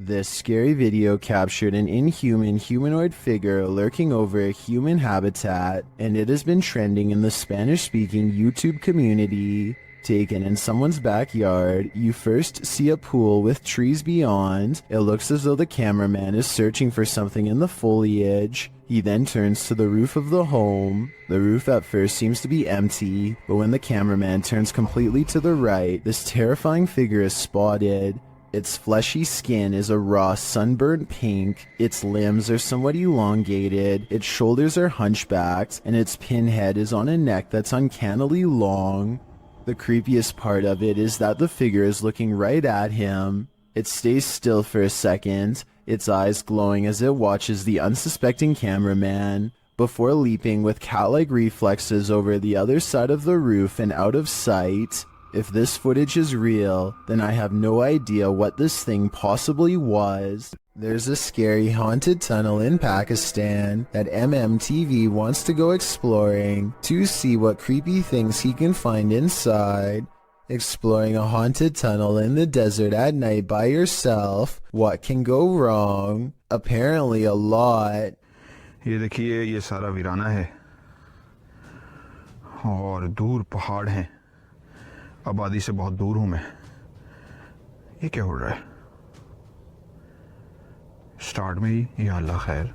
This scary video captured an inhuman humanoid figure lurking over a human habitat, and it has been trending in the Spanish-speaking YouTube community. Taken in someone's backyard, you first see a pool with trees beyond. It looks as though the cameraman is searching for something in the foliage. He then turns to the roof of the home. The roof at first seems to be empty, but when the cameraman turns completely to the right, this terrifying figure is spotted. Its fleshy skin is a raw sunburnt pink, its limbs are somewhat elongated, its shoulders are hunchbacked, and its pinhead is on a neck that's uncannily long. The creepiest part of it is that the figure is looking right at him. It stays still for a second, its eyes glowing as it watches the unsuspecting cameraman, before leaping with cat-like reflexes over the other side of the roof and out of sight. If this footage is real, then I have no idea what this thing possibly was. There's a scary haunted tunnel in Pakistan that MMTV wants to go exploring to see what creepy things he can find inside. Exploring a haunted tunnel in the desert at night by yourself, what can go wrong? Apparently a lot. ये देखिए ये सारा वीराना है और दूर पहाड़ हैं आबादी से बहुत दूर हूं मैं ये क्या हो रहा है स्टार्ट में ही या अल्लाह खैर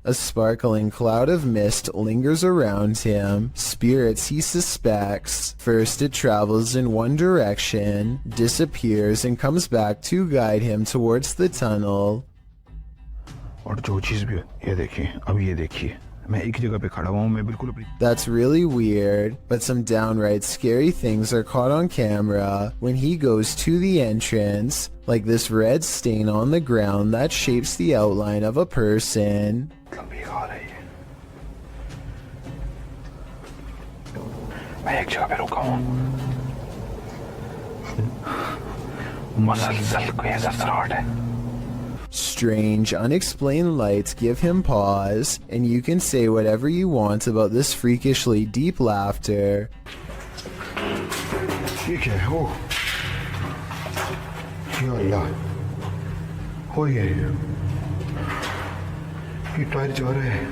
A sparkling cloud of mist lingers around him. Spirits he suspects. First it travels in one direction, disappears and comes back to guide him towards the tunnel. और जो चीज भी ये देखिए अब ये देखिए मैं एक जगह पे खड़ा हुआ हूं मैं बिल्कुल अपनी That's really weird, but some downright scary things are caught on camera when he goes to the entrance, like this red stain on the ground that shapes the outline of a person. लंबी आ रही है मैं एक जगह पे रुका हूं मसलसल कोई सराहट है Strange, unexplained lights give him pause, and you can say whatever you want about this freakishly deep laughter. ये क्या है ओ या अल्लाह हो ये टायर जा रहे हैं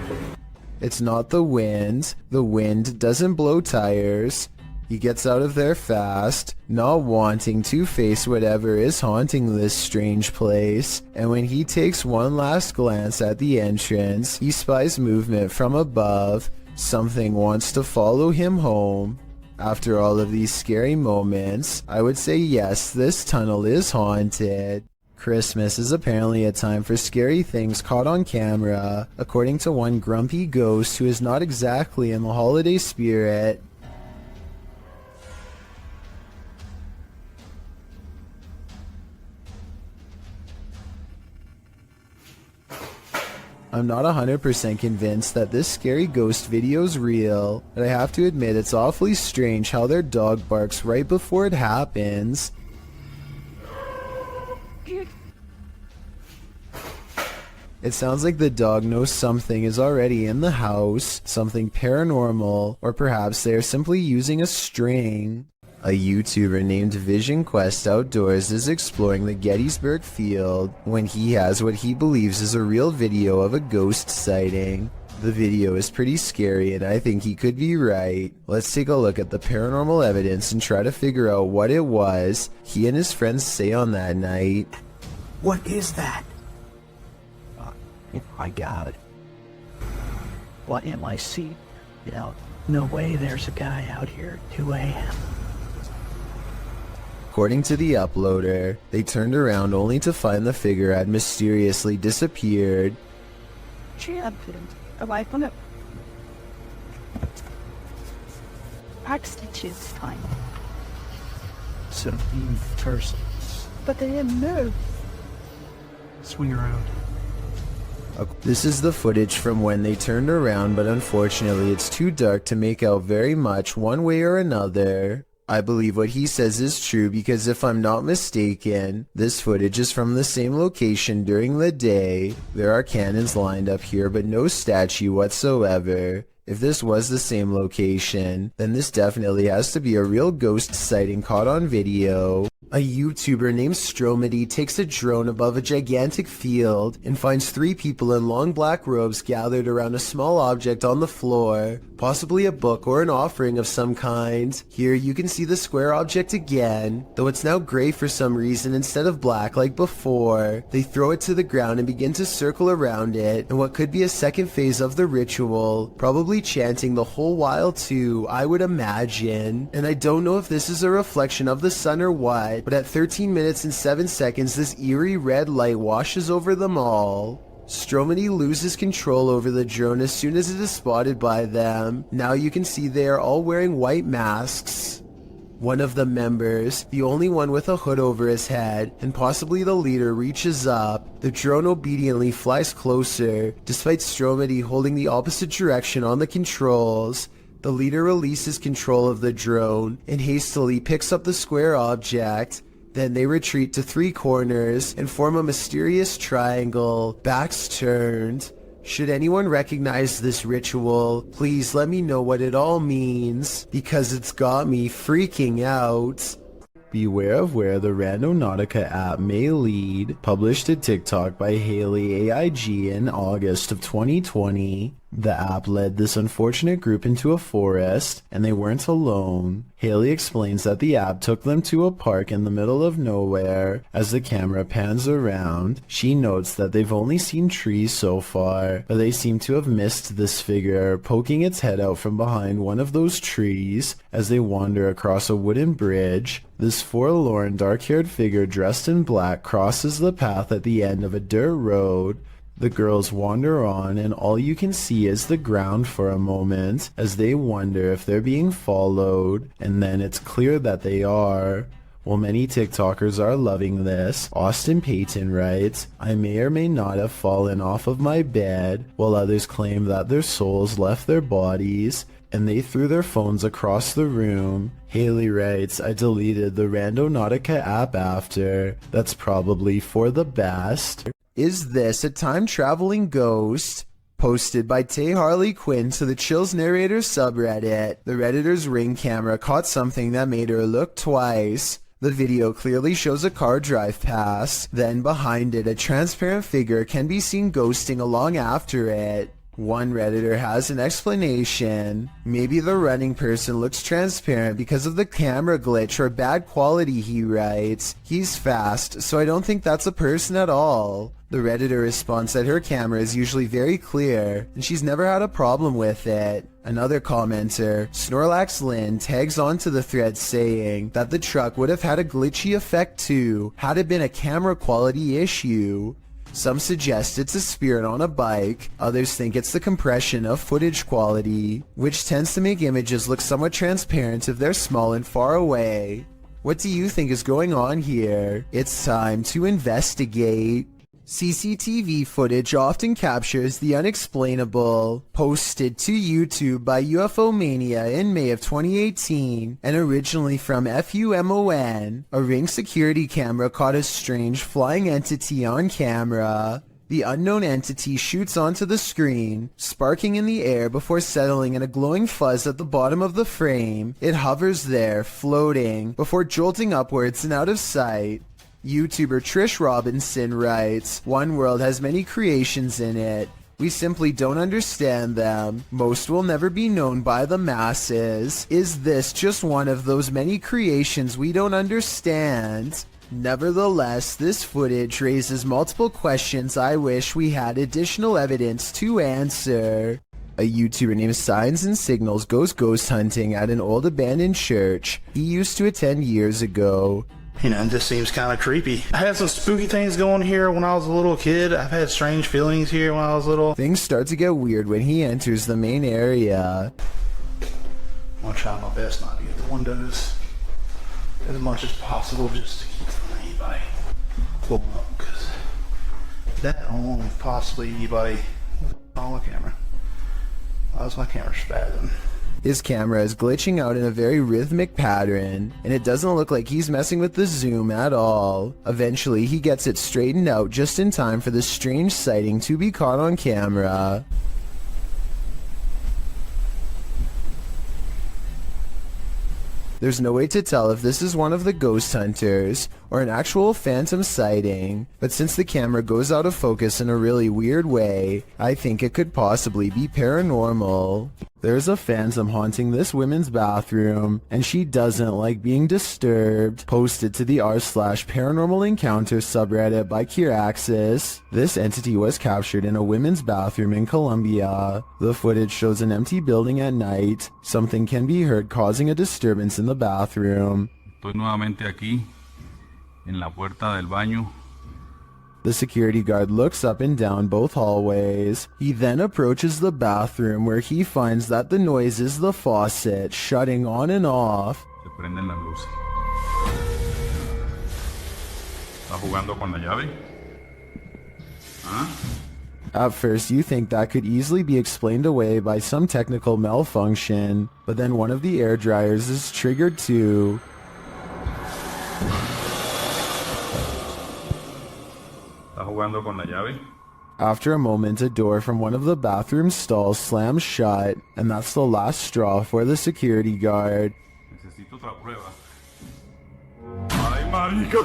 It's not the wind doesn't blow tires. He gets out of there fast, not wanting to face whatever is haunting this strange place, and when he takes one last glance at the entrance, he spies movement from above. Something wants to follow him home. After all of these scary moments, I would say yes, this tunnel is haunted. Christmas is apparently a time for scary things caught on camera, according to one grumpy ghost who is not exactly in the holiday spirit. I'm not 100% convinced that this scary ghost video is real, but I have to admit it's awfully strange how their dog barks right before it happens. It sounds like the dog knows something is already in the house, something paranormal, or perhaps they are simply using a string. A YouTuber named Vision Quest Outdoors is exploring the Gettysburg field when he has what he believes is a real video of a ghost sighting. The video is pretty scary and I think he could be right. Let's take a look at the paranormal evidence and try to figure out what it was he and his friends say on that night. What is that? I got it. What am I see? No way there's a guy out here at 2 a.m. According to the uploader, they turned around only to find the figure had mysteriously disappeared. Stitches time. So first, but they didn't move. Swing around. This is the footage from when they turned around, but unfortunately it's too dark to make out very much one way or another. I believe what he says is true because if I'm not mistaken, this footage is from the same location during the day. There are cannons lined up here but no statue whatsoever. If this was the same location, then this definitely has to be a real ghost sighting caught on video. A YouTuber named Stromedy takes a drone above a gigantic field and finds 3 people in long black robes gathered around a small object on the floor, possibly a book or an offering of some kind. Here you can see the square object again, though it's now gray for some reason instead of black like before. They throw it to the ground and begin to circle around it in what could be a second phase of the ritual, probably chanting the whole while too, I would imagine. And I don't know if this is a reflection of the sun or what, but at 13 minutes and 7 seconds this eerie red light washes over them all. Stromedy loses control over the drone as soon as it is spotted by them. Now you can see they are all wearing white masks. One of the members, the only one with a hood over his head, and possibly the leader, reaches up. The drone obediently flies closer, despite Stromedy holding the opposite direction on the controls. The leader releases control of the drone and hastily picks up the square object. Then they retreat to 3 corners and form a mysterious triangle, backs turned. Should anyone recognize this ritual, please let me know what it all means, because it's got me freaking out. Beware of where the Randonautica app may lead. Published to TikTok by Haley AIG in August of 2020. The app led this unfortunate group into a forest, and they weren't alone. Haley explains that the app took them to a park in the middle of nowhere. As the camera pans around, she notes that they've only seen trees so far, but they seem to have missed this figure poking its head out from behind one of those trees. As they wander across a wooden bridge, this forlorn dark-haired figure dressed in black crosses the path at the end of a dirt road. The girls wander on, and all you can see is the ground for a moment as they wonder if they're being followed, and then it's clear that they are. While many TikTokers are loving this, Austin Payton writes, I may or may not have fallen off of my bed, while others claim that their souls left their bodies, and they threw their phones across the room. Haley writes, I deleted the Randonautica app after. That's probably for the best. Is this a time-traveling ghost? Posted by Tay Harley Quinn to the Chills Narrator subreddit. The Redditor's Ring camera caught something that made her look twice. The video clearly shows a car drive past, then behind it a transparent figure can be seen ghosting along after it. One Redditor has an explanation. Maybe the running person looks transparent because of the camera glitch or bad quality, he writes. He's fast, so I don't think that's a person at all. The Redditor responds that her camera is usually very clear, and she's never had a problem with it. Another commenter, Snorlax Lynn, tags onto the thread saying that the truck would have had a glitchy effect too, had it been a camera quality issue. Some suggest it's a spirit on a bike, others think it's the compression of footage quality, which tends to make images look somewhat transparent if they're small and far away. What do you think is going on here? It's time to investigate. CCTV footage often captures the unexplainable. Posted to YouTube by UFO Mania in May of 2018 and originally from FUMON, a Ring security camera caught a strange flying entity on camera. The unknown entity shoots onto the screen, sparking in the air before settling in a glowing fuzz at the bottom of the frame. It hovers there, floating, before jolting upwards and out of sight. YouTuber Trish Robinson writes, One world has many creations in it. We simply don't understand them. Most will never be known by the masses. Is this just one of those many creations we don't understand? Nevertheless, this footage raises multiple questions I wish we had additional evidence to answer. A YouTuber named Signs and Signals goes ghost hunting at an old abandoned church he used to attend years ago. You know, it just seems kind of creepy. I had some spooky things going here when I was a little kid. I've had strange feelings here when I was little. Things start to get weird when he enters the main area. I'm gonna try my best not to get the windows as much as possible just to keep from anybody blowing up, because that on possibly anybody on the camera. Why was my camera spazzing? His camera is glitching out in a very rhythmic pattern, and it doesn't look like he's messing with the zoom at all. Eventually, he gets it straightened out just in time for this strange sighting to be caught on camera. There's no way to tell if this is one of the ghost hunters or an actual phantom sighting, but since the camera goes out of focus in a really weird way, I think it could possibly be paranormal. There's a phantom haunting this women's bathroom, and she doesn't like being disturbed. Posted to the r/paranormal encounter subreddit by Kiraxis. This entity was captured in a women's bathroom in Colombia. The footage shows an empty building at night. Something can be heard causing a disturbance in the bathroom. Estoy nuevamente aquí, en la puerta del baño. The security guard looks up and down both hallways. He then approaches the bathroom where he finds that the noise is the faucet shutting on and off. Se prenden las luces. ¿Está jugando con la llave? ¿Ah? At first you think that could easily be explained away by some technical malfunction, but then one of the air dryers is triggered too. ¿Está jugando con la llave? After a moment, a door from one of the bathroom stalls slams shut, and that's the last straw for the security guard. Necesito otra prueba. ¡Ay, marica!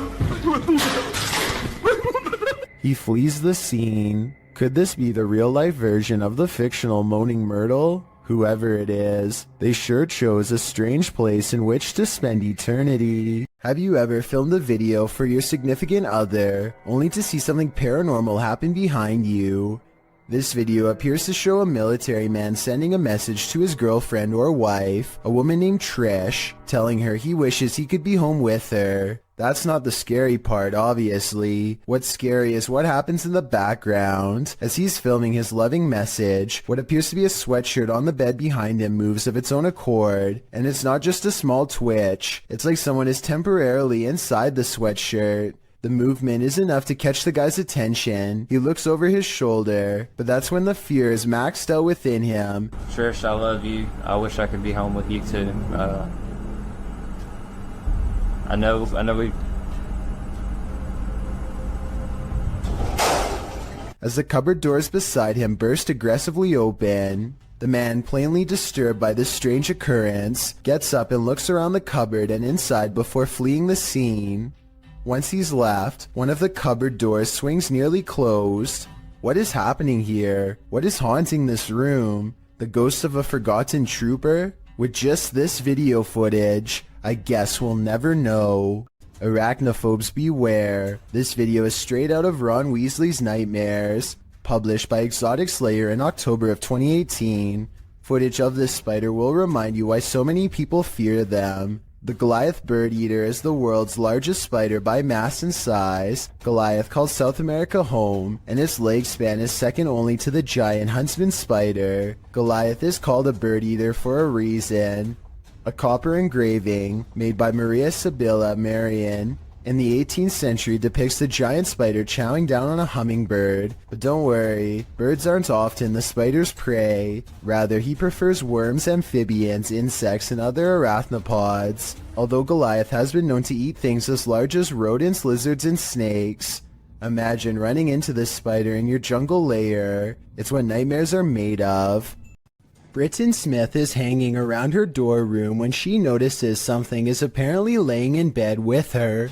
He flees the scene. Could this be the real-life version of the fictional Moaning Myrtle? Whoever it is, they sure chose a strange place in which to spend eternity. Have you ever filmed a video for your significant other, only to see something paranormal happen behind you? This video appears to show a military man sending a message to his girlfriend or wife, a woman named Trish, telling her he wishes he could be home with her. That's not the scary part, obviously. What's scary is what happens in the background. As he's filming his loving message, what appears to be a sweatshirt on the bed behind him moves of its own accord. And it's not just a small twitch. It's like someone is temporarily inside the sweatshirt. The movement is enough to catch the guy's attention. He looks over his shoulder, but that's when the fear is maxed out within him. Trish, I love you. I wish I could be home with you too. I know we... As the cupboard doors beside him burst aggressively open, the man, plainly disturbed by this strange occurrence, gets up and looks around the cupboard and inside before fleeing the scene. Once he's left, one of the cupboard doors swings nearly closed. What is happening here? What is haunting this room? The ghost of a forgotten trooper? With just this video footage, I guess we'll never know. Arachnophobes beware. This video is straight out of Ron Weasley's Nightmares, published by Exotic Slayer in October of 2018. Footage of this spider will remind you why so many people fear them. The Goliath bird eater is the world's largest spider by mass and size. Goliath calls South America home, and its leg span is second only to the giant huntsman spider. Goliath is called a bird eater for a reason. A copper engraving, made by Maria Sibylla Marian, in the 18th century depicts the giant spider chowing down on a hummingbird. But don't worry, birds aren't often the spider's prey. Rather, he prefers worms, amphibians, insects, and other arachnopods. Although Goliath has been known to eat things as large as rodents, lizards, and snakes. Imagine running into this spider in your jungle lair. It's what nightmares are made of. Britton Smith is hanging around her dorm room when she notices something is apparently laying in bed with her.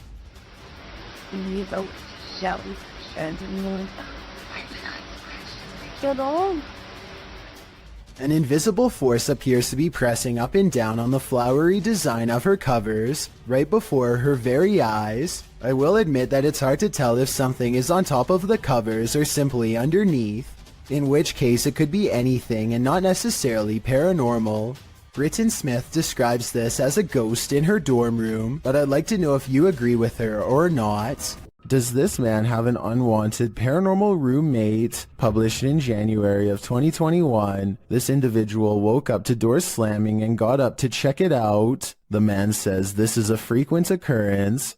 An invisible force appears to be pressing up and down on the flowery design of her covers, right before her very eyes. I will admit that it's hard to tell if something is on top of the covers or simply underneath, in which case it could be anything and not necessarily paranormal. Britton Smith describes this as a ghost in her dorm room, but I'd like to know if you agree with her or not. Does this man have an unwanted paranormal roommate? Published in January of 2021, this individual woke up to doors slamming and got up to check it out. The man says this is a frequent occurrence.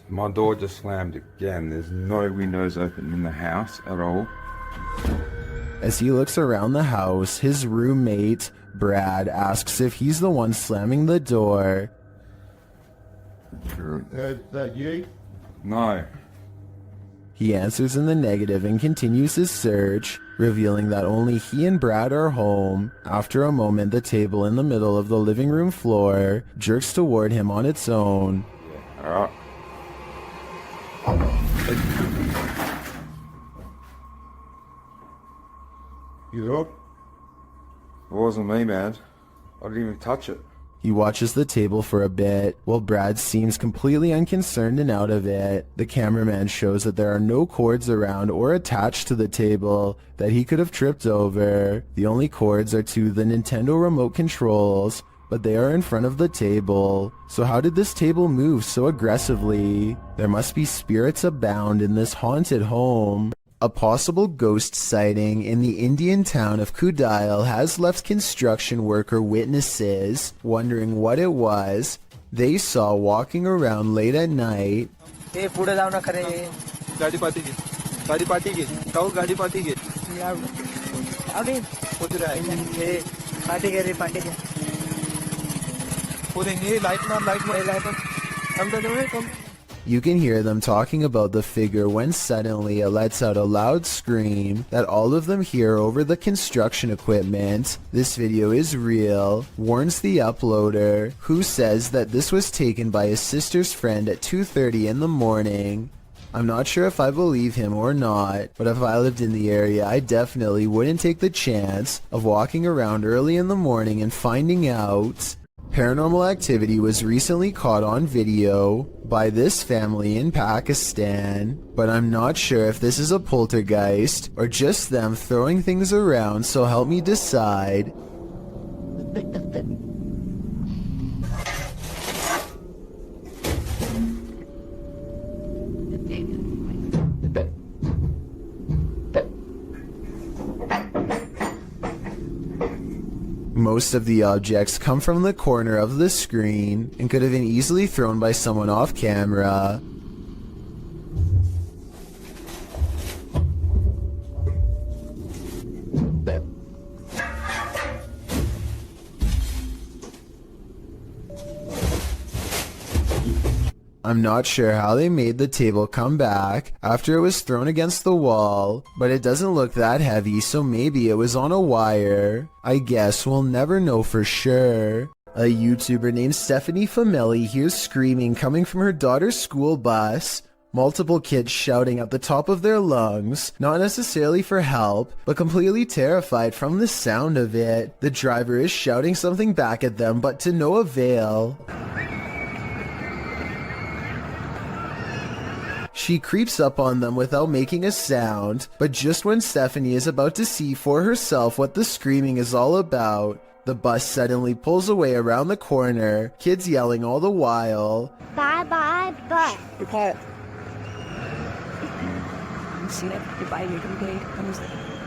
My door just slammed again. There's no windows open in the house at all. As he looks around the house, his roommate, Brad, asks if he's the one slamming the door. That you? No. He answers in the negative and continues his search. revealing that only he and Brad are home. After a moment, the table in the middle of the living room floor jerks toward him on its own. Alright. You up? It wasn't me, man. I didn't even touch it. He watches the table for a bit, while Brad seems completely unconcerned and out of it. The cameraman shows that there are no cords around or attached to the table that he could have tripped over. The only cords are to the Nintendo remote controls, but they are in front of the table. So how did this table move so aggressively? There must be spirits abound in this haunted home. A possible ghost sighting in the Indian town of Kudail has left construction worker witnesses wondering what it was they saw walking around late at night. You can hear them talking about the figure when suddenly it lets out a loud scream that all of them hear over the construction equipment. This video is real, warns the uploader, who says that this was taken by his sister's friend at 2:30 in the morning. I'm not sure if I believe him or not, but if I lived in the area, I definitely wouldn't take the chance of walking around early in the morning and finding out. Paranormal activity was recently caught on video by this family in Pakistan, but I'm not sure if this is a poltergeist or just them throwing things around, so help me decide. Most of the objects come from the corner of the screen and could have been easily thrown by someone off camera. I'm not sure how they made the table come back after it was thrown against the wall, but it doesn't look that heavy, so maybe it was on a wire. I guess we'll never know for sure. A YouTuber named Stephanie Fameli hears screaming coming from her daughter's school bus. Multiple kids shouting at the top of their lungs, not necessarily for help, but completely terrified from the sound of it. The driver is shouting something back at them, but to no avail. She creeps up on them without making a sound, but just when Stephanie is about to see for herself what the screaming is all about, the bus suddenly pulls away around the corner, kids yelling all the while. Bye bye bus. Okay. Goodbye,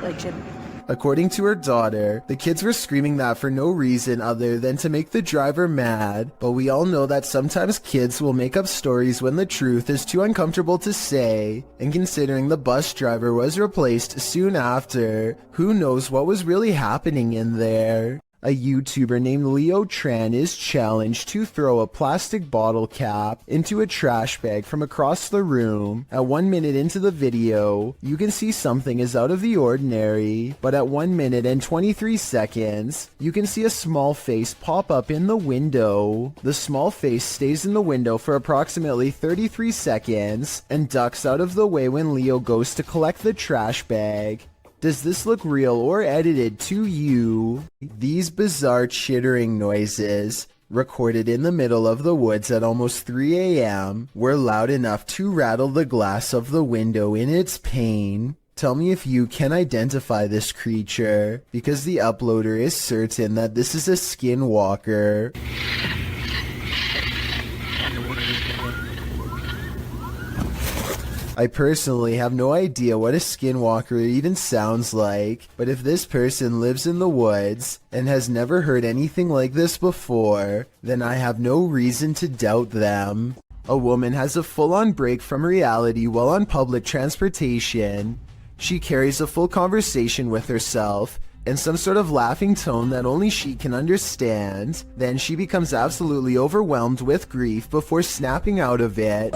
legend. According to her daughter, the kids were screaming that for no reason other than to make the driver mad, but we all know that sometimes kids will make up stories when the truth is too uncomfortable to say, and considering the bus driver was replaced soon after, who knows what was really happening in there. A YouTuber named Leo Tran is challenged to throw a plastic bottle cap into a trash bag from across the room. At 1 minute into the video, you can see something is out of the ordinary, but at 1 minute and 23 seconds, you can see a small face pop up in the window. The small face stays in the window for approximately 33 seconds and ducks out of the way when Leo goes to collect the trash bag. Does this look real or edited to you? These bizarre chittering noises, recorded in the middle of the woods at almost 3 a.m., were loud enough to rattle the glass of the window in its pain. Tell me if you can identify this creature, because the uploader is certain that this is a skinwalker. I personally have no idea what a skinwalker even sounds like, but if this person lives in the woods and has never heard anything like this before, then I have no reason to doubt them. A woman has a full-on break from reality while on public transportation. She carries a full conversation with herself in some sort of laughing tone that only she can understand. Then she becomes absolutely overwhelmed with grief before snapping out of it.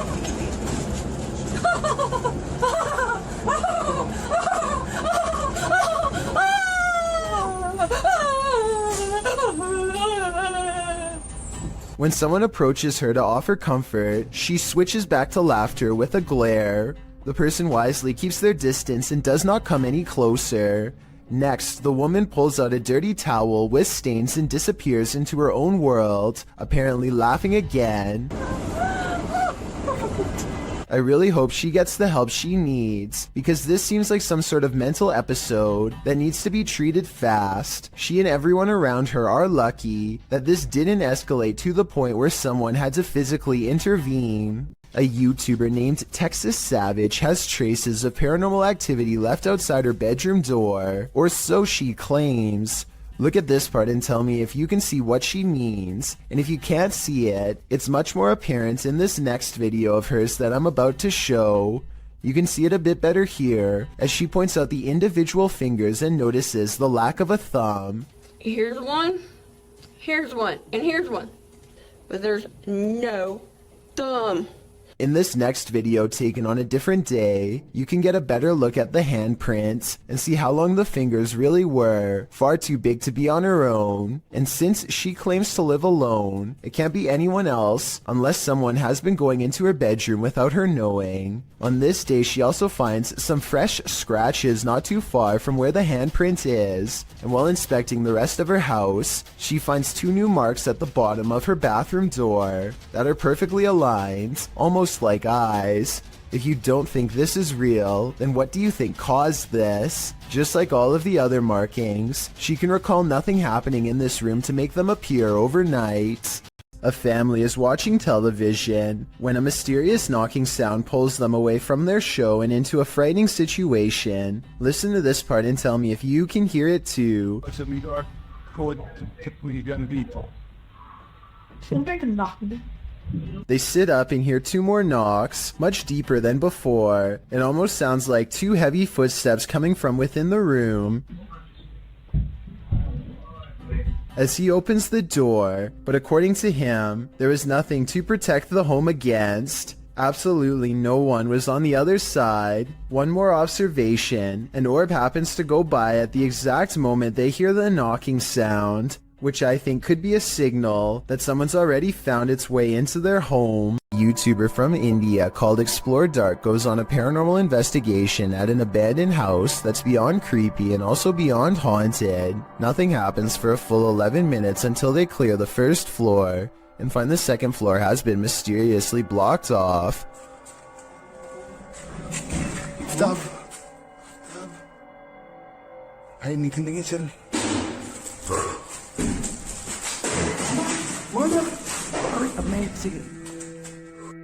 When someone approaches her to offer comfort, she switches back to laughter with a glare. The person wisely keeps their distance and does not come any closer. Next, the woman pulls out a dirty towel with stains and disappears into her own world, apparently laughing again. I really hope she gets the help she needs, because this seems like some sort of mental episode that needs to be treated fast. She and everyone around her are lucky that this didn't escalate to the point where someone had to physically intervene. A YouTuber named Texas Savage has traces of paranormal activity left outside her bedroom door, or so she claims. Look at this part and tell me if you can see what she means, and if you can't see it, it's much more apparent in this next video of hers that I'm about to show. You can see it a bit better here, as she points out the individual fingers and notices the lack of a thumb. Here's one, and here's one, but there's no thumb. In this next video taken on a different day, you can get a better look at the handprints and see how long the fingers really were, far too big to be on her own. And since she claims to live alone, it can't be anyone else unless someone has been going into her bedroom without her knowing. On this day, she also finds some fresh scratches not too far from where the handprint is, and while inspecting the rest of her house, she finds 2 new marks at the bottom of her bathroom door that are perfectly aligned, almost like eyes. If you don't think this is real, then what do you think caused this? Just like all of the other markings, she can recall nothing happening in this room to make them appear overnight. A family is watching television when a mysterious knocking sound pulls them away from their show and into a frightening situation. Listen to this part and tell me if you can hear it too. They sit up and hear 2 more knocks, much deeper than before. It almost sounds like 2 heavy footsteps coming from within the room. As he opens the door, but according to him, there was nothing to protect the home against. Absolutely no one was on the other side. One more observation, an orb happens to go by at the exact moment they hear the knocking sound, which I think could be a signal that someone's already found its way into their home. A YouTuber from India called Explore Dark goes on a paranormal investigation at an abandoned house that's beyond creepy and also beyond haunted. Nothing happens for a full 11 minutes until they clear the first floor and find the second floor has been mysteriously blocked off. Stop. I need to listen.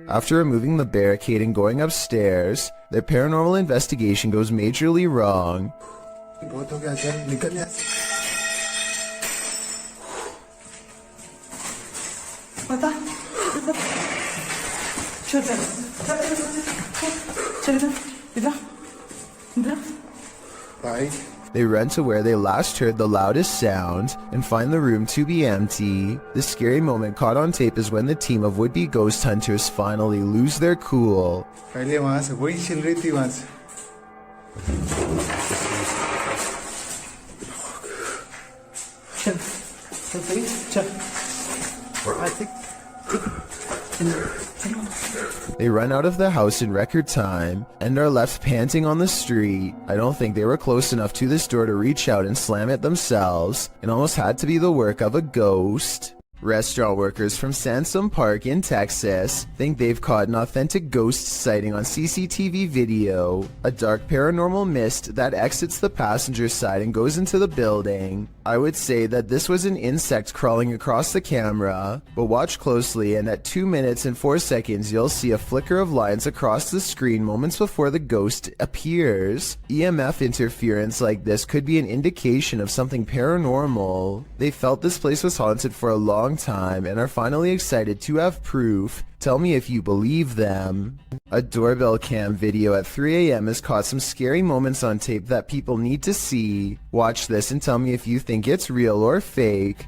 After removing the barricade and going upstairs, their paranormal investigation goes majorly wrong. They run to where they last heard the loudest sound and find the room to be empty. The scary moment caught on tape is when the team of would-be ghost hunters finally lose their cool. They run out of the house in record time and are left panting on the street. I don't think they were close enough to this door to reach out and slam it themselves. It almost had to be the work of a ghost. Restaurant workers from Sansom Park in Texas think they've caught an authentic ghost sighting on CCTV video. A dark paranormal mist that exits the passenger side and goes into the building. I would say that this was an insect crawling across the camera, but watch closely and at 2 minutes and 4 seconds you'll see a flicker of lines across the screen moments before the ghost appears. EMF interference like this could be an indication of something paranormal. They felt this place was haunted for a long time and are finally excited to have proof. Tell me if you believe them. A doorbell cam video at 3 a.m. has caught some scary moments on tape that people need to see. Watch this and tell me if you think it's real or fake.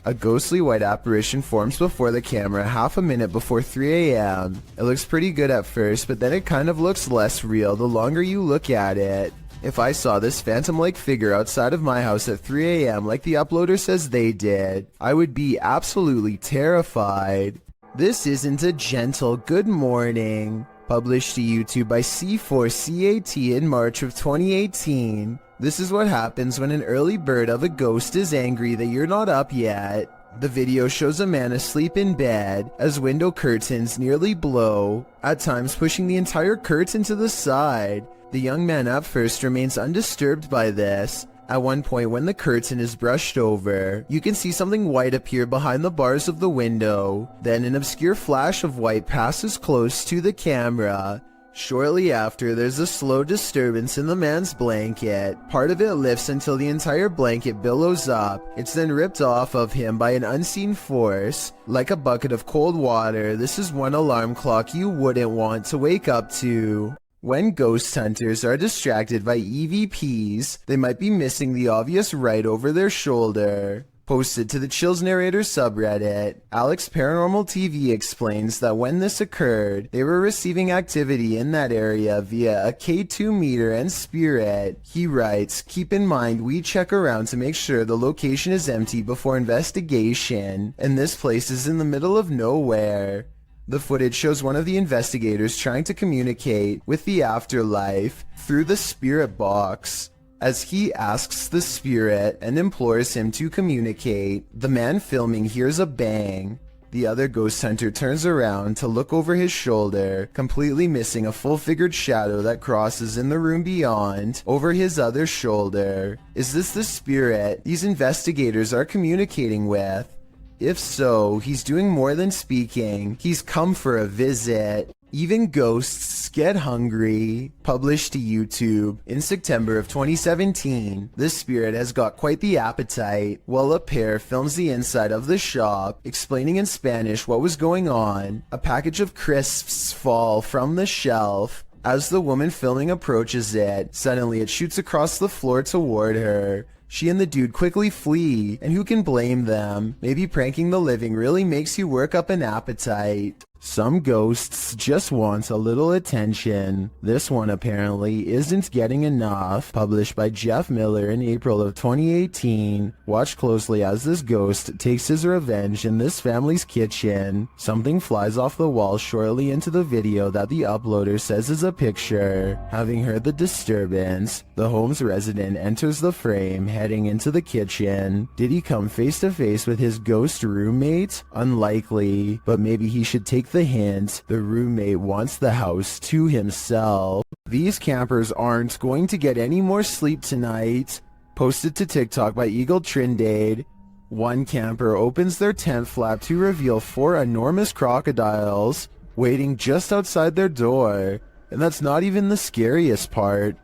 A ghostly white apparition forms before the camera half a minute before 3 a.m. It looks pretty good at first, but then it kind of looks less real the longer you look at it. If I saw this phantom-like figure outside of my house at 3 a.m. like the uploader says they did, I would be absolutely terrified. This isn't a gentle good morning. Published to YouTube by C4CAT in March of 2018. This is what happens when an early bird of a ghost is angry that you're not up yet. The video shows a man asleep in bed as window curtains nearly blow, at times pushing the entire curtain to the side. The young man at first remains undisturbed by this. At one point when the curtain is brushed over, you can see something white appear behind the bars of the window. Then an obscure flash of white passes close to the camera. Shortly after, there's a slow disturbance in the man's blanket. Part of it lifts until the entire blanket billows up. It's then ripped off of him by an unseen force. Like a bucket of cold water, this is one alarm clock you wouldn't want to wake up to. When ghost hunters are distracted by EVPs, they might be missing the obvious right over their shoulder. Posted to the Chills Narrator subreddit, Alex Paranormal TV explains that when this occurred, they were receiving activity in that area via a K2 meter and spirit. He writes, "Keep in mind we check around to make sure the location is empty before investigation, and this place is in the middle of nowhere." The footage shows one of the investigators trying to communicate with the afterlife through the spirit box. As he asks the spirit and implores him to communicate, the man filming hears a bang. The other ghost hunter turns around to look over his shoulder, completely missing a full-figured shadow that crosses in the room beyond, over his other shoulder. Is this the spirit these investigators are communicating with? If so, he's doing more than speaking. He's come for a visit. Even ghosts get hungry. Published to YouTube in September of 2017, this spirit has got quite the appetite. While a pair films the inside of the shop, explaining in Spanish what was going on, a package of crisps fall from the shelf. As the woman filming approaches it, suddenly it shoots across the floor toward her. She and the dude quickly flee, and who can blame them? Maybe pranking the living really makes you work up an appetite. Some ghosts just want a little attention. This one apparently isn't getting enough. Published by Jeff Miller in April of 2018. Watch closely as this ghost takes his revenge in this family's kitchen. Something flies off the wall shortly into the video that the uploader says is a picture. Having heard the disturbance, the home's resident enters the frame, heading into the kitchen. Did he come face to face with his ghost roommate? Unlikely, but maybe he should take the hint. The roommate wants the house to himself. These campers aren't going to get any more sleep tonight. Posted to TikTok by Eagle Trindade. One camper opens their tent flap to reveal 4 enormous crocodiles waiting just outside their door. And that's not even the scariest part.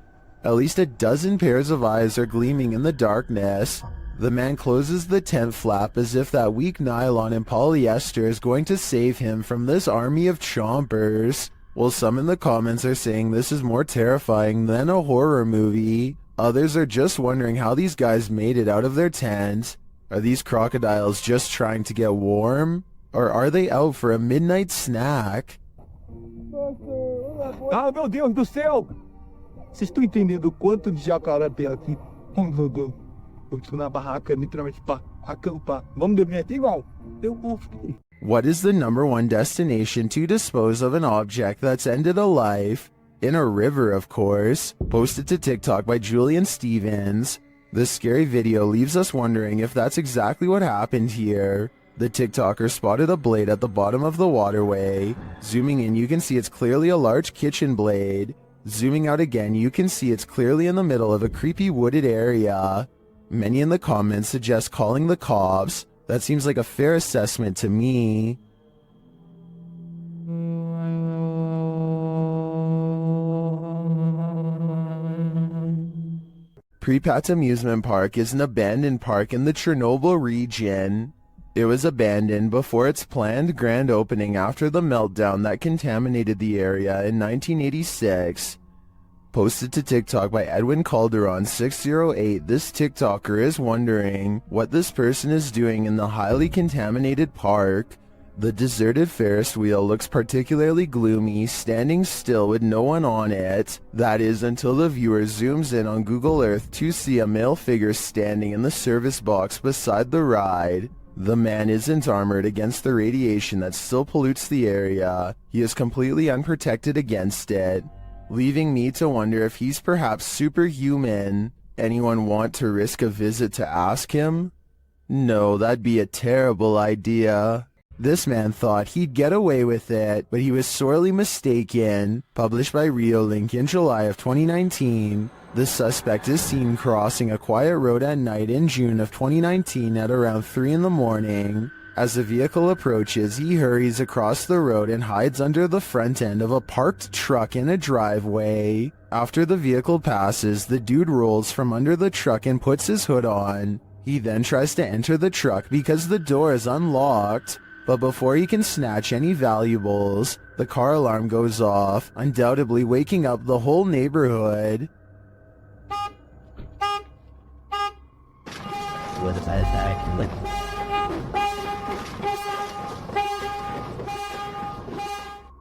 At least a dozen pairs of eyes are gleaming in the darkness. The man closes the tent flap as if that weak nylon and polyester is going to save him from this army of chompers. While some in the comments are saying this is more terrifying than a horror movie, others are just wondering how these guys made it out of their tent. Are these crocodiles just trying to get warm? Or are they out for a midnight snack? Ah, meu Deus do céu! Vocês estão entendendo o quanto de jacaré tem aqui? Eu estou na barraca, literalmente, para acampar. Vamos dormir aqui igual? Eu vou. What is the #1 destination to dispose of an object that's ended a life? In a river, of course. Posted to TikTok by Julian Stevens. This scary video leaves us wondering if that's exactly what happened here. The TikToker spotted a blade at the bottom of the waterway. Zooming in, you can see it's clearly a large kitchen blade. Zooming out again, you can see it's clearly in the middle of a creepy wooded area. Many in the comments suggest calling the cops. That seems like a fair assessment to me. Pripyat Amusement Park is an abandoned park in the Chernobyl region. It was abandoned before its planned grand opening after the meltdown that contaminated the area in 1986. Posted to TikTok by Edwin Calderon 608, this TikToker is wondering what this person is doing in the highly contaminated park. The deserted Ferris wheel looks particularly gloomy, standing still with no one on it. That is until the viewer zooms in on Google Earth to see a male figure standing in the service box beside the ride. The man isn't armored against the radiation that still pollutes the area. He is completely unprotected against it, leaving me to wonder if he's perhaps superhuman. Anyone want to risk a visit to ask him? No, that'd be a terrible idea. This man thought he'd get away with it, but he was sorely mistaken. Published by Reolink in July of 2019. The suspect is seen crossing a quiet road at night in June of 2019 at around 3 in the morning. As the vehicle approaches, he hurries across the road and hides under the front end of a parked truck in a driveway. After the vehicle passes, the dude rolls from under the truck and puts his hood on. He then tries to enter the truck because the door is unlocked. But before he can snatch any valuables, the car alarm goes off, undoubtedly waking up the whole neighborhood.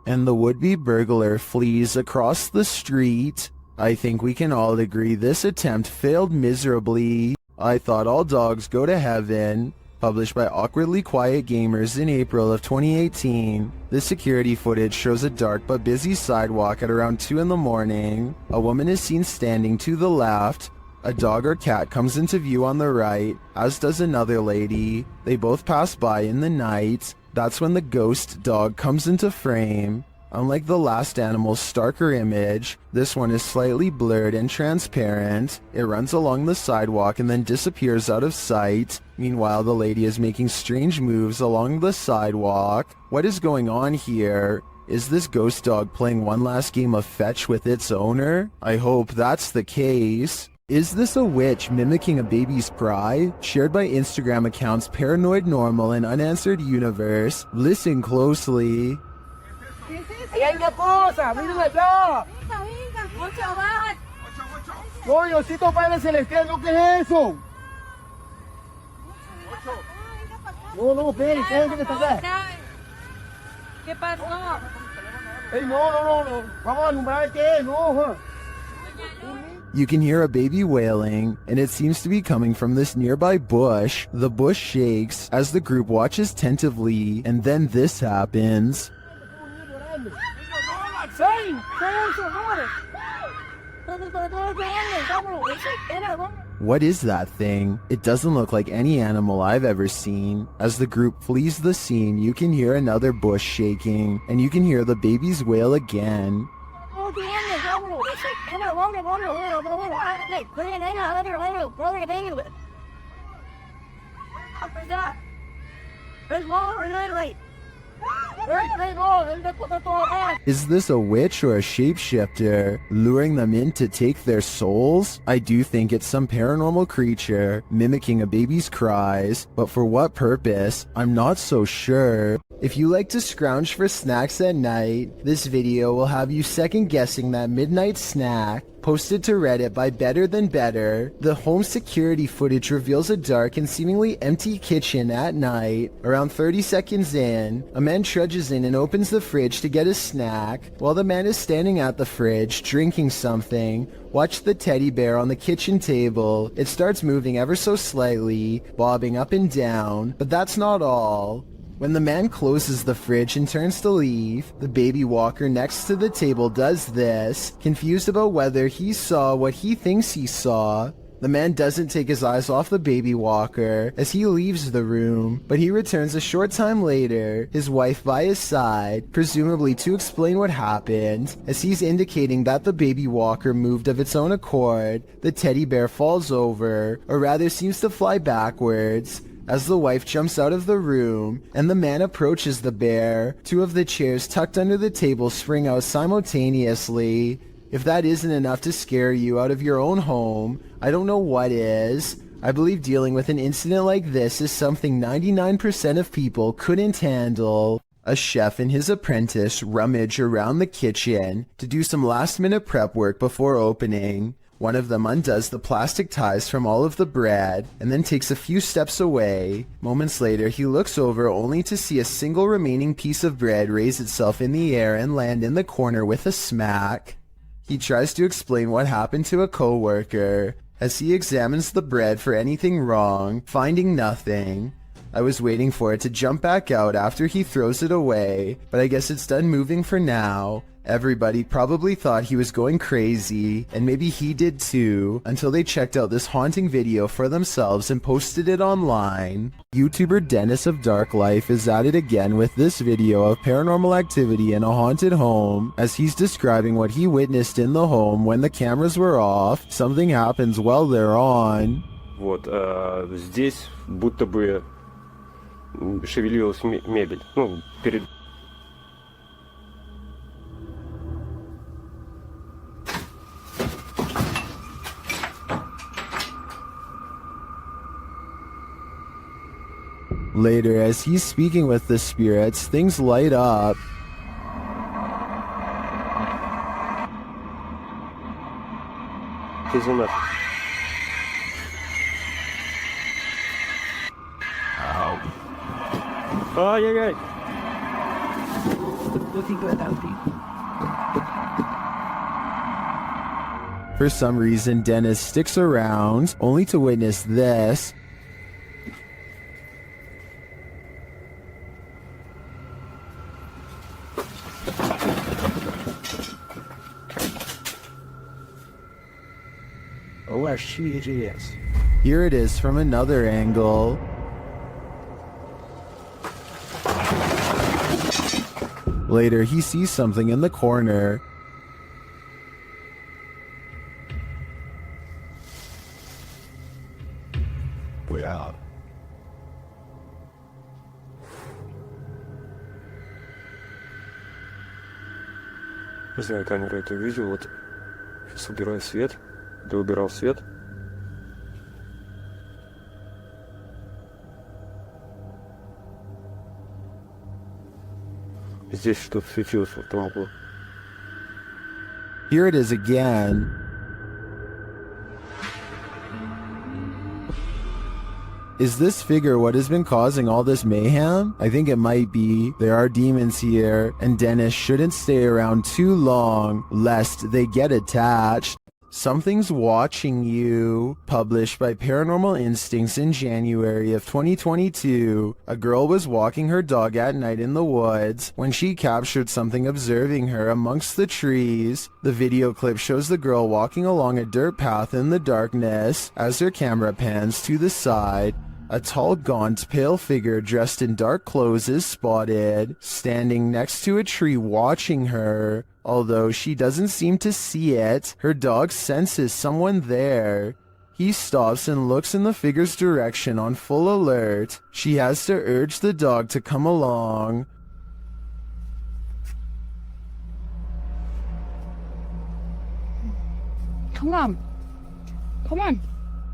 And the would-be burglar flees across the street. I think we can all agree this attempt failed miserably. I thought all dogs go to heaven. Published by Awkwardly Quiet Gamers in April of 2018. The security footage shows a dark but busy sidewalk at around 2 in the morning. A woman is seen standing to the left. A dog or cat comes into view on the right, as does another lady. They both pass by in the night. That's when the ghost dog comes into frame. Unlike the last animal's starker image, this one is slightly blurred and transparent. It runs along the sidewalk and then disappears out of sight. Meanwhile, the lady is making strange moves along the sidewalk. What is going on here? Is this ghost dog playing one last game of fetch with its owner? I hope that's the case. Is this a witch mimicking a baby's cry? Shared by Instagram accounts Paranoid Normal and Unanswered Universe. Listen closely. ¡Ahí hay una cosa! ¡Miren allá! ¡No, Diosito Padre Celestial! ¿No qué es eso? No, espere, ¿qué es lo que está acá? ¿Qué pasó? ¡Ey, no! ¡Vamos a alumbrar qué es! ¡No! You can hear a baby wailing, and it seems to be coming from this nearby bush. The bush shakes as the group watches tentatively, and then this happens. What is that thing? It doesn't look like any animal I've ever seen. As the group flees the scene, you can hear another bush shaking, and you can hear the baby's wail again. Is this a witch or a shapeshifter, luring them in to take their souls? I do think it's some paranormal creature, mimicking a baby's cries, but for what purpose? I'm not so sure. If you like to scrounge for snacks at night, this video will have you second guessing that midnight snack. Posted to Reddit by Better Than Better, the home security footage reveals a dark and seemingly empty kitchen at night. Around 30 seconds in, a man trudges in and opens the fridge to get a snack. While the man is standing at the fridge, drinking something, watch the teddy bear on the kitchen table. It starts moving ever so slightly, bobbing up and down, but that's not all. When the man closes the fridge and turns to leave, the baby walker next to the table does this, confused about whether he saw what he thinks he saw. The man doesn't take his eyes off the baby walker as he leaves the room, but he returns a short time later, his wife by his side, presumably to explain what happened. As he's indicating that the baby walker moved of its own accord, the teddy bear falls over, or rather seems to fly backwards. As the wife jumps out of the room and the man approaches the bear, two of the chairs tucked under the table spring out simultaneously. If that isn't enough to scare you out of your own home, I don't know what is. I believe dealing with an incident like this is something 99% of people couldn't handle. A chef and his apprentice rummage around the kitchen to do some last-minute prep work before opening. One of them undoes the plastic ties from all of the bread and then takes a few steps away. Moments later, he looks over only to see a single remaining piece of bread raise itself in the air and land in the corner with a smack. He tries to explain what happened to a co-worker as he examines the bread for anything wrong, finding nothing. I was waiting for it to jump back out after he throws it away, but I guess it's done moving for now. Everybody probably thought he was going crazy, and maybe he did too, until they checked out this haunting video for themselves and posted it online. YouTuber Dennis of Dark Life is at it again with this video of paranormal activity in a haunted home, as he's describing what he witnessed in the home when the cameras were off. Something happens while they're on. Вот, здесь будто бы шевелилась мебель, ну, перед... Later, as he's speaking with the spirits, things light up. Тишина. Ай-яй-яй. Looking good out there. For some reason, Dennis sticks around, only to witness this. Oh, there she is. Here it is from another angle. Later, he sees something in the corner. Way out. Не знаю, камера это видел, вот сейчас убираю свет, ты убирал свет. Здесь что-то светилось в этом углу. Here it is again. Is this figure what has been causing all this mayhem? I think it might be. There are demons here, and Dennis shouldn't stay around too long, lest they get attached. Something's Watching You, published by Paranormal Instincts in January of 2022. A girl was walking her dog at night in the woods when she captured something observing her amongst the trees. The video clip shows the girl walking along a dirt path in the darkness. As her camera pans to the side, a tall, gaunt, pale figure dressed in dark clothes is spotted, standing next to a tree watching her. Although she doesn't seem to see it, her dog senses someone there. He stops and looks in the figure's direction on full alert. She has to urge the dog to come along. Come on. Come on.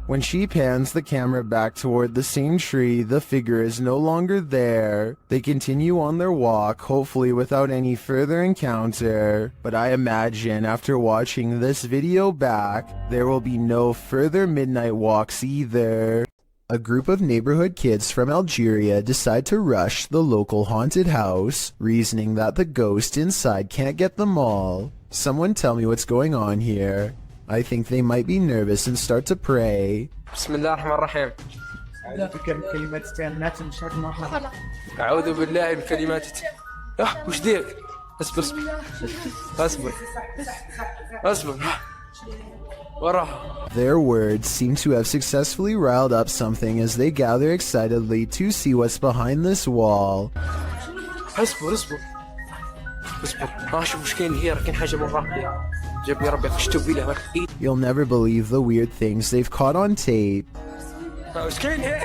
When she pans the camera back toward the same tree, the figure is no longer there. They continue on their walk, hopefully without any further encounter. But I imagine after watching this video back, there will be no further midnight walks either. A group of neighborhood kids from Algeria decide to rush the local haunted house, reasoning that the ghost inside can't get them all. Someone tell me what's going on here. I think they might be nervous and start to pray. بسم الله الرحمن الرحيم. كلمات استعانات من شر ما خلق. أعوذ بالله من كلمات وش ديك؟ اصبر اصبر اصبر وراها. Their words seem to have successfully riled up something as they gather excitedly to see what's behind this wall. اصبر اصبر اصبر. شوف وش كاين هي، راه كاين حاجة من ربي. جابني ربي قشتو بيه هذاك. You'll never believe the weird things they've caught on tape. وش كاين هي؟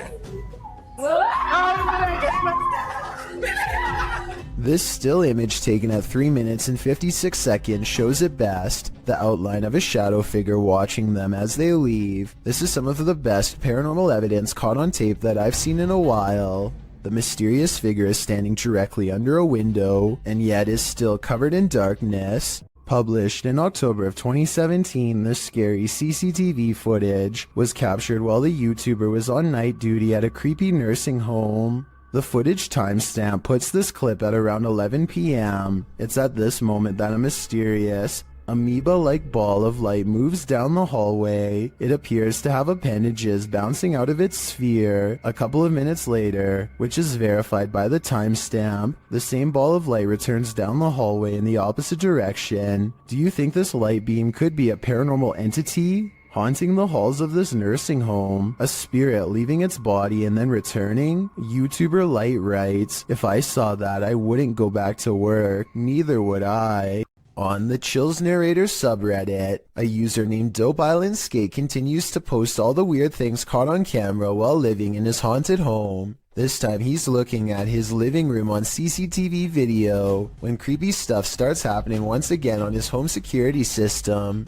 This still image taken at 3 minutes and 56 seconds shows it best, the outline of a shadow figure watching them as they leave. This is some of the best paranormal evidence caught on tape that I've seen in a while. The mysterious figure is standing directly under a window, and yet is still covered in darkness. Published in October of 2017, this scary CCTV footage was captured while the YouTuber was on night duty at a creepy nursing home. The footage timestamp puts this clip at around 11 p.m. It's at this moment that a mysterious, amoeba-like ball of light moves down the hallway. It appears to have appendages bouncing out of its sphere. A couple of minutes later, which is verified by the timestamp, the same ball of light returns down the hallway in the opposite direction. Do you think this light beam could be a paranormal entity haunting the halls of this nursing home? A spirit leaving its body and then returning? YouTuber Light writes, "If I saw that, I wouldn't go back to work. Neither would I." On the Chills Narrator subreddit, a user named Dope Island Skate continues to post all the weird things caught on camera while living in his haunted home. This time he's looking at his living room on CCTV video when creepy stuff starts happening once again on his home security system.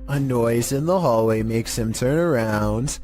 A noise in the hallway makes him turn around.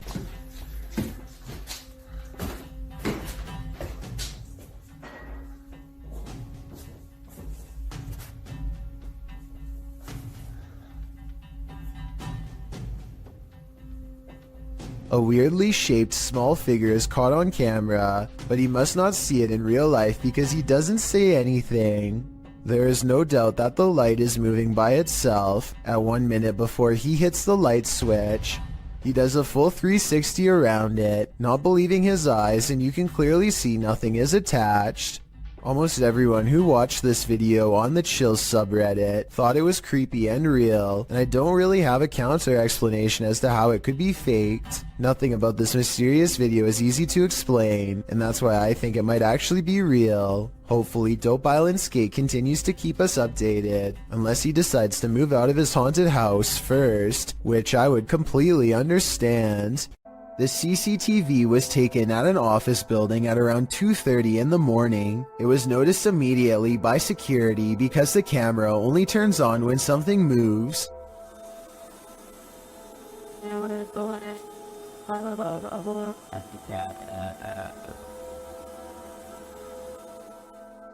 A weirdly shaped small figure is caught on camera, but he must not see it in real life because he doesn't say anything. There is no doubt that the light is moving by itself at 1 minute before he hits the light switch. He does a full 360 around it, not believing his eyes, and you can clearly see nothing is attached. Almost everyone who watched this video on the Chills subreddit thought it was creepy and real, and I don't really have a counter explanation as to how it could be faked. Nothing about this mysterious video is easy to explain, and that's why I think it might actually be real. Hopefully Dope Island Skate continues to keep us updated, unless he decides to move out of his haunted house first, which I would completely understand. The CCTV was taken at an office building at around 2:30 in the morning. It was noticed immediately by security because the camera only turns on when something moves.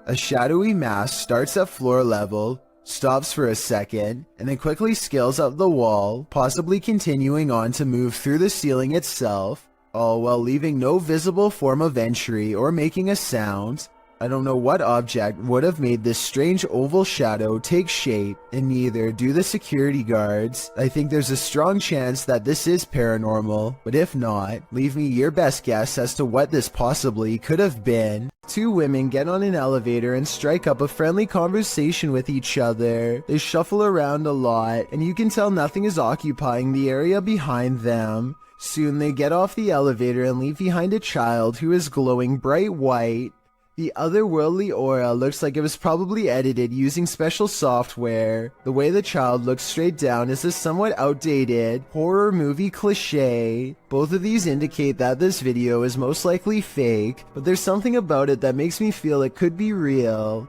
A shadowy mass starts at floor level, stops for a second, and then quickly scales up the wall, possibly continuing on to move through the ceiling itself, all while leaving no visible form of entry or making a sound. I don't know what object would have made this strange oval shadow take shape, and neither do the security guards. I think there's a strong chance that this is paranormal, but if not, leave me your best guess as to what this possibly could have been. Two women get on an elevator and strike up a friendly conversation with each other. They shuffle around a lot, and you can tell nothing is occupying the area behind them. Soon they get off the elevator and leave behind a child who is glowing bright white. The otherworldly aura looks like it was probably edited using special software. The way the child looks straight down is a somewhat outdated horror movie cliche. Both of these indicate that this video is most likely fake, but there's something about it that makes me feel it could be real.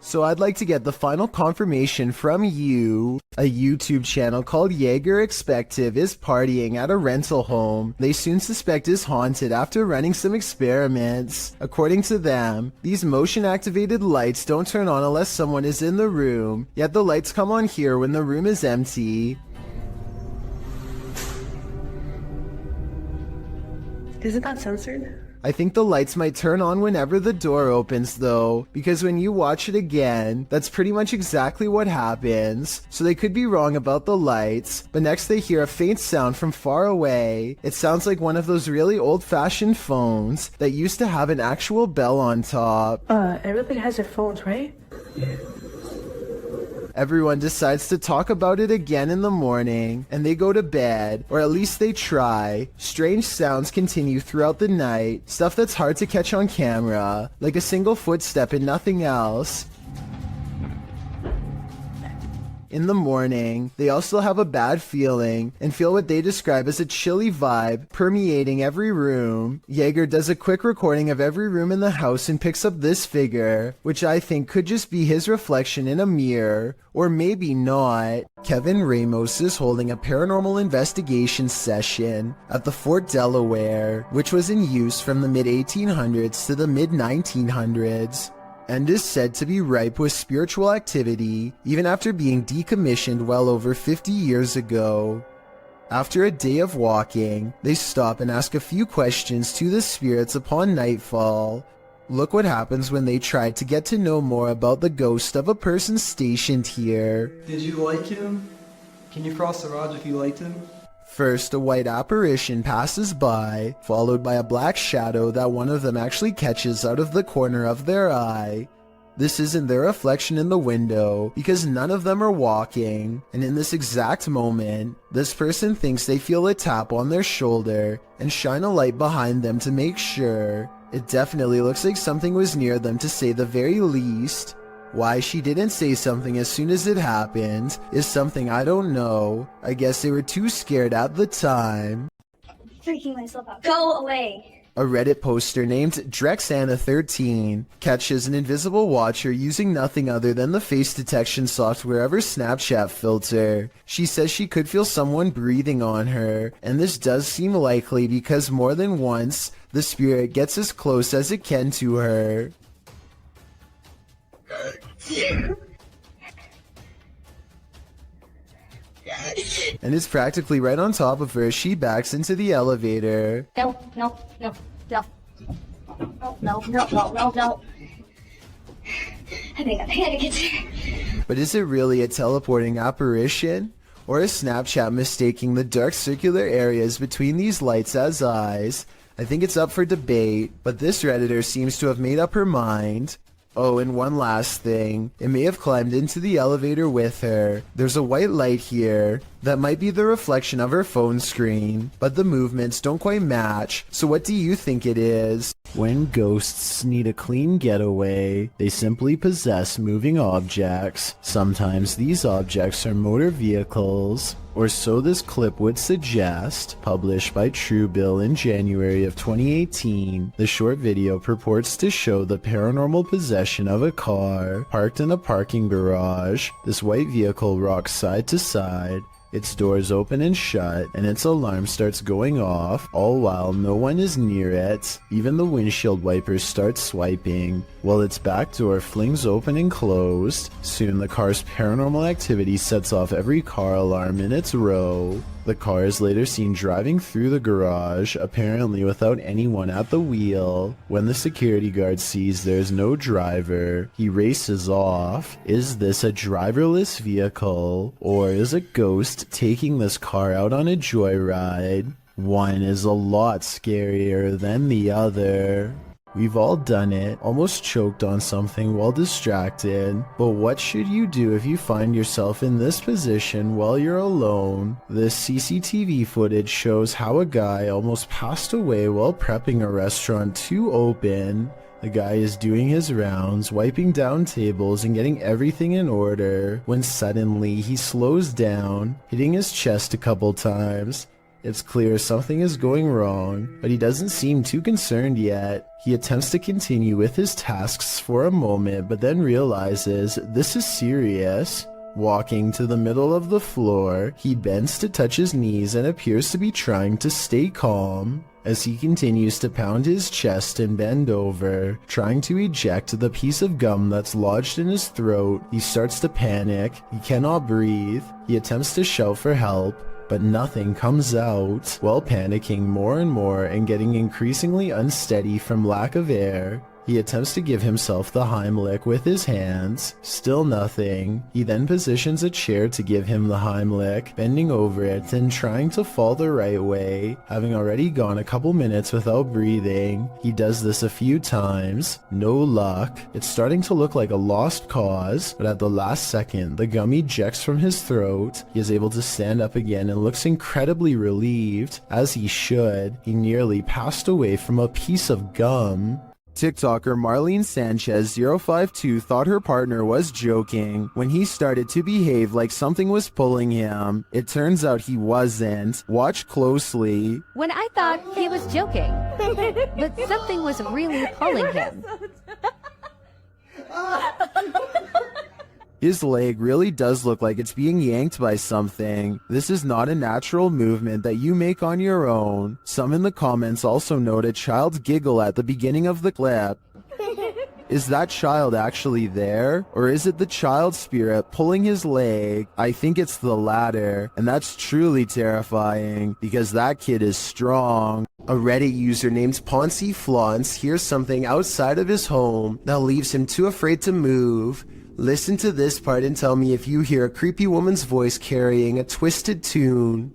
So I'd like to get the final confirmation from you. A YouTube channel called Jaeger Expective is partying at a rental home they soon suspect is haunted after running some experiments. According to them, these motion-activated lights don't turn on unless someone is in the room, yet the lights come on here when the room is empty. Isn't that censored? I think the lights might turn on whenever the door opens though, because when you watch it again, that's pretty much exactly what happens. So they could be wrong about the lights, but next they hear a faint sound from far away. It sounds like one of those really old-fashioned phones that used to have an actual bell on top. Everybody has their phones, right? Everyone decides to talk about it again in the morning, and they go to bed, or at least they try. Strange sounds continue throughout the night, stuff that's hard to catch on camera, like a single footstep and nothing else. In the morning, they all still have a bad feeling and feel what they describe as a chilly vibe permeating every room. Jaeger does a quick recording of every room in the house and picks up this figure, which I think could just be his reflection in a mirror, or maybe not. Kevin Ramos is holding a paranormal investigation session at the Fort Delaware, which was in use from the mid-1800s to the mid-1900s, and is said to be ripe with spiritual activity even after being decommissioned well over 50 years ago. After a day of walking, they stop and ask a few questions to the spirits upon nightfall. Look what happens when they try to get to know more about the ghost of a person stationed here. Did you like him? Can you cross the rods if you liked him? First, a white apparition passes by, followed by a black shadow that one of them actually catches out of the corner of their eye. This isn't their reflection in the window, because none of them are walking, and in this exact moment, this person thinks they feel a tap on their shoulder and shine a light behind them to make sure. It definitely looks like something was near them, to say the very least. Why she didn't say something as soon as it happened is something I don't know. I guess they were too scared at the time. Freaking myself out. Go away. A Reddit poster named Drexana13 catches an invisible watcher using nothing other than the face detection software of her Snapchat filter. She says she could feel someone breathing on her, and this does seem likely because more than once, the spirit gets as close as it can to her. And it's practically right on top of her as she backs into the elevator. No. I think I gotta get there. But is it really a teleporting apparition? Or is Snapchat mistaking the dark circular areas between these lights as eyes? I think it's up for debate, but this Redditor seems to have made up her mind. Oh, and one last thing. It may have climbed into the elevator with her. There's a white light here that might be the reflection of her phone screen, but the movements don't quite match. So what do you think it is? When ghosts need a clean getaway, they simply possess moving objects. Sometimes these objects are motor vehicles, or so this clip would suggest. Published by Truebill in January of 2018, the short video purports to show the paranormal possession of a car parked in a parking garage. This white vehicle rocks side to side, its doors open and shut, and its alarm starts going off, all while no one is near it. Even the windshield wipers start swiping, while its back door flings open and closed. Soon the car's paranormal activity sets off every car alarm in its row. The car is later seen driving through the garage, apparently without anyone at the wheel. When the security guard sees there's no driver, he races off. Is this a driverless vehicle, or is a ghost taking this car out on a joyride? One is a lot scarier than the other. We've all done it, almost choked on something while distracted. But what should you do if you find yourself in this position while you're alone? This CCTV footage shows how a guy almost passed away while prepping a restaurant to open. The guy is doing his rounds, wiping down tables and getting everything in order, when suddenly he slows down, hitting his chest a couple times. It's clear something is going wrong, but he doesn't seem too concerned yet. He attempts to continue with his tasks for a moment, but then realizes this is serious. Walking to the middle of the floor, he bends to touch his knees and appears to be trying to stay calm. As he continues to pound his chest and bend over, trying to eject the piece of gum that's lodged in his throat, he starts to panic. He cannot breathe. He attempts to shout for help, but nothing comes out. While panicking more and more and getting increasingly unsteady from lack of air, he attempts to give himself the Heimlich with his hands. Still nothing. He then positions a chair to give him the Heimlich, bending over it and trying to fall the right way. Having already gone a couple minutes without breathing, he does this a few times. No luck. It's starting to look like a lost cause, but at the last second, the gum ejects from his throat. He is able to stand up again and looks incredibly relieved, as he should. He nearly passed away from a piece of gum. TikToker Marlene Sanchez 052 thought her partner was joking when he started to behave like something was pulling him. It turns out he wasn't. Watch closely. When I thought he was joking, but something was really pulling him. His leg really does look like it's being yanked by something. This is not a natural movement that you make on your own. Some in the comments also note a child's giggle at the beginning of the clip. Is that child actually there? Or is it the child spirit pulling his leg? I think it's the latter, and that's truly terrifying because that kid is strong. A Reddit user named Poncy Flauns hears something outside of his home that leaves him too afraid to move. Listen to this part and tell me if you hear a creepy woman's voice carrying a twisted tune.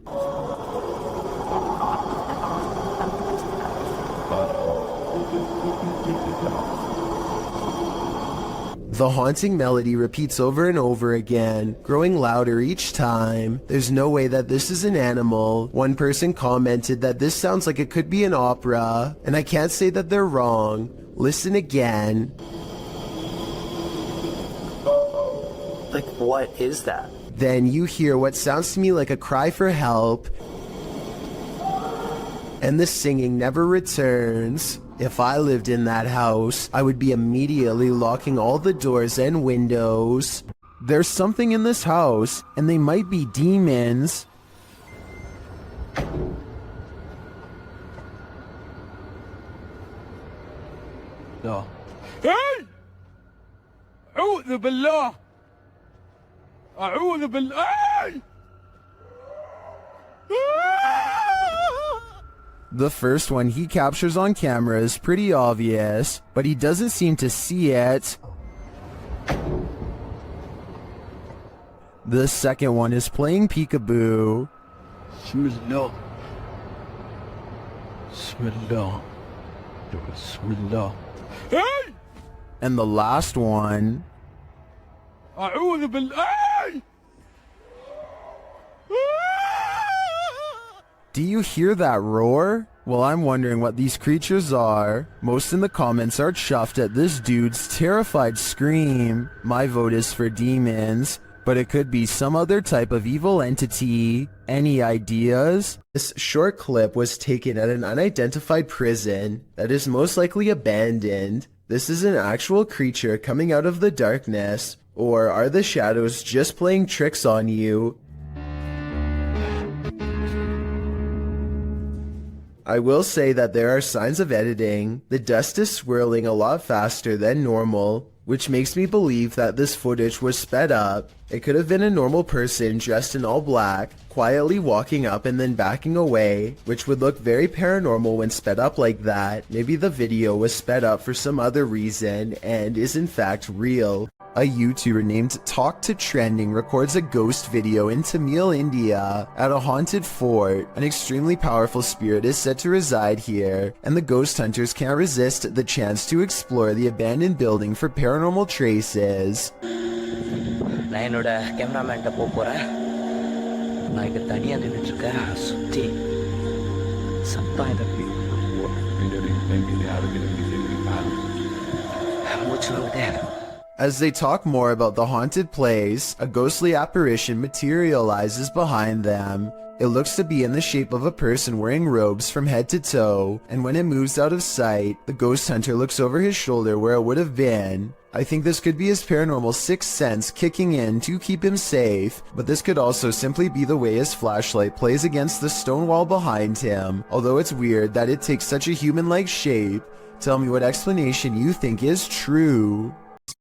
The haunting melody repeats over and over again, growing louder each time. There's no way that this is an animal. One person commented that this sounds like it could be an opera, and I can't say that they're wrong. Listen again. Like, what is that? Then you hear what sounds to me like a cry for help, and the singing never returns. If I lived in that house, I would be immediately locking all the doors and windows. There's something in this house, and they might be demons. No. Hey! أعوذ بالله! أعوذ بالله! The first one he captures on camera is pretty obvious, but he doesn't seem to see it. The second one is playing peekaboo. Bismillah. Bismillah. Bismillah. Hey! And the last one... أعوذ بالله! Do you hear that roar? Well, I'm wondering what these creatures are. Most in the comments are chuffed at this dude's terrified scream. My vote is for demons, but it could be some other type of evil entity. Any ideas? This short clip was taken at an unidentified prison that is most likely abandoned. This is an actual creature coming out of the darkness, or are the shadows just playing tricks on you? I will say that there are signs of editing. The dust is swirling a lot faster than normal, which makes me believe that this footage was sped up. It could have been a normal person dressed in all black, quietly walking up and then backing away, which would look very paranormal when sped up like that. Maybe the video was sped up for some other reason and is in fact real. A YouTuber named Talk to Trending records a ghost video in Tamil, India, at a haunted fort. An extremely powerful spirit is said to reside here, and the ghost hunters can't resist the chance to explore the abandoned building for paranormal traces. நான் என்னோட கேமராமேன்ட்ட போறேன். நான் இங்க தனியா நின்னுட்டு இருக்கேன். சுத்தி சத்தம் இருக்கு. மூச்சு வாங்குதே. As they talk more about the haunted place, a ghostly apparition materializes behind them. It looks to be in the shape of a person wearing robes from head to toe, and when it moves out of sight, the ghost hunter looks over his shoulder where it would have been. I think this could be his paranormal sixth sense kicking in to keep him safe, but this could also simply be the way his flashlight plays against the stone wall behind him, although it's weird that it takes such a human-like shape. Tell me what explanation you think is true.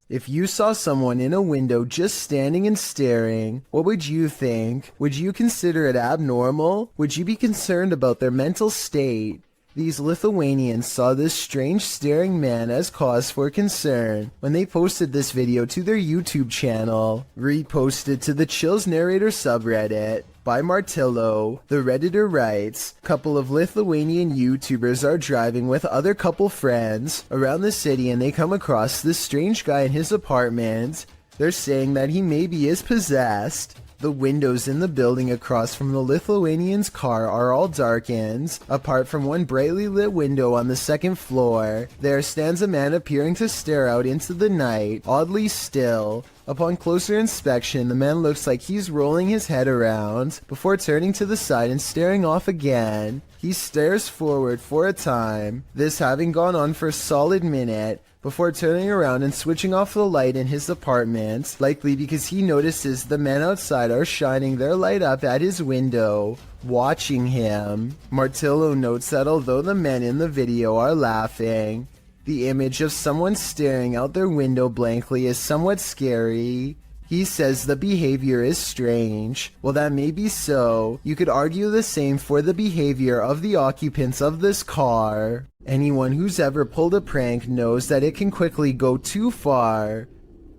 If you saw someone in a window just standing and staring, what would you think? Would you consider it abnormal? Would you be concerned about their mental state? These Lithuanians saw this strange staring man as cause for concern when they posted this video to their YouTube channel. Reposted to the Chills Narrator subreddit. By Martillo, the Redditor writes, couple of Lithuanian YouTubers are driving with other couple friends around the city and they come across this strange guy in his apartment. They're saying that he maybe is possessed. The windows in the building across from the Lithuanian's car are all darkened. Apart from one brightly lit window on the second floor, there stands a man appearing to stare out into the night, oddly still. Upon closer inspection, the man looks like he's rolling his head around before turning to the side and staring off again. He stares forward for a time, this having gone on for a solid minute, before turning around and switching off the light in his apartment, likely because he notices the men outside are shining their light up at his window, watching him. Martillo notes that although the men in the video are laughing, the image of someone staring out their window blankly is somewhat scary. He says the behavior is strange. While that may be so, you could argue the same for the behavior of the occupants of this car. Anyone who's ever pulled a prank knows that it can quickly go too far.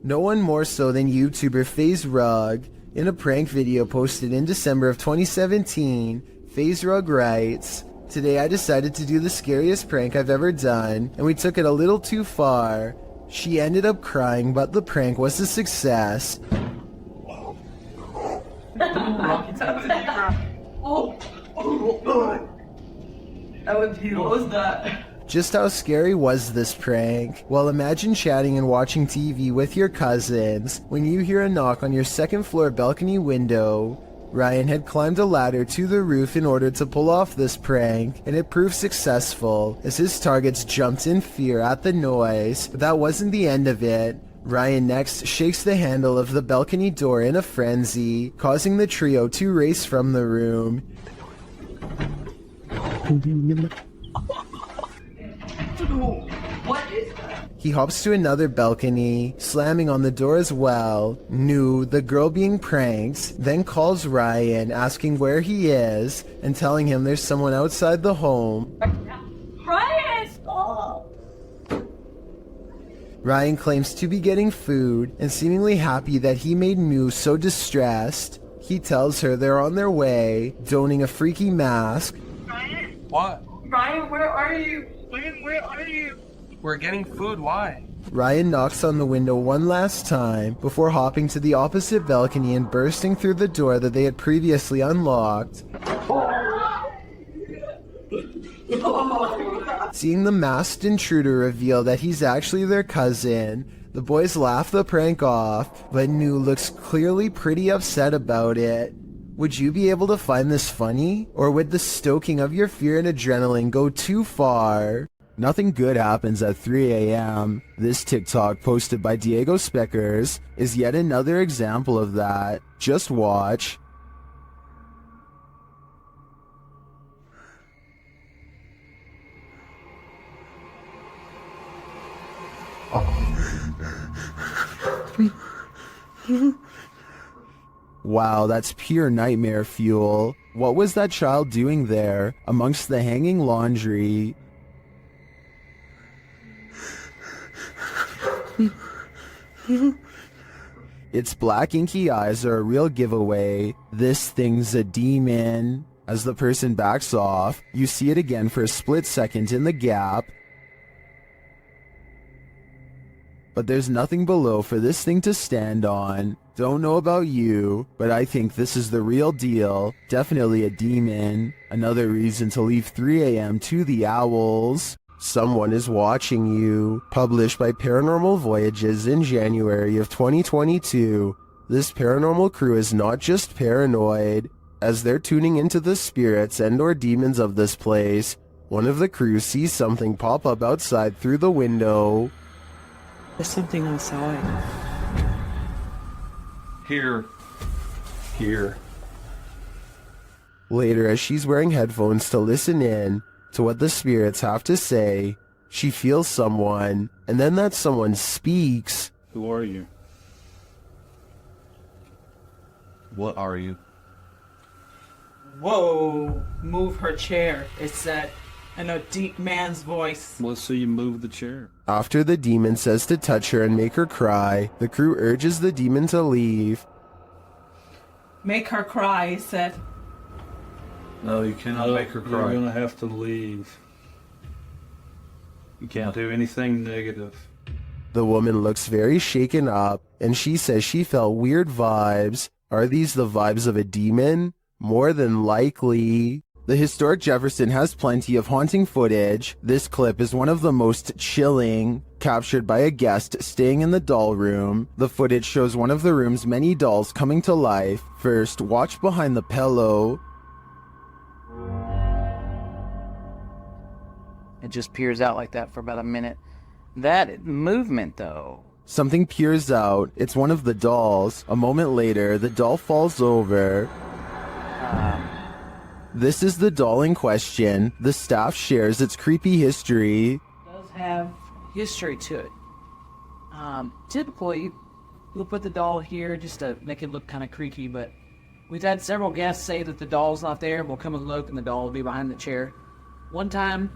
No one more so than YouTuber FaZe Rug. In a prank video posted in December of 2017, FaZe Rug writes, "Today I decided to do the scariest prank I've ever done, and we took it a little too far. She ended up crying, but the prank was a success." What was that? Just how scary was this prank? Well, imagine chatting and watching TV with your cousins when you hear a knock on your second floor balcony window. Ryan had climbed a ladder to the roof in order to pull off this prank, and it proved successful as his targets jumped in fear at the noise. But that wasn't the end of it. Ryan next shakes the handle of the balcony door in a frenzy, causing the trio to race from the room. What is that? He hops to another balcony, slamming on the door as well. Nu, the girl being pranked, then calls Ryan, asking where he is, and telling him there's someone outside the home. Ryan, stop! Ryan claims to be getting food, and seemingly happy that he made Nu so distressed. He tells her they're on their way, donning a freaky mask. Ryan? What? Ryan, where are you? Ryan, where are you? We're getting food, why? Ryan knocks on the window one last time before hopping to the opposite balcony and bursting through the door that they had previously unlocked. Seeing the masked intruder reveal that he's actually their cousin, the boys laugh the prank off, but Nu looks clearly pretty upset about it. Would you be able to find this funny? Or would the stoking of your fear and adrenaline go too far? Nothing good happens at 3 a.m. This TikTok posted by Diego Speckers is yet another example of that. Just watch. Wow, that's pure nightmare fuel. What was that child doing there, amongst the hanging laundry? Its black inky eyes are a real giveaway. This thing's a demon. As the person backs off, you see it again for a split second in the gap. But there's nothing below for this thing to stand on. Don't know about you, but I think this is the real deal. Definitely a demon. Another reason to leave 3 a.m. to the owls. Someone is watching you. Published by Paranormal Voyages in January of 2022. This paranormal crew is not just paranoid. As they're tuning into the spirits and or demons of this place, one of the crew sees something pop up outside through the window. There's something outside. Here. Later, as she's wearing headphones to listen in to what the spirits have to say, she feels someone, and then that someone speaks. Who are you? What are you? Whoa! Move her chair, it said, in a deep man's voice. Let's see you move the chair. After the demon says to touch her and make her cry, the crew urges the demon to leave. Make her cry, he said. No, you cannot make her cry. You're gonna have to leave. You can't do anything negative. The woman looks very shaken up, and she says she felt weird vibes. Are these the vibes of a demon? More than likely. The historic Jefferson has plenty of haunting footage. This clip is one of the most chilling, captured by a guest staying in the doll room. The footage shows one of the room's many dolls coming to life. First, watch behind the pillow. It just peers out like that for about a minute. That movement, though. Something peers out. It's one of the dolls. A moment later, the doll falls over. This is the doll in question. The staff shares its creepy history. It does have history to it. Typically, we'll put the doll here just to make it look kind of creaky, but we've had several guests say that the doll's not there. We'll come and look, and the doll will be behind the chair. One time,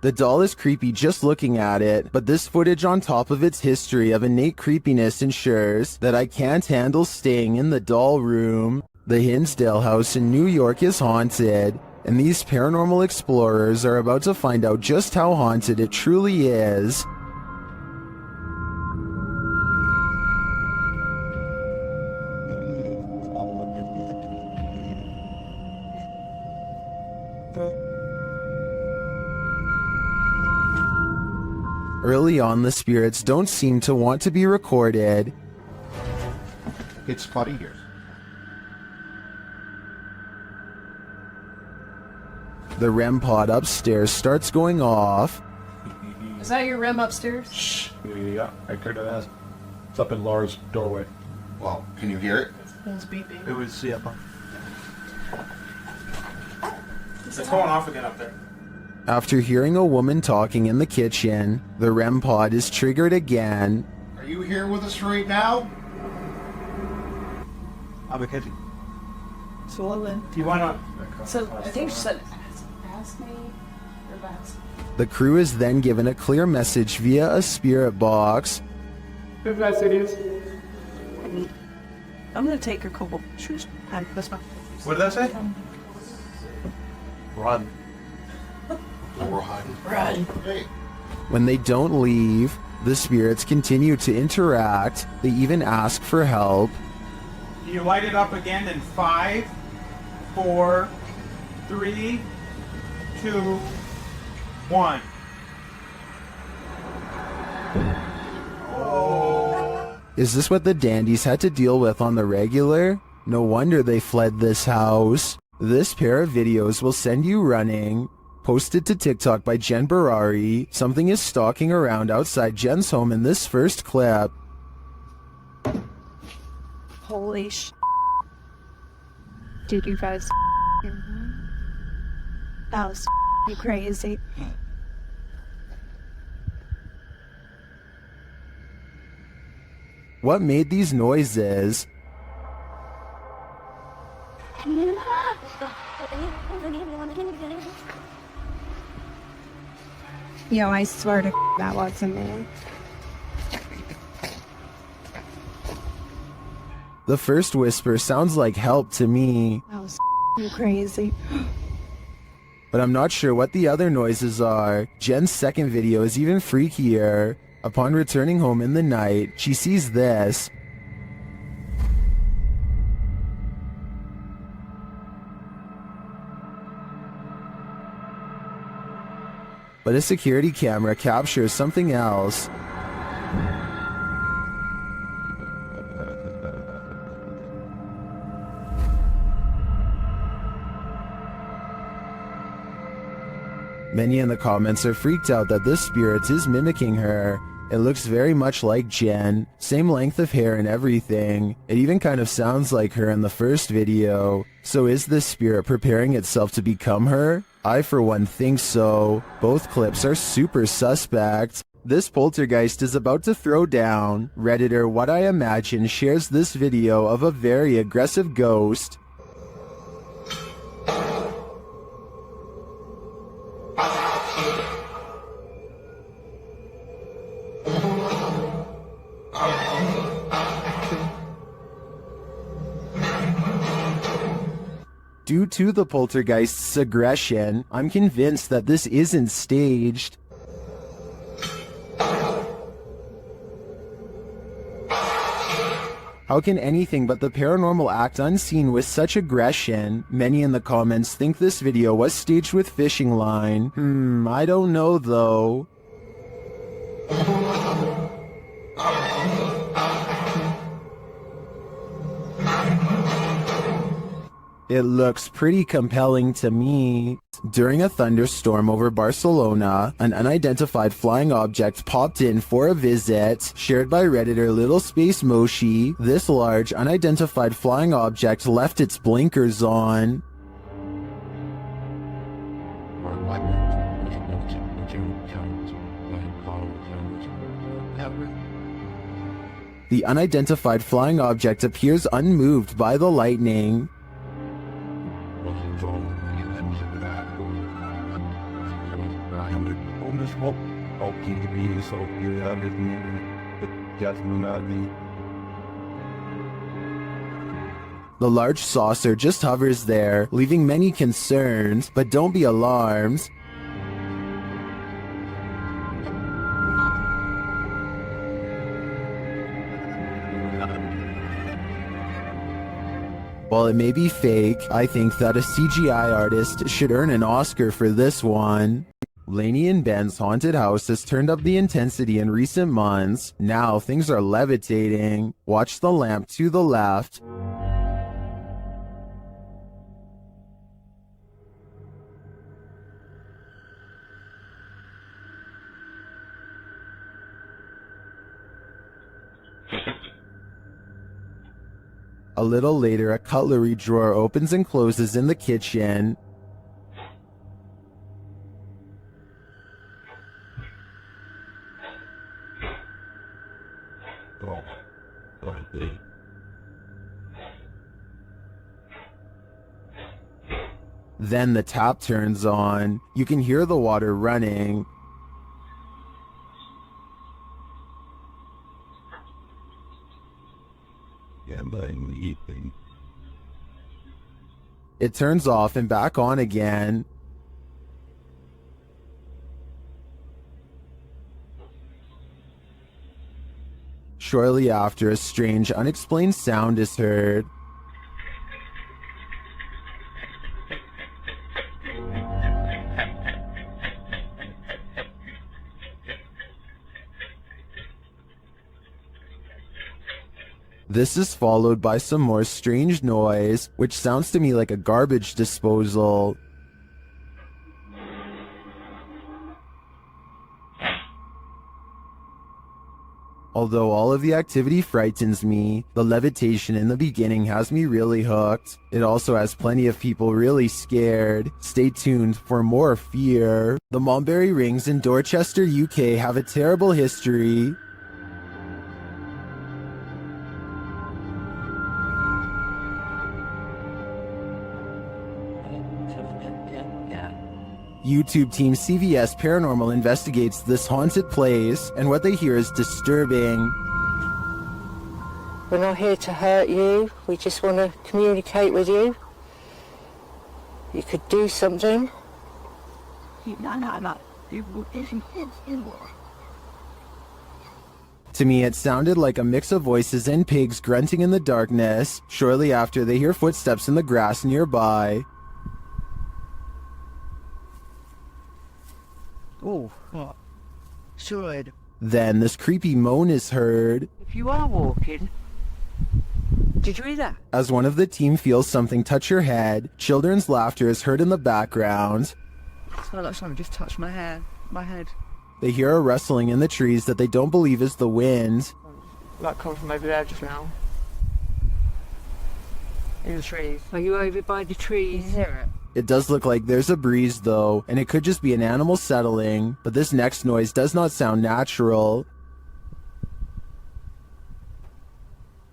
the doll is creepy just looking at it, but this footage on top of its history of innate creepiness ensures that I can't handle staying in the doll room. The Hinsdale house in New York is haunted, and these paranormal explorers are about to find out just how haunted it truly is. Early on, the spirits don't seem to want to be recorded. It's spotty here. The REM pod upstairs starts going off. is that your REM upstairs? Shh. Yeah, I could have asked. It's up in Laura's doorway. Well, can you hear it? It's beeping. It was, yeah. It's going off again up there. After hearing a woman talking in the kitchen, the REM pod is triggered again. Are you here with us right now? I'm okay. Swollen. Do you want to? So I think she said, ask me or ask me. The crew is then given a clear message via a spirit box. I'm gonna take her couple shoes. That's fine. What did that say? Run. Run. Hey. When they don't leave, the spirits continue to interact. They even ask for help. Can you light it up again in 5, 4, 3, 2, 1. Is this what the dandies had to deal with on the regular? No wonder they fled this house. This pair of videos will send you running. Posted to TikTok by Jen Barari, something is stalking around outside Jen's home in this first clip. Holy sh! Did you guys? That was crazy. What made these noises? Yo, I swear to that wasn't me. The first whisper sounds like help to me, That was crazy. but I'm not sure what the other noises are. Jen's second video is even freakier. Upon returning home in the night, she sees this. But a security camera captures something else. Many in the comments are freaked out that this spirit is mimicking her. It looks very much like Jen, same length of hair and everything. It even kind of sounds like her in the first video. So is this spirit preparing itself to become her? I for one think so. Both clips are super suspect. This poltergeist is about to throw down. Redditor What I Imagine shares this video of a very aggressive ghost. Due to the poltergeist's aggression, I'm convinced that this isn't staged. How can anything but the paranormal act unseen with such aggression? Many in the comments think this video was staged with fishing line. I don't know though. It looks pretty compelling to me. During a thunderstorm over Barcelona, an unidentified flying object popped in for a visit. Shared by Redditor Little Space Moshi, this large unidentified flying object left its blinkers on. The unidentified flying object appears unmoved by the lightning. The large saucer just hovers there, leaving many concerned, but don't be alarmed. While it may be fake, I think that a CGI artist should earn an Oscar for this one. Lainey and Ben's haunted house has turned up the intensity in recent months. Now things are levitating. Watch the lamp to the left. A little later, a cutlery drawer opens and closes in the kitchen. Then the tap turns on. You can hear the water running. It turns off and back on again. Shortly after, a strange, unexplained sound is heard. This is followed by some more strange noise, which sounds to me like a garbage disposal. Although all of the activity frightens me, the levitation in the beginning has me really hooked. It also has plenty of people really scared. Stay tuned for more fear. The Mulberry Rings in Dorchester, UK have a terrible history. YouTube team CVS Paranormal investigates this haunted place, and what they hear is disturbing. We're not here to hurt you, we just want to communicate with you. You could do something. To me, it sounded like a mix of voices and pigs grunting in the darkness. Shortly after, they hear footsteps in the grass nearby. Oh, what? Sure. Then this creepy moan is heard. If you are walking, did you hear that? As one of the team feels something touch her head, children's laughter is heard in the background. It felt like someone just touched my head. They hear a rustling in the trees that they don't believe is the wind. Like coming from over there just now. In the trees. Are you over by the trees? Can you hear it? It does look like there's a breeze though, and it could just be an animal settling, but this next noise does not sound natural.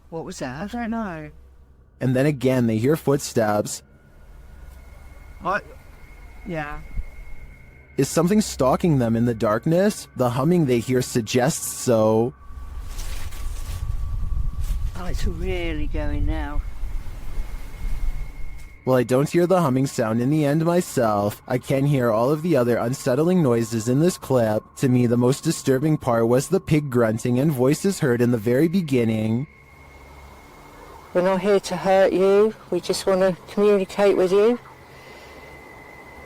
What was that? I don't know. And then again they hear footsteps. What? Yeah. Is something stalking them in the darkness? The humming they hear suggests so. Oh, it's really going now. While I don't hear the humming sound in the end myself, I can hear all of the other unsettling noises in this clip. To me, the most disturbing part was the pig grunting and voices heard in the very beginning. We're not here to hurt you. We just want to communicate with you.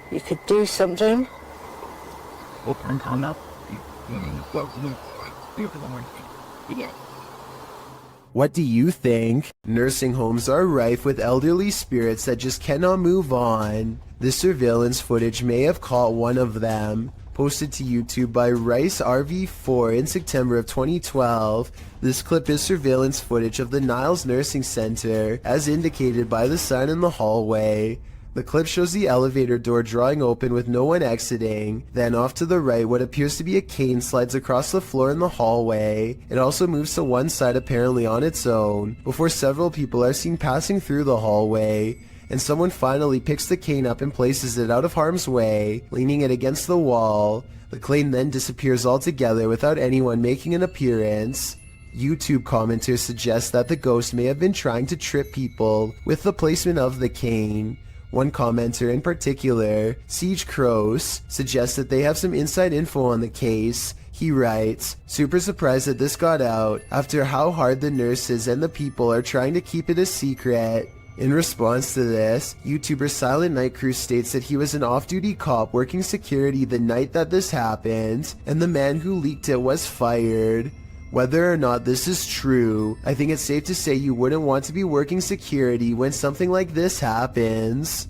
You could do something. Open come up. What do you think? Nursing homes are rife with elderly spirits that just cannot move on. This surveillance footage may have caught one of them. Posted to YouTube by Rice RV4 in September of 2012, this clip is surveillance footage of the Niles Nursing Center, as indicated by the sign in the hallway. The clip shows the elevator door drawing open with no one exiting. Then off to the right, what appears to be a cane slides across the floor in the hallway. It also moves to one side apparently on its own, before several people are seen passing through the hallway. And someone finally picks the cane up and places it out of harm's way, leaning it against the wall. The cane then disappears altogether without anyone making an appearance. YouTube commenters suggest that the ghost may have been trying to trip people with the placement of the cane. One commenter in particular, Siege Crows, suggests that they have some inside info on the case. He writes, "Super surprised that this got out after how hard the nurses and the people are trying to keep it a secret." In response to this, YouTuber Silent Night Crew states that he was an off-duty cop working security the night that this happened, and the man who leaked it was fired. Whether or not this is true, I think it's safe to say you wouldn't want to be working security when something like this happens.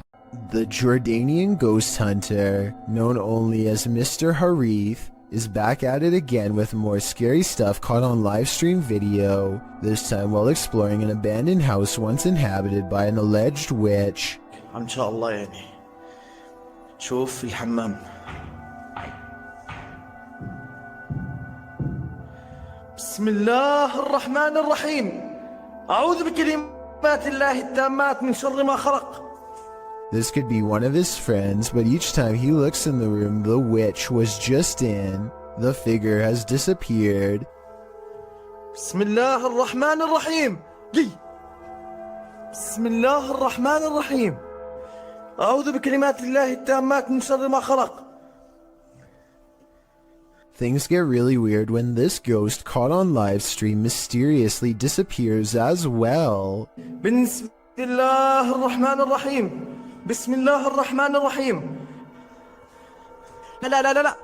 The Jordanian ghost hunter, known only as Mr. Harith, is back at it again with more scary stuff caught on live stream video, this time while exploring an abandoned house once inhabited by an alleged witch. إن شاء الله يعني شوف في الحمام. بسم الله الرحمن الرحيم. أعوذ بكلمات الله التامات من شر ما خلق. This could be one of his friends, but each time he looks in the room the witch was just in, the figure has disappeared. بسم الله الرحمن الرحيم. بسم الله الرحمن الرحيم. أعوذ بكلمات الله التامات من شر ما خلق. Things get really weird when this ghost caught on live stream mysteriously disappears as well. بسم الله الرحمن الرحيم. بسم الله الرحمن الرحيم. لا لا لا لا لا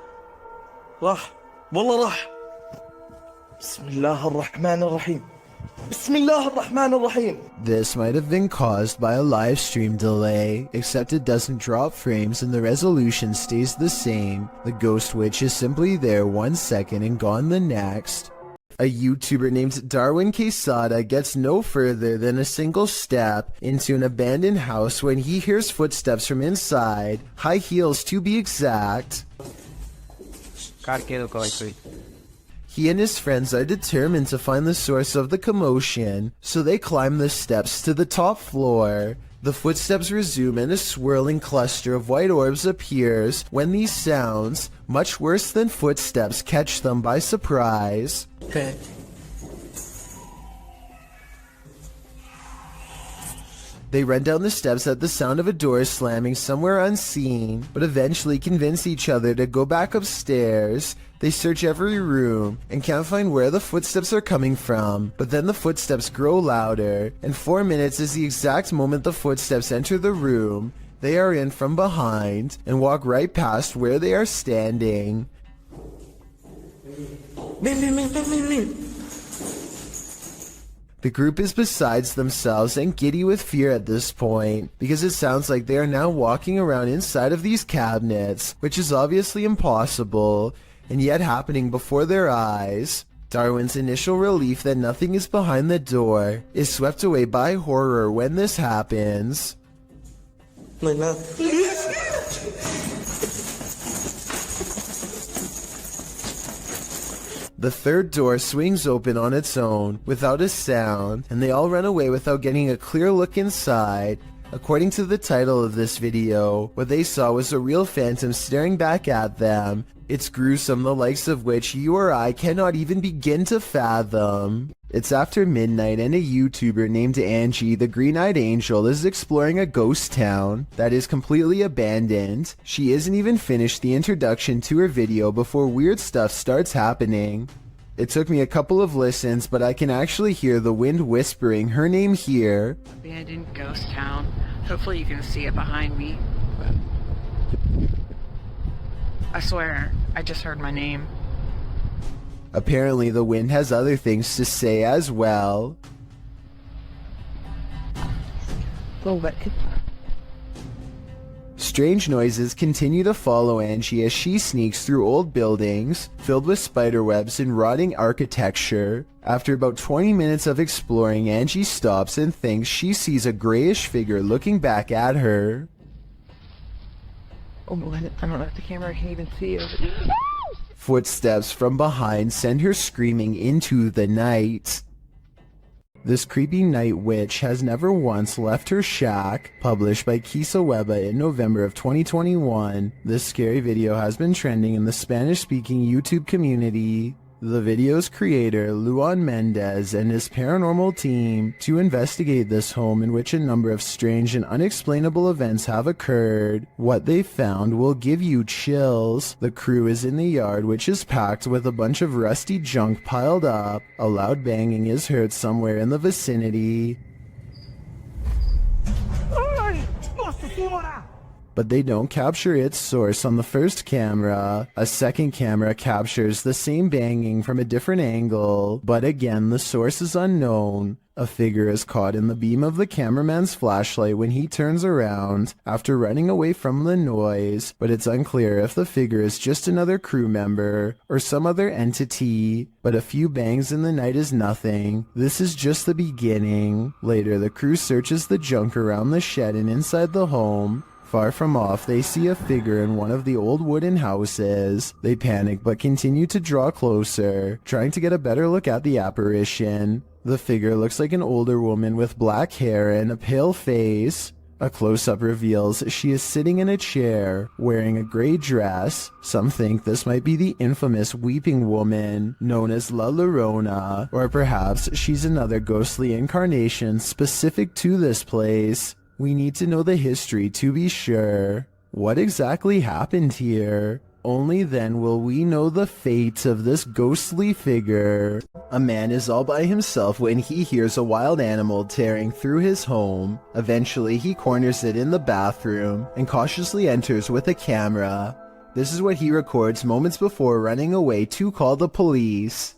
راح والله راح. بسم الله الرحمن الرحيم. بسم الله الرحمن الرحيم. This might have been caused by a live stream delay, except it doesn't drop frames and the resolution stays the same. The ghost witch is simply there 1 second and gone the next. A YouTuber named Darwin Quesada gets no further than a single step into an abandoned house when he hears footsteps from inside, high heels to be exact. He and his friends are determined to find the source of the commotion, so they climb the steps to the top floor. The footsteps resume and a swirling cluster of white orbs appears when these sounds, much worse than footsteps, catch them by surprise. They run down the steps at the sound of a door slamming somewhere unseen, but eventually convince each other to go back upstairs. They search every room and can't find where the footsteps are coming from, but then the footsteps grow louder, and 4 minutes is the exact moment the footsteps enter the room. They are in from behind and walk right past where they are standing. The group is besides themselves and giddy with fear at this point, because it sounds like they are now walking around inside of these cabinets, which is obviously impossible, and yet happening before their eyes. Darwin's initial relief that nothing is behind the door is swept away by horror when this happens. The third door swings open on its own, without a sound, and they all run away without getting a clear look inside. According to the title of this video, what they saw was a real phantom staring back at them. It's gruesome, the likes of which you or I cannot even begin to fathom. It's after midnight and a YouTuber named Angie, the Green-Eyed Angel, is exploring a ghost town that is completely abandoned. She isn't even finished the introduction to her video before weird stuff starts happening. It took me a couple of listens, but I can actually hear the wind whispering her name here. Abandoned ghost town. Hopefully you can see it behind me. I swear, I just heard my name. Apparently the wind has other things to say as well. Strange noises continue to follow Angie as she sneaks through old buildings filled with spiderwebs and rotting architecture. After about 20 minutes of exploring, Angie stops and thinks she sees a grayish figure looking back at her. Oh, I don't know if the camera can even see it. Footsteps from behind send her screaming into the night. This creepy night witch has never once left her shack. Published by Kisa Weba in November of 2021, this scary video has been trending in the Spanish-speaking YouTube community. The video's creator, Luan Mendez, and his paranormal team to investigate this home in which a number of strange and unexplainable events have occurred. What they found will give you chills. The crew is in the yard, which is packed with a bunch of rusty junk piled up. A loud banging is heard somewhere in the vicinity. But they don't capture its source on the first camera. A second camera captures the same banging from a different angle, but again the source is unknown. A figure is caught in the beam of the cameraman's flashlight when he turns around after running away from the noise, but it's unclear if the figure is just another crew member or some other entity. But a few bangs in the night is nothing. This is just the beginning. Later, the crew searches the junk around the shed and inside the home. Far from off, they see a figure in one of the old wooden houses. They panic but continue to draw closer, trying to get a better look at the apparition. The figure looks like an older woman with black hair and a pale face. A close-up reveals she is sitting in a chair, wearing a gray dress. Some think this might be the infamous Weeping Woman, known as La Llorona, or perhaps she's another ghostly incarnation specific to this place. We need to know the history to be sure. What exactly happened here? Only then will we know the fate of this ghostly figure. A man is all by himself when he hears a wild animal tearing through his home. Eventually, he corners it in the bathroom and cautiously enters with a camera. This is what he records moments before running away to call the police.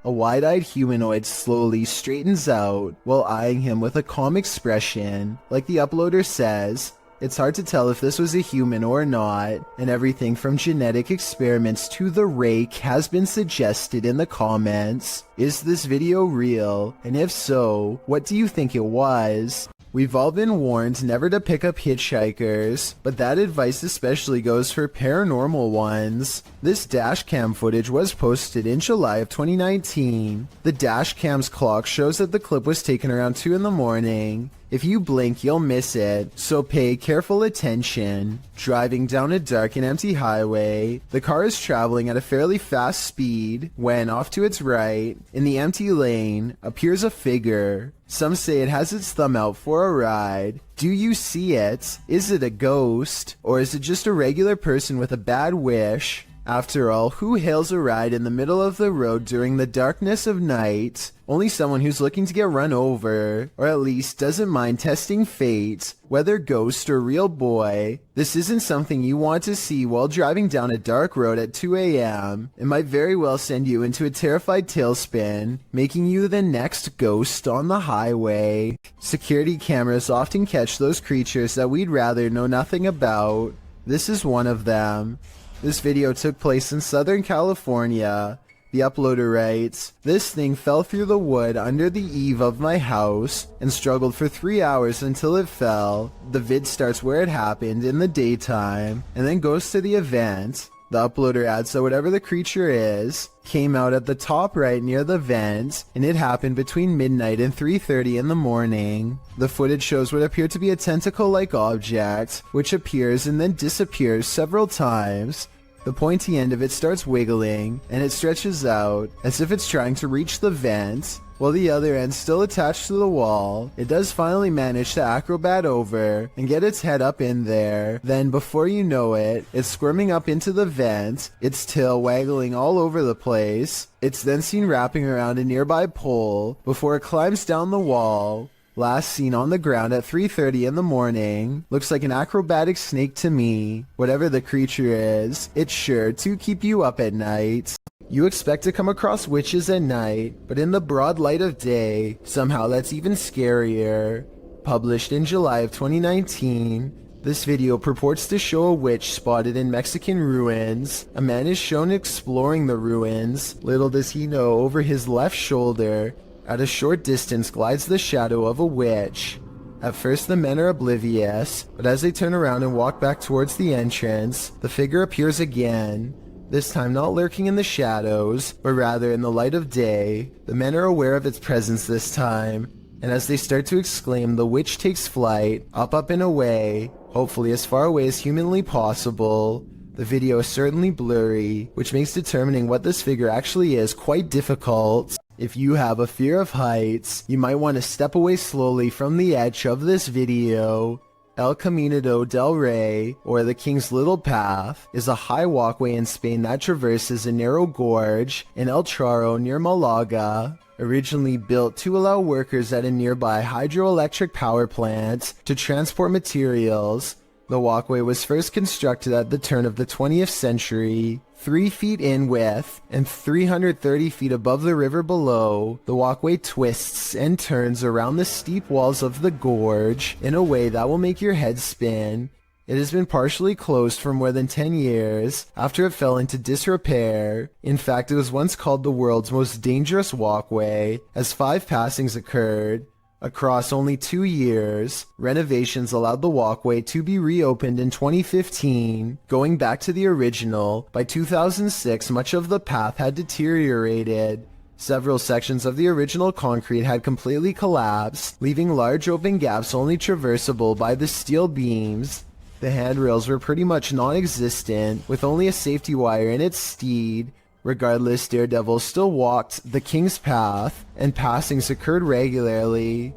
A wide-eyed humanoid slowly straightens out while eyeing him with a calm expression. Like the uploader says, it's hard to tell if this was a human or not, and everything from genetic experiments to the rake has been suggested in the comments. Is this video real? And if so, what do you think it was? We've all been warned never to pick up hitchhikers, but that advice especially goes for paranormal ones. This dash cam footage was posted in July of 2019. The dash cam's clock shows that the clip was taken around 2 in the morning. If you blink, you'll miss it, so pay careful attention. Driving down a dark and empty highway, the car is traveling at a fairly fast speed when, off to its right, in the empty lane, appears a figure. Some say it has its thumb out for a ride. Do you see it? Is it a ghost? Or is it just a regular person with a bad wish? After all, who hails a ride in the middle of the road during the darkness of night? Only someone who's looking to get run over, or at least doesn't mind testing fate, whether ghost or real boy. This isn't something you want to see while driving down a dark road at 2 a.m. It might very well send you into a terrified tailspin, making you the next ghost on the highway. Security cameras often catch those creatures that we'd rather know nothing about. This is one of them. This video took place in Southern California. The uploader writes, "This thing fell through the wood under the eave of my house and struggled for 3 hours until it fell." The vid starts where it happened in the daytime and then goes to the event. The uploader adds that whatever the creature is, came out at the top right near the vent, and it happened between midnight and 3:30 in the morning. The footage shows what appeared to be a tentacle-like object, which appears and then disappears several times. The pointy end of it starts wiggling, and it stretches out, as if it's trying to reach the vent, while the other end still attached to the wall. It does finally manage to acrobat over and get its head up in there. Then before you know it, it's squirming up into the vent, its tail waggling all over the place. It's then seen wrapping around a nearby pole before it climbs down the wall. Last seen on the ground at 3:30 in the morning. Looks like an acrobatic snake to me. Whatever the creature is, it's sure to keep you up at night. You expect to come across witches at night, but in the broad light of day, somehow that's even scarier. Published in July of 2019, this video purports to show a witch spotted in Mexican ruins. A man is shown exploring the ruins. Little does he know, over his left shoulder, at a short distance, glides the shadow of a witch. At first the men are oblivious, but as they turn around and walk back towards the entrance, the figure appears again. This time not lurking in the shadows, but rather in the light of day. The men are aware of its presence this time, and as they start to exclaim, the witch takes flight, up and away, hopefully as far away as humanly possible. The video is certainly blurry, which makes determining what this figure actually is quite difficult. If you have a fear of heights, you might want to step away slowly from the edge of this video. El Camino del Rey, or the King's Little Path, is a high walkway in Spain that traverses a narrow gorge in El Charro near Malaga. Originally built to allow workers at a nearby hydroelectric power plant to transport materials, the walkway was first constructed at the turn of the 20th century. 3 feet in width and 330 feet above the river below, the walkway twists and turns around the steep walls of the gorge in a way that will make your head spin. It has been partially closed for more than 10 years after it fell into disrepair. In fact, it was once called the world's most dangerous walkway, as 5 passings occurred. Across only 2 years, renovations allowed the walkway to be reopened in 2015. Going back to the original, by 2006 much of the path had deteriorated. Several sections of the original concrete had completely collapsed, leaving large open gaps only traversable by the steel beams. The handrails were pretty much non-existent, with only a safety wire in its steed. Regardless, daredevils still walked the King's Path, and passings occurred regularly.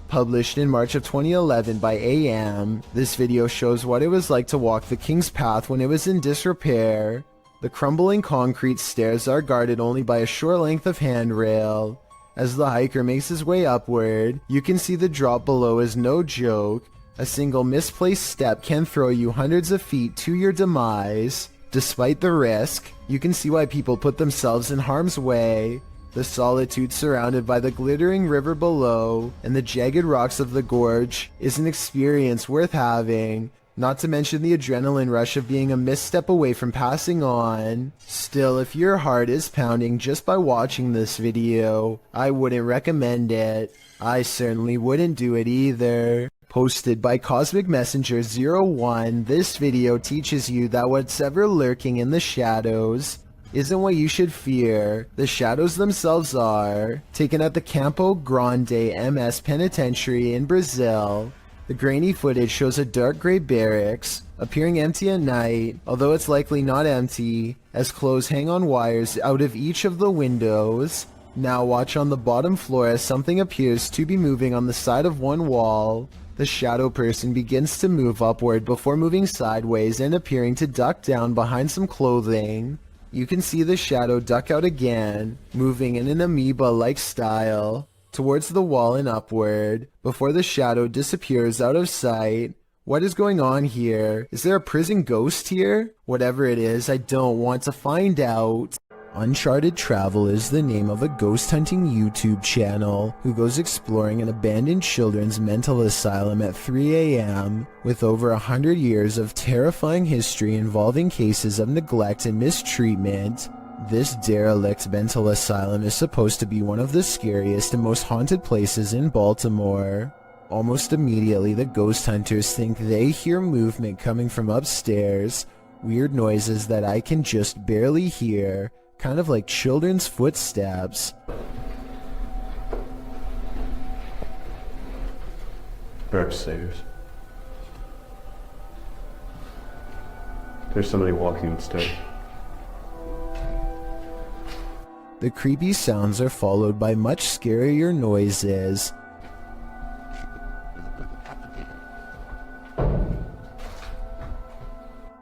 Published in March of 2011 by AM, this video shows what it was like to walk the King's Path when it was in disrepair. The crumbling concrete stairs are guarded only by a short length of handrail. As the hiker makes his way upward, you can see the drop below is no joke. A single misplaced step can throw you hundreds of feet to your demise. Despite the risk, you can see why people put themselves in harm's way. The solitude surrounded by the glittering river below and the jagged rocks of the gorge is an experience worth having, not to mention the adrenaline rush of being a misstep away from passing on. Still, if your heart is pounding just by watching this video, I wouldn't recommend it. I certainly wouldn't do it either. Posted by Cosmic Messenger 01, this video teaches you that what's ever lurking in the shadows isn't what you should fear. The shadows themselves are. Taken at the Campo Grande MS Penitentiary in Brazil, the grainy footage shows a dark gray barracks, appearing empty at night, although it's likely not empty, as clothes hang on wires out of each of the windows. Now watch on the bottom floor as something appears to be moving on the side of one wall. The shadow person begins to move upward before moving sideways and appearing to duck down behind some clothing. You can see the shadow duck out again, moving in an amoeba-like style, towards the wall and upward, before the shadow disappears out of sight. What is going on here? Is there a prison ghost here? Whatever it is, I don't want to find out. Uncharted Travel is the name of a ghost hunting YouTube channel who goes exploring an abandoned children's mental asylum at 3 a.m. with over 100 years of terrifying history involving cases of neglect and mistreatment. This derelict mental asylum is supposed to be one of the scariest and most haunted places in Baltimore. Almost immediately, the ghost hunters think they hear movement coming from upstairs, weird noises that I can just barely hear, kind of like children's footsteps. They're upstairs. There's somebody walking instead. The creepy sounds are followed by much scarier noises.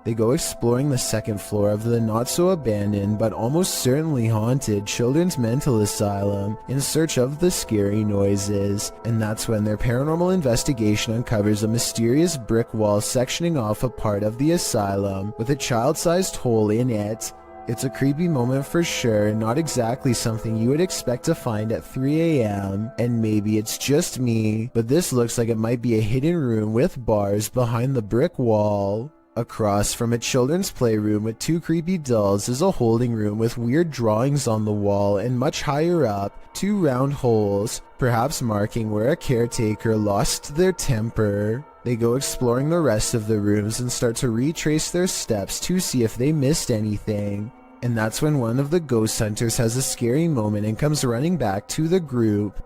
They go exploring the second floor of the not-so-abandoned but almost certainly haunted children's mental asylum in search of the scary noises, and that's when their paranormal investigation uncovers a mysterious brick wall sectioning off a part of the asylum with a child-sized hole in it. It's a creepy moment for sure, and not exactly something you would expect to find at 3 a.m. And maybe it's just me, but this looks like it might be a hidden room with bars behind the brick wall. Across from a children's playroom with 2 creepy dolls is a holding room with weird drawings on the wall, and much higher up, 2 round holes, perhaps marking where a caretaker lost their temper. They go exploring the rest of the rooms and start to retrace their steps to see if they missed anything. And that's when one of the ghost hunters has a scary moment and comes running back to the group.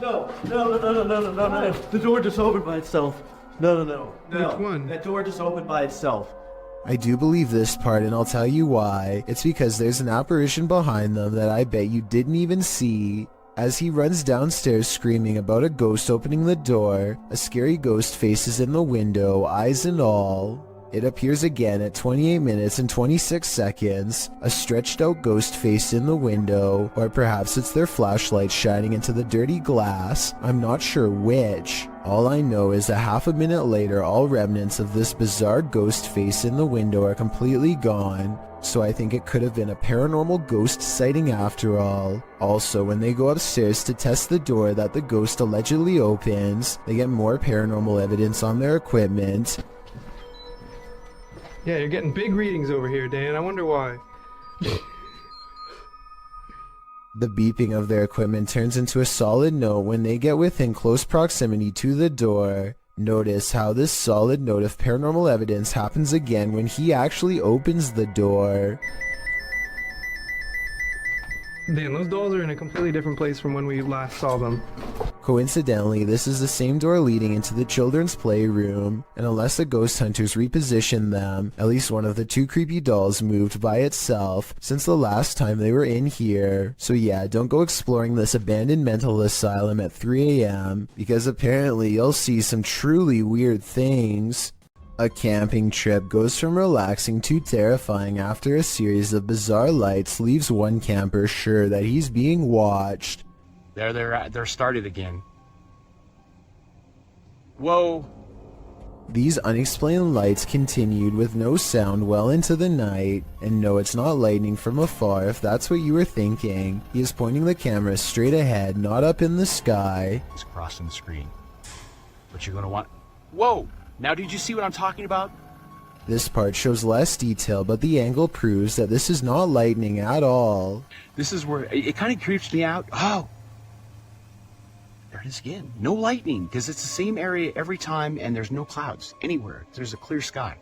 No. The door just opened by itself. No. Which one? That door just opened by itself. I do believe this part, and I'll tell you why. It's because there's an apparition behind them that I bet you didn't even see. As he runs downstairs screaming about a ghost opening the door, a scary ghost faces in the window, eyes and all. It appears again at 28 minutes and 26 seconds, a stretched out ghost face in the window, or perhaps it's their flashlight shining into the dirty glass. I'm not sure which. All I know is that half a minute later, all remnants of this bizarre ghost face in the window are completely gone. So I think it could have been a paranormal ghost sighting after all. Also, when they go upstairs to test the door that the ghost allegedly opens, they get more paranormal evidence on their equipment. Yeah, you're getting big readings over here, Dan. I wonder why. The beeping of their equipment turns into a solid note when they get within close proximity to the door. Notice how this solid note of paranormal evidence happens again when he actually opens the door. Dan, those dolls are in a completely different place from when we last saw them. Coincidentally, this is the same door leading into the children's playroom, and unless the ghost hunters repositioned them, at least one of the 2 creepy dolls moved by itself since the last time they were in here. So yeah, don't go exploring this abandoned mental asylum at 3 a.m. because apparently you'll see some truly weird things. A camping trip goes from relaxing to terrifying after a series of bizarre lights leaves one camper sure that he's being watched. They're started again. Whoa. These unexplained lights continued with no sound well into the night, and no, it's not lightning from afar if that's what you were thinking. He is pointing the camera straight ahead, not up in the sky. It's crossing the screen. But you're gonna want... Whoa! Now did you see what I'm talking about? This part shows less detail, but the angle proves that this is not lightning at all. This is where it kind of creeps me out. Oh! There it is again. No lightning, because it's the same area every time and there's no clouds anywhere. There's a clear sky.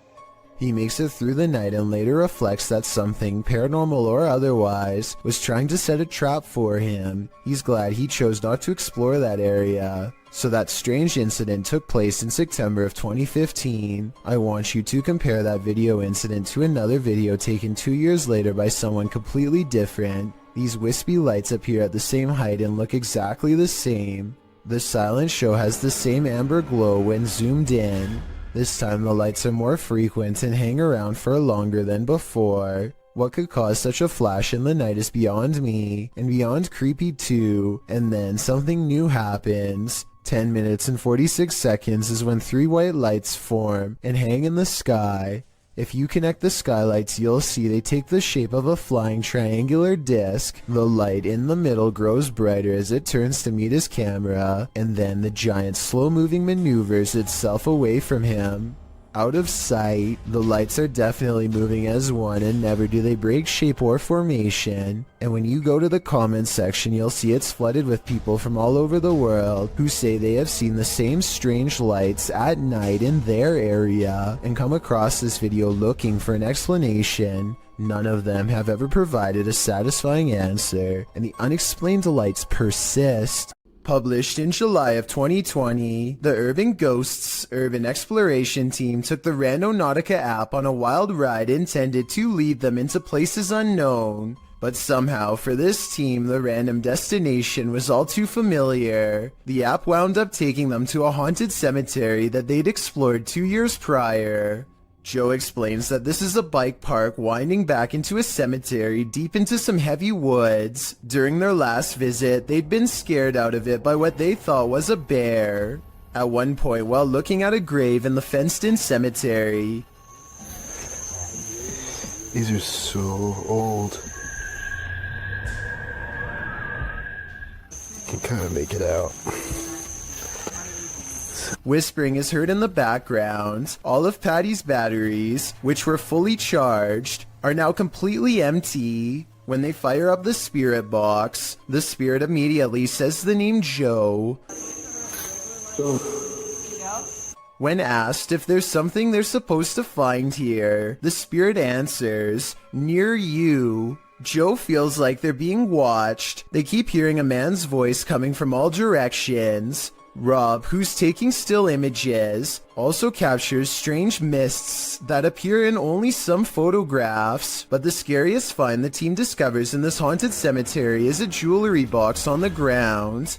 He makes it through the night and later reflects that something, paranormal or otherwise, was trying to set a trap for him. He's glad he chose not to explore that area. So that strange incident took place in September of 2015. I want you to compare that video incident to another video taken 2 years later by someone completely different. These wispy lights appear at the same height and look exactly the same. The silent show has the same amber glow when zoomed in. This time the lights are more frequent and hang around for longer than before. What could cause such a flash in the night is beyond me, and beyond creepy too. And then something new happens. 10 minutes and 46 seconds is when 3 white lights form and hang in the sky. If you connect the skylights, you'll see they take the shape of a flying triangular disc. The light in the middle grows brighter as it turns to meet his camera, and then the giant slow-moving maneuvers itself away from him. Out of sight, the lights are definitely moving as one, and never do they break shape or formation. And when you go to the comments section, you'll see it's flooded with people from all over the world who say they have seen the same strange lights at night in their area and come across this video looking for an explanation. None of them have ever provided a satisfying answer, and the unexplained lights persist. Published in July of 2020, the Urban Ghosts Urban Exploration Team took the Randonautica app on a wild ride intended to lead them into places unknown. But somehow, for this team, the random destination was all too familiar. The app wound up taking them to a haunted cemetery that they'd explored 2 years prior. Joe explains that this is a bike park winding back into a cemetery deep into some heavy woods. During their last visit, they'd been scared out of it by what they thought was a bear. At one point, while looking at a grave in the fenced-in cemetery, these are so old. Can kind of make it out. Whispering is heard in the background. All of Patty's batteries, which were fully charged, are now completely empty. When they fire up the spirit box, the spirit immediately says the name Joe. When asked if there's something they're supposed to find here, the spirit answers, "Near you." Joe feels like they're being watched. They keep hearing a man's voice coming from all directions. Rob, who's taking still images, also captures strange mists that appear in only some photographs. But the scariest find the team discovers in this haunted cemetery is a jewelry box on the ground.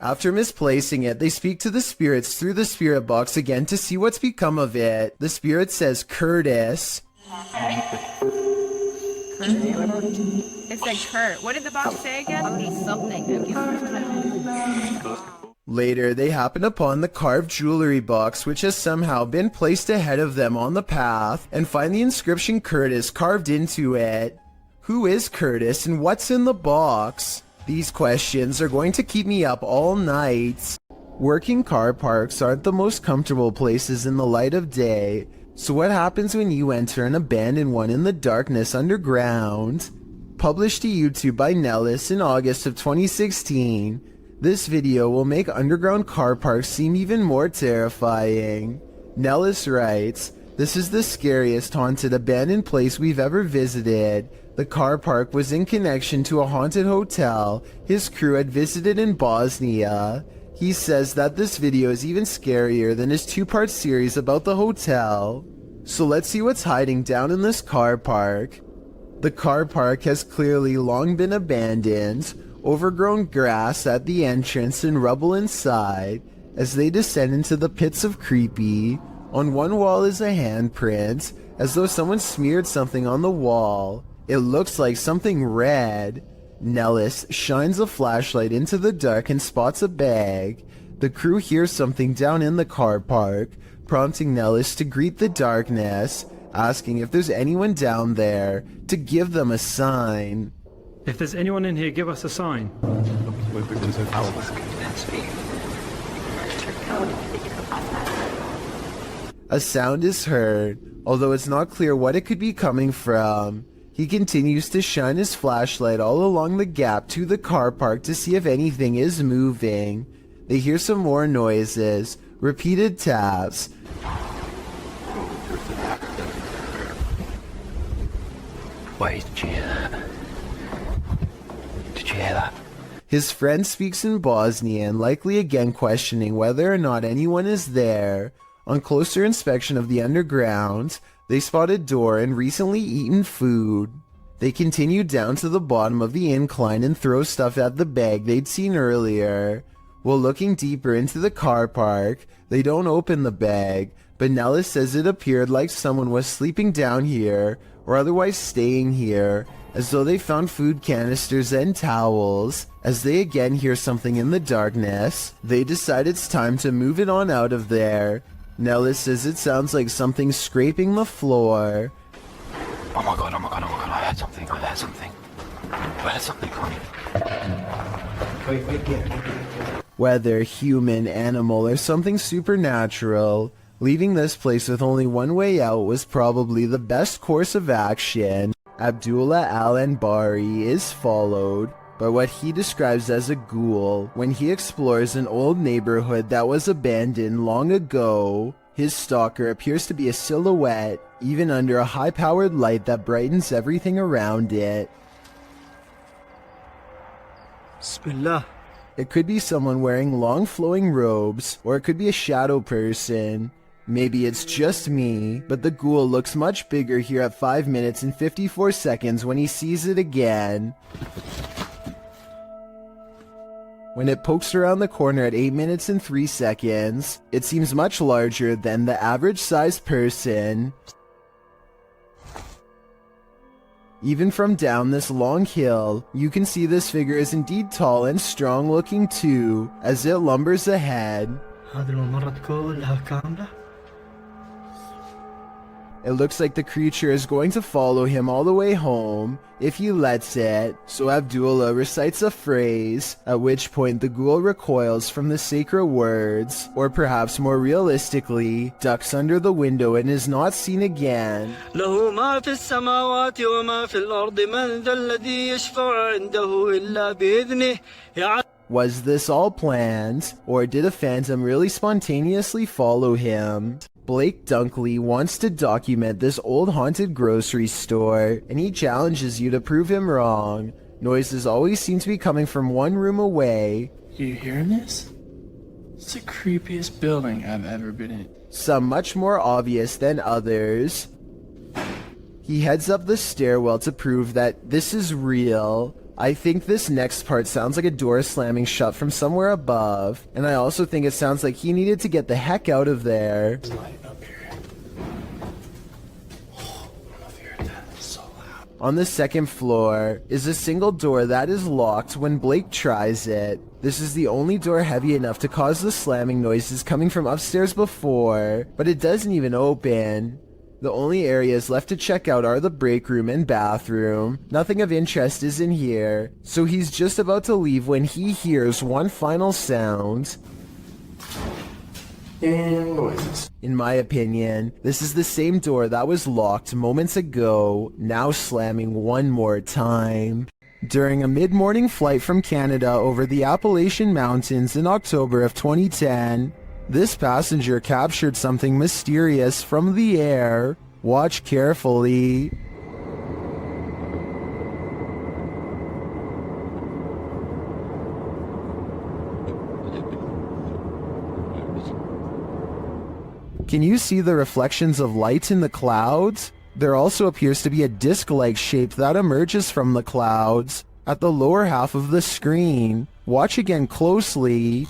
After misplacing it, they speak to the spirits through the spirit box again to see what's become of it. The spirit says Curtis. It said Kurt. What did the box say again? Something. Later, they happen upon the carved jewelry box, which has somehow been placed ahead of them on the path, and find the inscription Curtis carved into it. Who is Curtis and what's in the box? These questions are going to keep me up all night. Working car parks aren't the most comfortable places in the light of day, so what happens when you enter an abandoned one in the darkness underground? Published to YouTube by Nellis in August of 2016, this video will make underground car parks seem even more terrifying. Nellis writes, "This is the scariest haunted abandoned place we've ever visited. The car park was in connection to a haunted hotel his crew had visited in Bosnia. He says that this video is even scarier than his two-part series about the hotel. So let's see what's hiding down in this car park." The car park has clearly long been abandoned, overgrown grass at the entrance and rubble inside. As they descend into the pits of creepy, on one wall is a handprint, as though someone smeared something on the wall. It looks like something red. Nellis shines a flashlight into the dark and spots a bag. The crew hears something down in the car park, prompting Nellis to greet the darkness, asking if there's anyone down there to give them a sign. If there's anyone in here, give us a sign. A sound is heard, although it's not clear what it could be coming from. He continues to shine his flashlight all along the gap to the car park to see if anything is moving. They hear some more noises, repeated taps. Wait, did you hear that? Did you hear that? His friend speaks in Bosnian, likely again questioning whether or not anyone is there. On closer inspection of the underground, they spot a door and recently eaten food. They continue down to the bottom of the incline and throw stuff at the bag they'd seen earlier. While looking deeper into the car park, they don't open the bag, but Nellis says it appeared like someone was sleeping down here or otherwise staying here, as though they found food canisters and towels. As they again hear something in the darkness, they decide it's time to move it on out of there. Nellis says it sounds like something scraping the floor. Oh my god, I heard something. Whether human, animal, or something supernatural, leaving this place with only one way out was probably the best course of action. Abdullah Al-Anbari is followed by what he describes as a ghoul when he explores an old neighborhood that was abandoned long ago. His stalker appears to be a silhouette, even under a high-powered light that brightens everything around it. Bismillah. It could be someone wearing long flowing robes, or it could be a shadow person. Maybe it's just me, but the ghoul looks much bigger here at 5 minutes and 54 seconds when he sees it again. When it pokes around the corner at 8 minutes and 3 seconds, it seems much larger than the average sized person. Even from down this long hill, you can see this figure is indeed tall and strong looking too, as it lumbers ahead. It looks like the creature is going to follow him all the way home, if he lets it, so Abdullah recites a phrase, at which point the ghoul recoils from the sacred words, or perhaps more realistically, ducks under the window and is not seen again. له ما في السماوات وما في الأرض من ذا الذي يشفع عنده إلا بإذنه. Was this all planned, or did a phantom really spontaneously follow him? Blake Dunkley wants to document this old haunted grocery store, and he challenges you to prove him wrong. Noises always seem to be coming from one room away. You hearing this? It's the creepiest building I've ever been in. Some much more obvious than others. He heads up the stairwell to prove that this is real. I think this next part sounds like a door slamming shut from somewhere above, and I also think it sounds like he needed to get the heck out of there. On the second floor is a single door that is locked when Blake tries it. This is the only door heavy enough to cause the slamming noises coming from upstairs before, but it doesn't even open. The only areas left to check out are the break room and bathroom. Nothing of interest is in here, so he's just about to leave when he hears one final sound. And noises. In my opinion, this is the same door that was locked moments ago, now slamming one more time. During a mid-morning flight from Canada over the Appalachian Mountains in October of 2010, this passenger captured something mysterious from the air. Watch carefully. Can you see the reflections of light in the clouds? There also appears to be a disc-like shape that emerges from the clouds at the lower half of the screen. Watch again closely.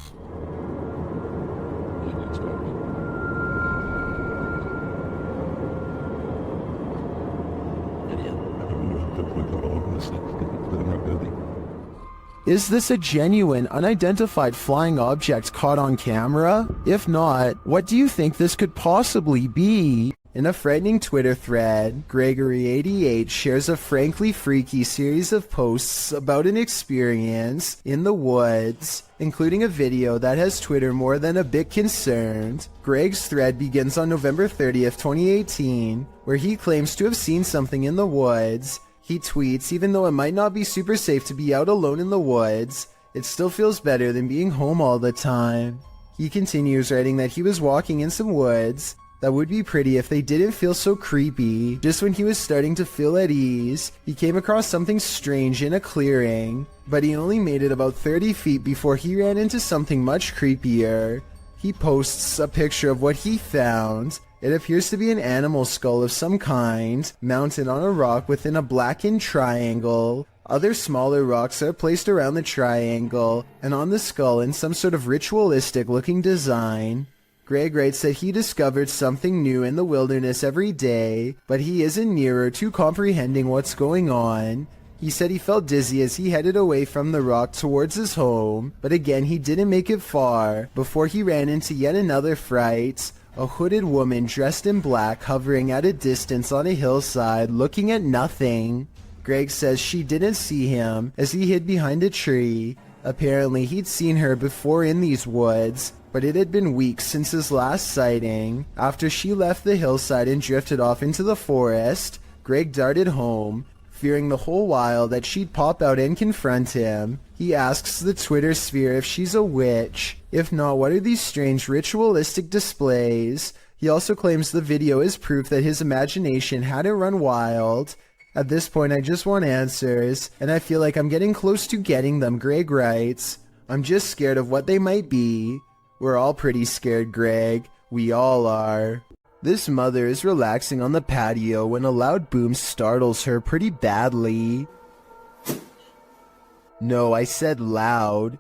Is this a genuine, unidentified flying object caught on camera? If not, what do you think this could possibly be? In a frightening Twitter thread, Gregory88 shares a frankly freaky series of posts about an experience in the woods, including a video that has Twitter more than a bit concerned. Greg's thread begins on November 30th, 2018, where he claims to have seen something in the woods. He tweets, even though it might not be super safe to be out alone in the woods, it still feels better than being home all the time. He continues writing that he was walking in some woods that would be pretty if they didn't feel so creepy. Just when he was starting to feel at ease, he came across something strange in a clearing, but he only made it about 30 feet before he ran into something much creepier. He posts a picture of what he found. It appears to be an animal skull of some kind, mounted on a rock within a blackened triangle. Other smaller rocks are placed around the triangle, and on the skull in some sort of ritualistic looking design. Greg writes that he discovered something new in the wilderness every day, but he isn't nearer to comprehending what's going on. He said he felt dizzy as he headed away from the rock towards his home, but again he didn't make it far before he ran into yet another fright. A hooded woman dressed in black hovering at a distance on a hillside looking at nothing. Greg says she didn't see him as he hid behind a tree. Apparently he'd seen her before in these woods, but it had been weeks since his last sighting. After she left the hillside and drifted off into the forest, Greg darted home, fearing the whole while that she'd pop out and confront him. He asks the Twitter sphere if she's a witch. If not, what are these strange ritualistic displays? He also claims the video is proof that his imagination hadn't run wild. At this point, I just want answers, and I feel like I'm getting close to getting them, Greg writes. I'm just scared of what they might be. We're all pretty scared, Greg. We all are. This mother is relaxing on the patio when a loud boom startles her pretty badly. No, I said loud.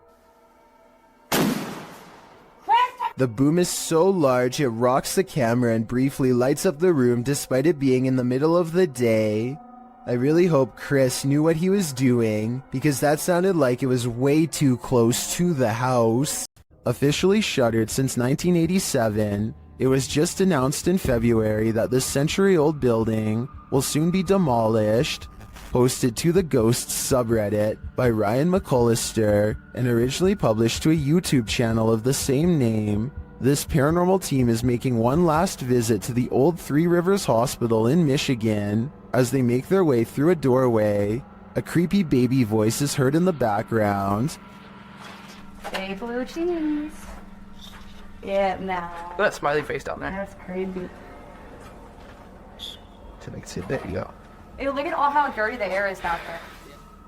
The boom is so large it rocks the camera and briefly lights up the room despite it being in the middle of the day. I really hope Chris knew what he was doing, because that sounded like it was way too close to the house. Officially shuttered since 1987, it was just announced in February that this century-old building will soon be demolished. Posted to the Ghosts subreddit by Ryan McCullister and originally published to a YouTube channel of the same name, this paranormal team is making one last visit to the old Three Rivers Hospital in Michigan. As they make their way through a doorway, a creepy baby voice is heard in the background. Hey, blue jeans. Yeah, nah. Look at that smiley face down there. That's creepy. There you go. Hey, look at all how dirty the hair is down there.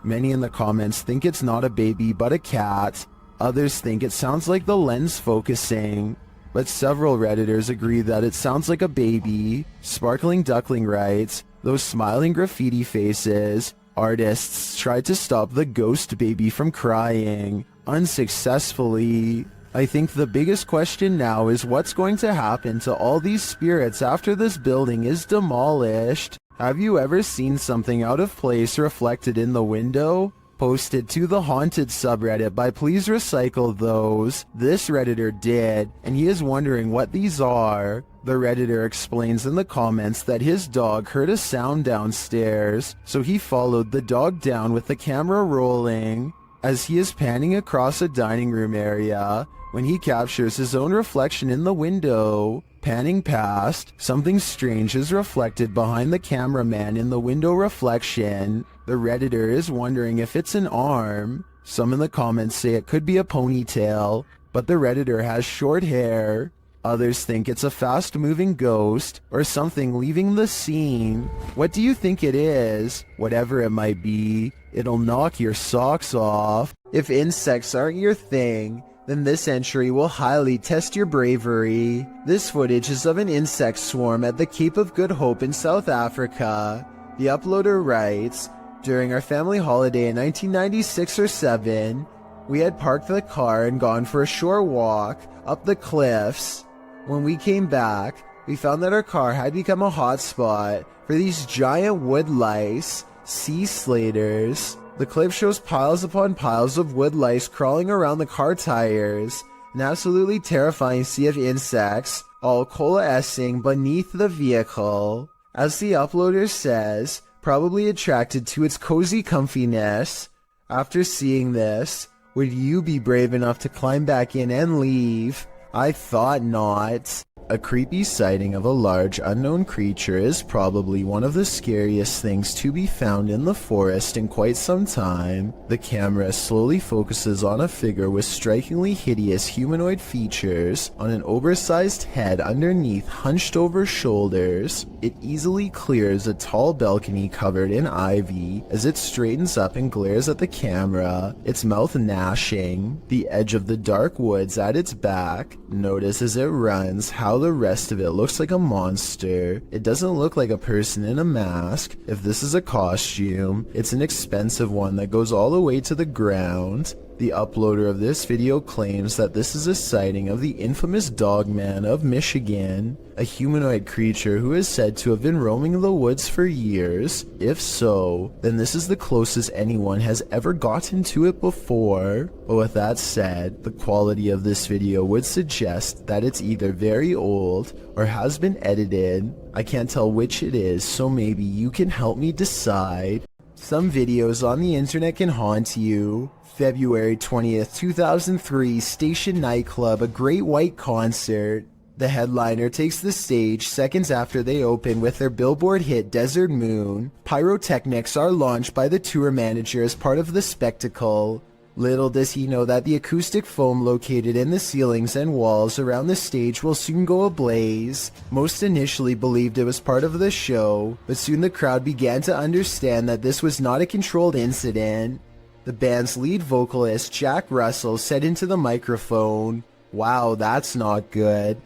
Many in the comments think it's not a baby but a cat. Others think it sounds like the lens focusing. But several Redditors agree that it sounds like a baby. Sparkling Duckling writes, those smiling graffiti faces. Artists tried to stop the ghost baby from crying. Unsuccessfully. I think the biggest question now is what's going to happen to all these spirits after this building is demolished. Have you ever seen something out of place reflected in the window? Posted to the Haunted subreddit by Please Recycle Those. This Redditor did, and he is wondering what these are. The Redditor explains in the comments that his dog heard a sound downstairs, so he followed the dog down with the camera rolling. As he is panning across a dining room area, when he captures his own reflection in the window. Panning past, something strange is reflected behind the cameraman in the window reflection. The Redditor is wondering if it's an arm. Some in the comments say it could be a ponytail, but the Redditor has short hair. Others think it's a fast-moving ghost or something leaving the scene. What do you think it is? Whatever it might be, it'll knock your socks off. If insects aren't your thing, then this entry will highly test your bravery. This footage is of an insect swarm at the Cape of Good Hope in South Africa. The uploader writes, during our family holiday in 1996 or 7, we had parked the car and gone for a short walk up the cliffs. When we came back, we found that our car had become a hotspot for these giant wood lice, sea slaters. The clip shows piles upon piles of wood lice crawling around the car tires, an absolutely terrifying sea of insects, all coalescing beneath the vehicle. As the uploader says, probably attracted to its cozy comfiness. After seeing this, would you be brave enough to climb back in and leave? I thought not. A creepy sighting of a large unknown creature is probably one of the scariest things to be found in the forest in quite some time. The camera slowly focuses on a figure with strikingly hideous humanoid features on an oversized head underneath hunched over shoulders. It easily clears a tall balcony covered in ivy as it straightens up and glares at the camera, its mouth gnashing. The edge of the dark woods at its back. Notice as it runs how the rest of it looks like a monster. It doesn't look like a person in a mask. If this is a costume, it's an expensive one that goes all the way to the ground. The uploader of this video claims that this is a sighting of the infamous Dogman of Michigan, a humanoid creature who is said to have been roaming the woods for years. If so, then this is the closest anyone has ever gotten to it before. But with that said, the quality of this video would suggest that it's either very old or has been edited. I can't tell which it is, so maybe you can help me decide. Some videos on the internet can haunt you. February 20th, 2003, Station Nightclub, a Great White concert. The headliner takes the stage seconds after they open with their Billboard hit Desert Moon. Pyrotechnics are launched by the tour manager as part of the spectacle. Little does he know that the acoustic foam located in the ceilings and walls around the stage will soon go ablaze. Most initially believed it was part of the show, but soon the crowd began to understand that this was not a controlled incident. The band's lead vocalist, Jack Russell, said into the microphone, "Wow, that's not good,"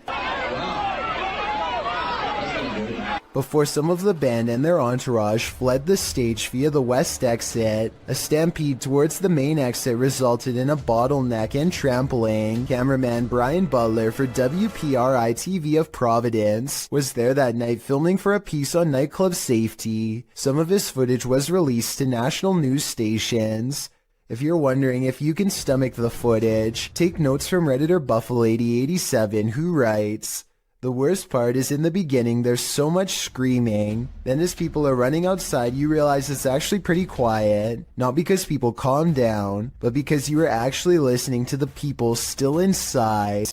before some of the band and their entourage fled the stage via the west exit. A stampede towards the main exit resulted in a bottleneck and trampling. Cameraman Brian Butler for WPRI-TV of Providence was there that night filming for a piece on nightclub safety. Some of his footage was released to national news stations. If you're wondering if you can stomach the footage, take notes from Redditor Buffalo8087, who writes, "The worst part is in the beginning there's so much screaming. Then as people are running outside you realize it's actually pretty quiet. Not because people calm down, but because you are actually listening to the people still inside."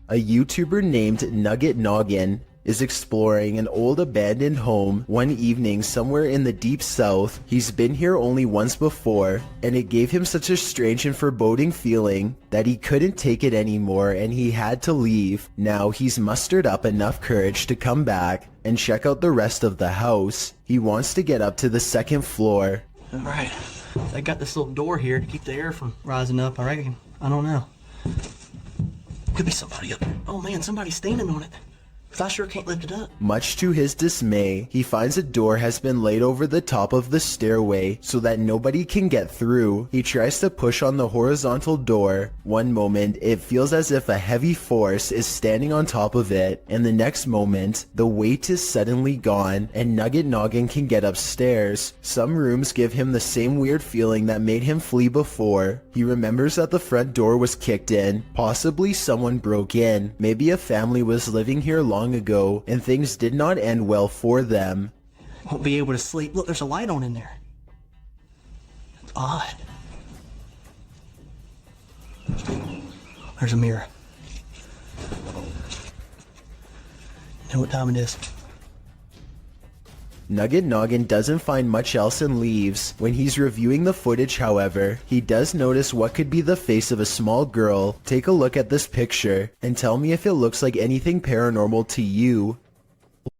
A YouTuber named Nugget Noggin is exploring an old abandoned home one evening somewhere in the deep south. He's been here only once before, and it gave him such a strange and foreboding feeling that he couldn't take it anymore and he had to leave. Now he's mustered up enough courage to come back and check out the rest of the house. He wants to get up to the second floor. Alright, they got this little door here to keep the air from rising up, I reckon. I don't know. Could be somebody up there. Oh man, somebody's standing on it. I sure can't lift it up. Much to his dismay, he finds a door has been laid over the top of the stairway so that nobody can get through. He tries to push on the horizontal door. One moment, it feels as if a heavy force is standing on top of it, and the next moment, the weight is suddenly gone, and Nugget Noggin can get upstairs. Some rooms give him the same weird feeling that made him flee before. He remembers that the front door was kicked in. Possibly someone broke in. Maybe a family was living here long ago, and things did not end well for them. Won't be able to sleep. Look, there's a light on in there. It's odd. There's a mirror. You know what time it is? Nugget Noggin doesn't find much else and leaves. When he's reviewing the footage, however, he does notice what could be the face of a small girl. Take a look at this picture and tell me if it looks like anything paranormal to you.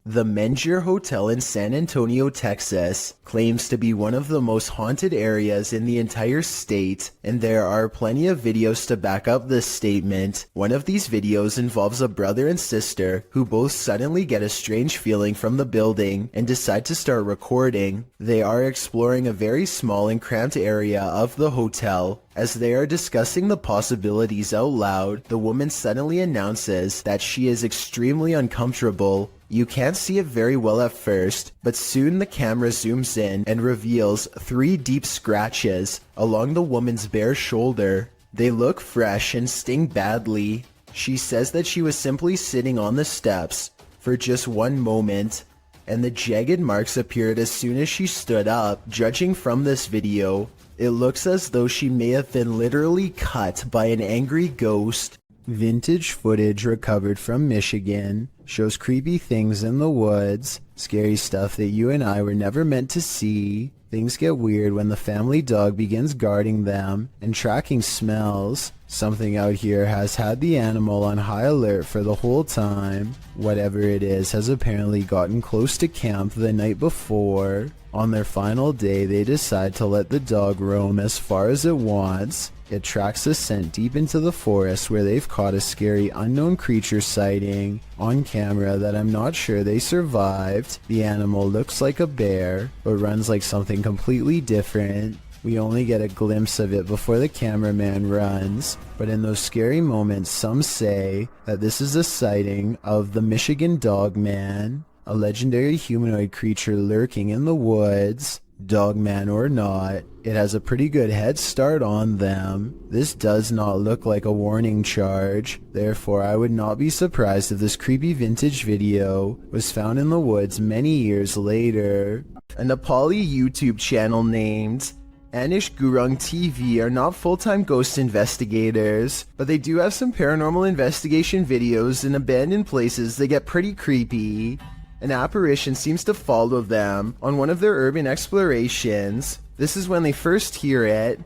The Mengier Hotel in San Antonio, Texas, claims to be one of the most haunted areas in the entire state, and there are plenty of videos to back up this statement. One of these videos involves a brother and sister who both suddenly get a strange feeling from the building and decide to start recording. They are exploring a very small and cramped area of the hotel. As they are discussing the possibilities out loud, the woman suddenly announces that she is extremely uncomfortable. You can't see it very well at first, but soon the camera zooms in and reveals 3 deep scratches along the woman's bare shoulder. They look fresh and sting badly. She says that she was simply sitting on the steps for just one moment, and the jagged marks appeared as soon as she stood up. Judging from this video, it looks as though she may have been literally cut by an angry ghost. Vintage footage recovered from Michigan shows creepy things in the woods, scary stuff that you and I were never meant to see. Things get weird when the family dog begins guarding them and tracking smells. Something out here has had the animal on high alert for the whole time. Whatever it is has apparently gotten close to camp the night before. On their final day, they decide to let the dog roam as far as it wants. It tracks the scent deep into the forest where they've caught a scary unknown creature sighting on camera that I'm not sure they survived. The animal looks like a bear, but runs like something completely different. We only get a glimpse of it before the cameraman runs, but in those scary moments some say that this is a sighting of the Michigan Dog Man, a legendary humanoid creature lurking in the woods. Dogman or not, it has a pretty good head start on them. This does not look like a warning charge, therefore I would not be surprised if this creepy vintage video was found in the woods many years later. A Nepali YouTube channel named Anish Gurung TV are not full-time ghost investigators, but they do have some paranormal investigation videos in abandoned places that get pretty creepy. An apparition seems to follow them on one of their urban explorations. This is when they first hear it.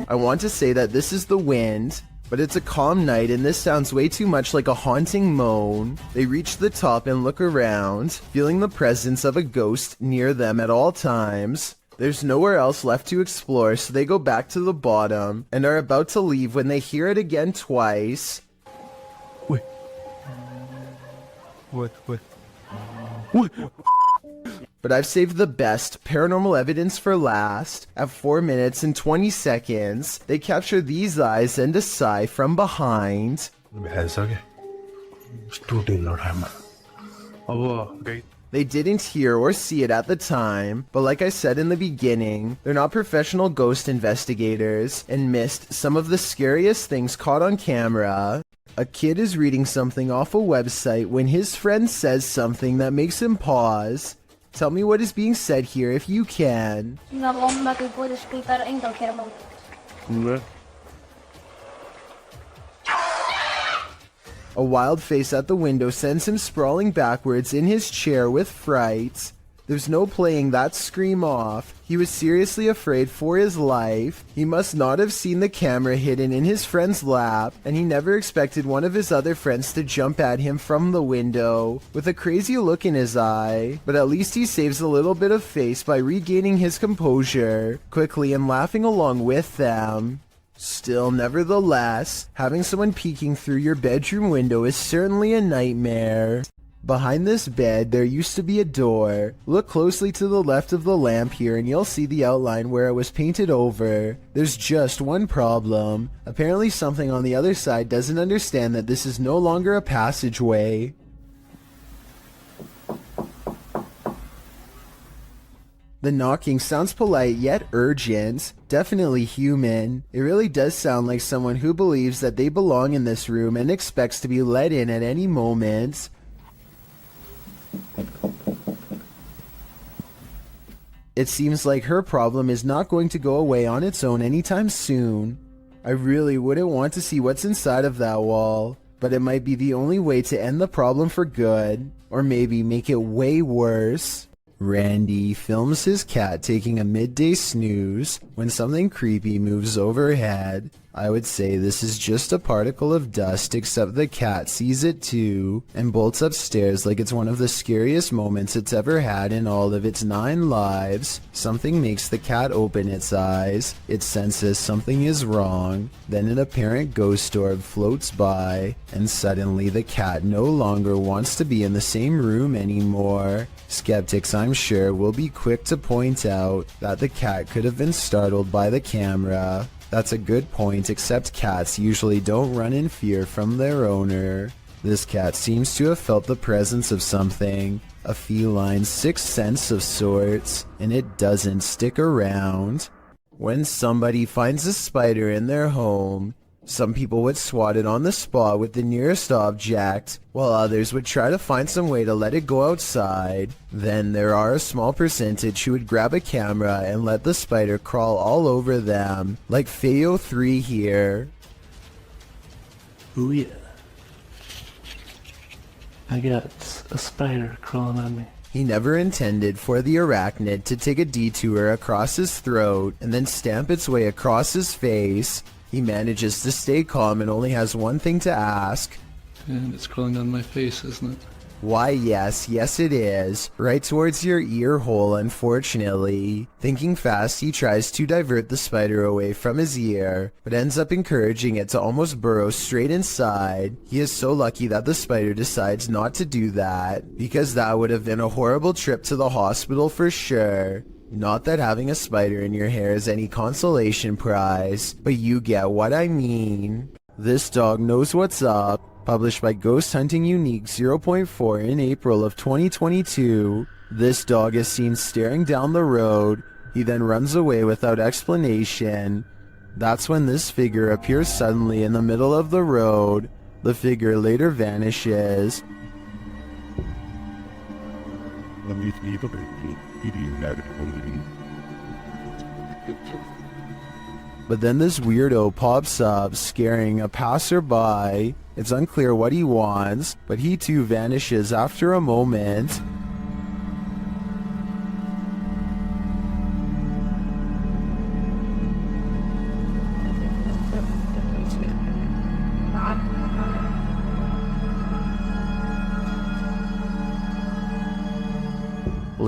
I want to say that this is the wind, but it's a calm night and this sounds way too much like a haunting moan. They reach the top and look around, feeling the presence of a ghost near them at all times. There's nowhere else left to explore, so they go back to the bottom and are about to leave when they hear it again twice. What? What? But I've saved the best paranormal evidence for last. At 4 minutes and 20 seconds, they capture these eyes and a sigh from behind. They didn't hear or see it at the time, but like I said in the beginning, they're not professional ghost investigators and missed some of the scariest things caught on camera. A kid is reading something off a website when his friend says something that makes him pause. Tell me what is being said here if you can. A wild face at the window sends him sprawling backwards in his chair with fright. There's no playing that scream off. He was seriously afraid for his life. He must not have seen the camera hidden in his friend's lap, and he never expected one of his other friends to jump at him from the window with a crazy look in his eye. But at least he saves a little bit of face by regaining his composure quickly and laughing along with them. Still, nevertheless, having someone peeking through your bedroom window is certainly a nightmare. Behind this bed, there used to be a door. Look closely to the left of the lamp here and you'll see the outline where it was painted over. There's just one problem. Apparently something on the other side doesn't understand that this is no longer a passageway. The knocking sounds polite yet urgent, definitely human. It really does sound like someone who believes that they belong in this room and expects to be let in at any moment. It seems like her problem is not going to go away on its own anytime soon. I really wouldn't want to see what's inside of that wall, but it might be the only way to end the problem for good, or maybe make it way worse. Randy films his cat taking a midday snooze when something creepy moves overhead. I would say this is just a particle of dust, except the cat sees it too and bolts upstairs like it's one of the scariest moments it's ever had in all of its 9 lives. Something makes the cat open its eyes. It senses something is wrong. Then an apparent ghost orb floats by, and suddenly the cat no longer wants to be in the same room anymore. Skeptics, I'm sure, will be quick to point out that the cat could have been startled by the camera. That's a good point, except cats usually don't run in fear from their owner. This cat seems to have felt the presence of something, a feline sixth sense of sorts, and it doesn't stick around. When somebody finds a spider in their home, some people would swat it on the spot with the nearest object, while others would try to find some way to let it go outside. Then there are a small percentage who would grab a camera and let the spider crawl all over them, like Feo 3 here. Ooh yeah. I got a spider crawling on me. He never intended for the arachnid to take a detour across his throat and then stamp its way across his face. He manages to stay calm and only has one thing to ask. And it's crawling on my face, isn't it? Why, yes it is. Right towards your ear hole, unfortunately. Thinking fast, he tries to divert the spider away from his ear, but ends up encouraging it to almost burrow straight inside. He is so lucky that the spider decides not to do that, because that would have been a horrible trip to the hospital for sure. Not that having a spider in your hair is any consolation prize, but you get what I mean. This dog knows what's up. Published by Ghost Hunting Unique 0.4 in April of 2022. This dog is seen staring down the road. He then runs away without explanation. That's when this figure appears suddenly in the middle of the road. The figure later vanishes. But then this weirdo pops up, scaring a passerby. It's unclear what he wants, but he too vanishes after a moment.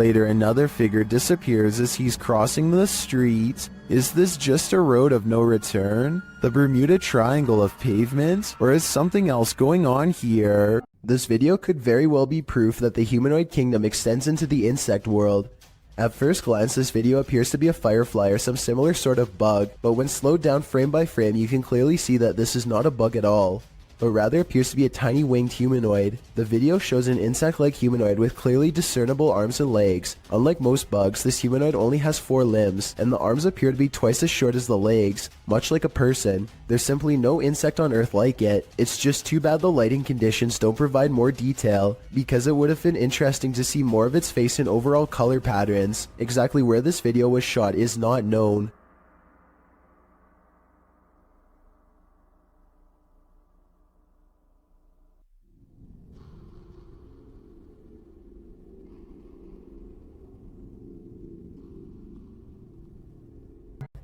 Later, another figure disappears as he's crossing the street. Is this just a road of no return? The Bermuda Triangle of pavement? Or is something else going on here? This video could very well be proof that the humanoid kingdom extends into the insect world. At first glance, this video appears to be a firefly or some similar sort of bug, but when slowed down frame by frame, you can clearly see that this is not a bug at all, but rather appears to be a tiny winged humanoid. The video shows an insect-like humanoid with clearly discernible arms and legs. Unlike most bugs, this humanoid only has 4 limbs, and the arms appear to be twice as short as the legs, much like a person. There's simply no insect on Earth like it. It's just too bad the lighting conditions don't provide more detail, because it would have been interesting to see more of its face and overall color patterns. Exactly where this video was shot is not known.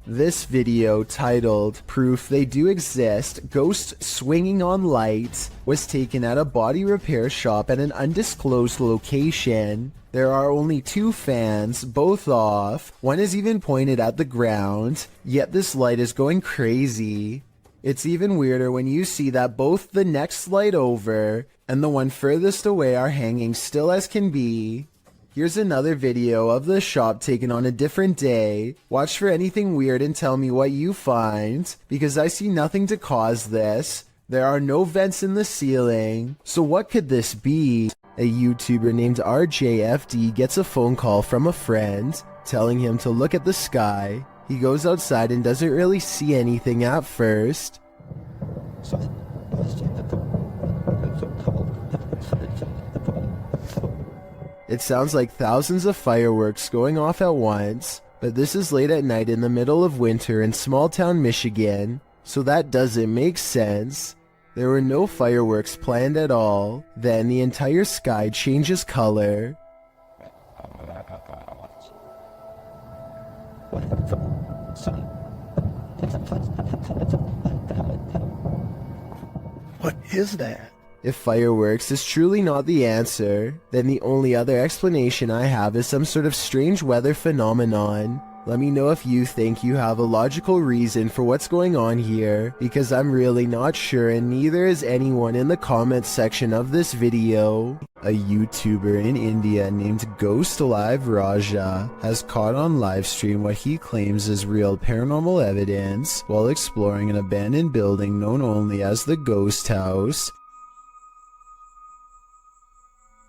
This video, titled Proof They Do Exist, Ghosts Swinging on Lights, was taken at a body repair shop at an undisclosed location. There are only 2 fans, both off. One is even pointed at the ground, yet this light is going crazy. It's even weirder when you see that both the next light over and the one furthest away are hanging still as can be. Here's another video of the shop taken on a different day. Watch for anything weird and tell me what you find, because I see nothing to cause this. There are no vents in the ceiling. So what could this be? A YouTuber named RJFD gets a phone call from a friend telling him to look at the sky. He goes outside and doesn't really see anything at first. It sounds like thousands of fireworks going off at once, but this is late at night in the middle of winter in small town Michigan, so that doesn't make sense. There were no fireworks planned at all. Then the entire sky changes color. What is that? If fireworks is truly not the answer, then the only other explanation I have is some sort of strange weather phenomenon. Let me know if you think you have a logical reason for what's going on here, because I'm really not sure, and neither is anyone in the comments section of this video. A YouTuber in India named Ghost Live Raja has caught on livestream what he claims is real paranormal evidence while exploring an abandoned building known only as the Ghost House.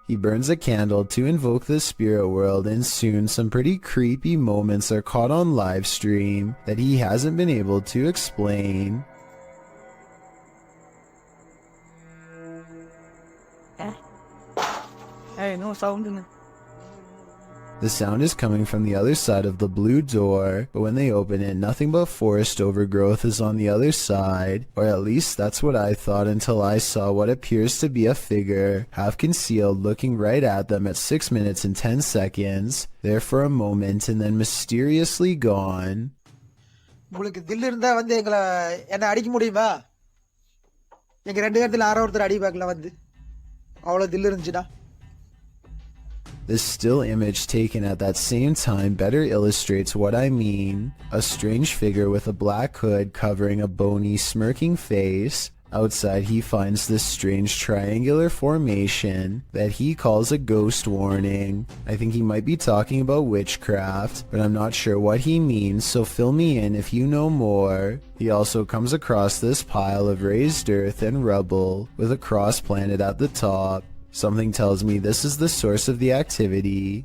He burns a candle to invoke the spirit world, and soon some pretty creepy moments are caught on live stream that he hasn't been able to explain. Hey, no sound in there. The sound is coming from the other side of the blue door, but when they open it, nothing but forest overgrowth is on the other side, or at least that's what I thought until I saw what appears to be a figure, half concealed, looking right at them at 6 minutes and 10 seconds, there for a moment and then mysteriously gone. உங்களுக்கு தில் இருந்தா வந்து எங்களை என்ன அடிக்க முடியுமா? எங்க 2 இடத்துல ஆரோ ஒருத்தர் அடி பார்க்கல வந்து. அவ்வளவு தில் இருந்துச்சுடா. This still image taken at that same time better illustrates what I mean. A strange figure with a black hood covering a bony, smirking face. Outside he finds this strange triangular formation that he calls a ghost warning. I think he might be talking about witchcraft, but I'm not sure what he means, so fill me in if you know more. He also comes across this pile of raised earth and rubble with a cross planted at the top. Something tells me this is the source of the activity.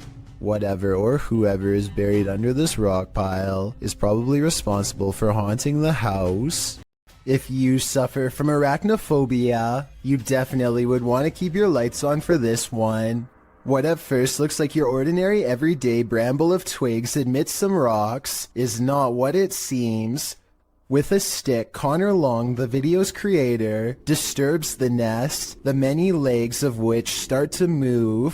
Whatever or whoever is buried under this rock pile is probably responsible for haunting the house. If you suffer from arachnophobia, you definitely would want to keep your lights on for this one. What at first looks like your ordinary everyday bramble of twigs amidst some rocks is not what it seems. With a stick, Connor Long, the video's creator, disturbs the nest, the many legs of which start to move.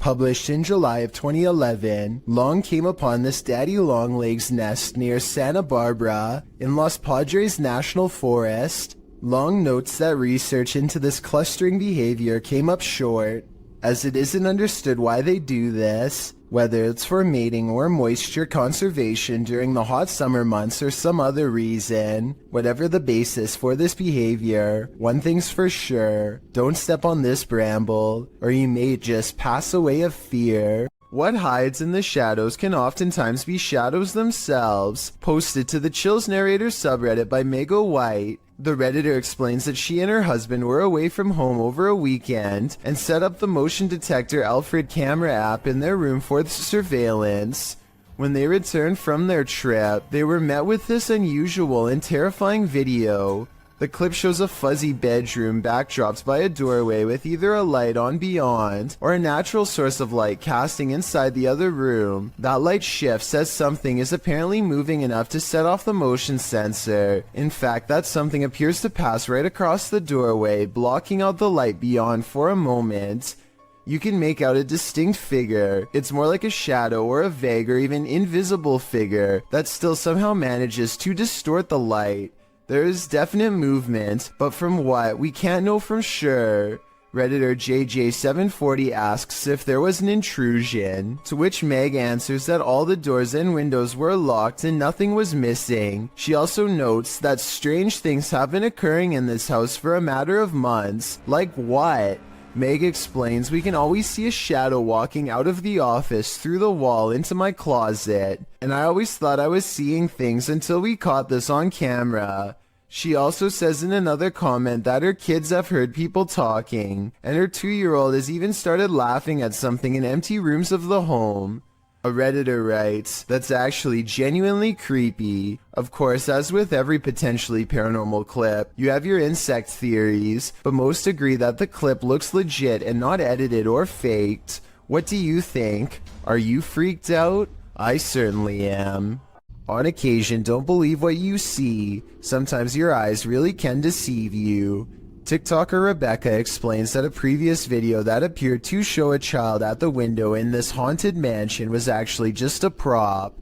Published in July of 2011, Long came upon this daddy longlegs nest near Santa Barbara in Los Padres National Forest. Long notes that research into this clustering behavior came up short, as it isn't understood why they do this. Whether it's for mating or moisture conservation during the hot summer months or some other reason, whatever the basis for this behavior, one thing's for sure, don't step on this bramble, or you may just pass away of fear. What hides in the shadows can oftentimes be shadows themselves. Posted to the Chills Narrator subreddit by Mego White, the Redditor explains that she and her husband were away from home over a weekend and set up the motion detector Alfred camera app in their room for the surveillance. When they returned from their trip, they were met with this unusual and terrifying video. The clip shows a fuzzy bedroom backdropped by a doorway with either a light on beyond or a natural source of light casting inside the other room. That light shifts as something is apparently moving enough to set off the motion sensor. In fact, that something appears to pass right across the doorway, blocking out the light beyond for a moment. You can make out a distinct figure. It's more like a shadow or a vague or even invisible figure that still somehow manages to distort the light. There is definite movement, but from what, we can't know for sure. Redditor JJ740 asks if there was an intrusion, to which Meg answers that all the doors and windows were locked and nothing was missing. She also notes that strange things have been occurring in this house for a matter of months. Like what? Meg explains we can always see a shadow walking out of the office through the wall into my closet, and I always thought I was seeing things until we caught this on camera. She also says in another comment that her kids have heard people talking, and her 2-year-old has even started laughing at something in empty rooms of the home. A Redditor writes, that's actually genuinely creepy. Of course, as with every potentially paranormal clip, you have your insect theories, but most agree that the clip looks legit and not edited or faked. What do you think? Are you freaked out? I certainly am. On occasion, don't believe what you see. Sometimes your eyes really can deceive you. TikToker Rebecca explains that a previous video that appeared to show a child at the window in this haunted mansion was actually just a prop.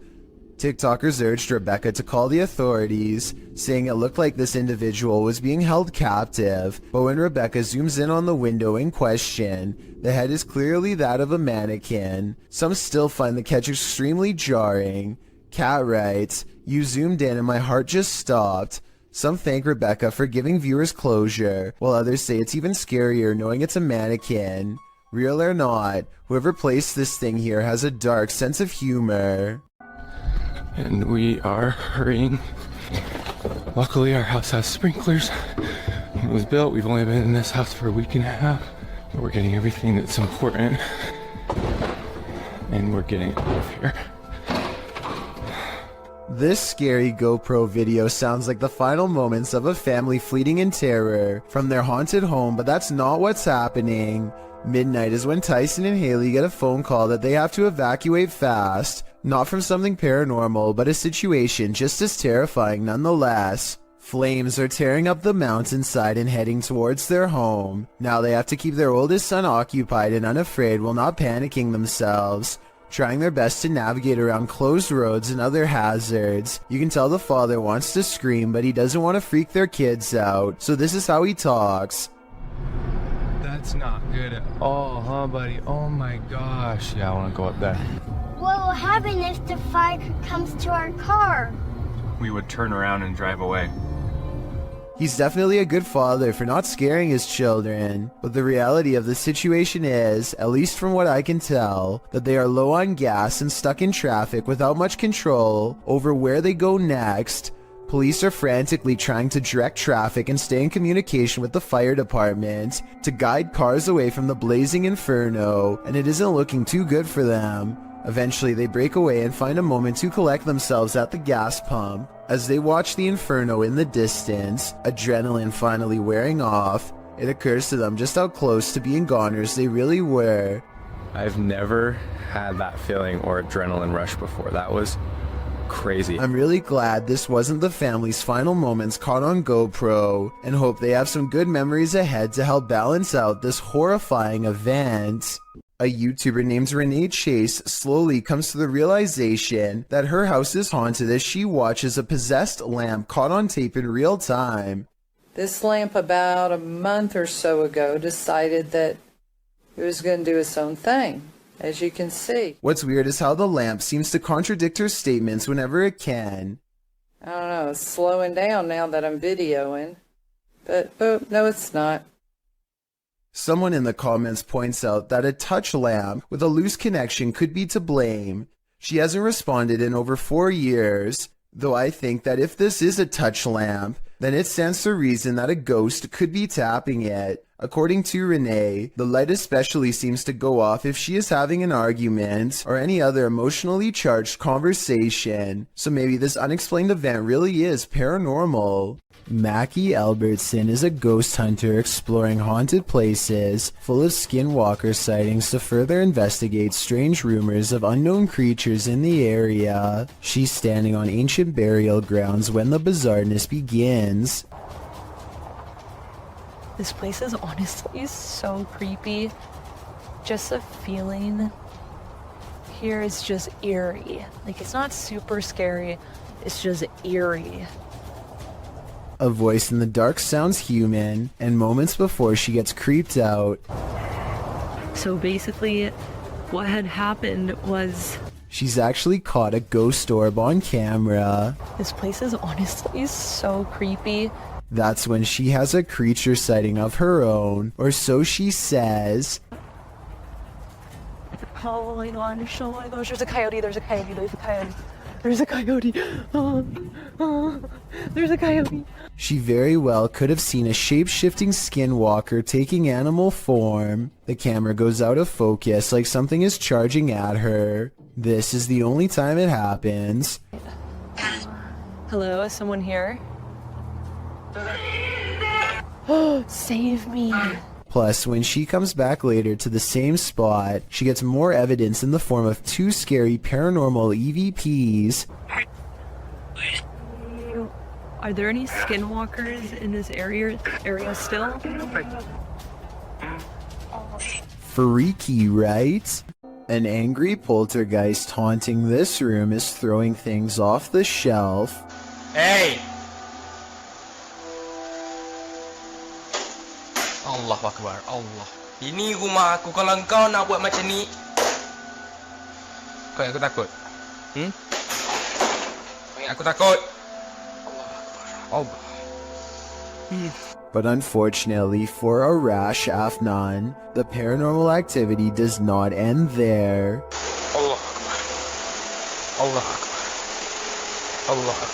TikTokers urged Rebecca to call the authorities, saying it looked like this individual was being held captive, but when Rebecca zooms in on the window in question, the head is clearly that of a mannequin. Some still find the catch extremely jarring. Kat writes, you zoomed in and my heart just stopped. Some thank Rebecca for giving viewers closure, while others say it's even scarier knowing it's a mannequin. Real or not, whoever placed this thing here has a dark sense of humor. And we are hurrying. Luckily, our house has sprinklers. When it was built, we've only been in this house for a week and a half, but we're getting everything that's important, and we're getting it out of here. This scary GoPro video sounds like the final moments of a family fleeing in terror from their haunted home, but that's not what's happening. Midnight is when Tyson and Haley get a phone call that they have to evacuate fast, not from something paranormal, but a situation just as terrifying nonetheless. Flames are tearing up the mountainside and heading towards their home. Now they have to keep their oldest son occupied and unafraid while not panicking themselves, trying their best to navigate around closed roads and other hazards. You can tell the father wants to scream, but he doesn't want to freak their kids out, so this is how he talks. That's not good at all, huh, buddy? Oh my gosh. Yeah, I want to go up there. What will happen if the fire comes to our car? We would turn around and drive away. He's definitely a good father for not scaring his children, but the reality of the situation is, at least from what I can tell, that they are low on gas and stuck in traffic without much control over where they go next. Police are frantically trying to direct traffic and stay in communication with the fire department to guide cars away from the blazing inferno, and it isn't looking too good for them. Eventually, they break away and find a moment to collect themselves at the gas pump. As they watch the inferno in the distance, adrenaline finally wearing off, it occurs to them just how close to being goners they really were. I've never had that feeling or adrenaline rush before. That was crazy. I'm really glad this wasn't the family's final moments caught on GoPro, and hope they have some good memories ahead to help balance out this horrifying event. A YouTuber named Renee Chase slowly comes to the realization that her house is haunted as she watches a possessed lamp caught on tape in real time. This lamp about a month or so ago decided that it was going to do its own thing. as you can see. What's weird is how the lamp seems to contradict her statements whenever it can. I don't know, it's slowing down now that I'm videoing. But, oh, no, it's not. Someone in the comments points out that a touch lamp with a loose connection could be to blame. She hasn't responded in over 4 years, though I think that if this is a touch lamp, then it stands to reason that a ghost could be tapping it. According to Renee, the light especially seems to go off if she is having an argument or any other emotionally charged conversation, so maybe this unexplained event really is paranormal. Mackie Albertson is a ghost hunter exploring haunted places full of skinwalker sightings to further investigate strange rumors of unknown creatures in the area. She's standing on ancient burial grounds when the bizarreness begins. This place is honestly so creepy. Just a feeling here is just eerie. Like, it's not super scary, it's just eerie. A voice in the dark sounds human, and moments before she gets creeped out. So basically, what had happened was... She's actually caught a ghost orb on camera. This place is honestly so creepy. That's when she has a creature sighting of her own, or so she says. Oh my gosh, there's a coyote, there's a coyote, there's a coyote. There's a coyote. There's a coyote. She very well could have seen a shape-shifting skinwalker taking animal form. The camera goes out of focus like something is charging at her. This is the only time it happens. Hello, is someone here? Oh, save me. Plus, when she comes back later to the same spot, she gets more evidence in the form of 2 scary paranormal EVPs. Are there any skinwalkers in this area still? Freaky, right? An angry poltergeist haunting this room is throwing things off the shelf. Hey! Allah Akbar, Allah. Ini rumah aku, kalau kau nak buat macam ni, kau ingat aku takut? Kau ingat aku takut? Allah Akbar. But unfortunately for Arash Afnan, the paranormal activity does not end there. Allah Akbar. Allah Akbar. Allah Akbar.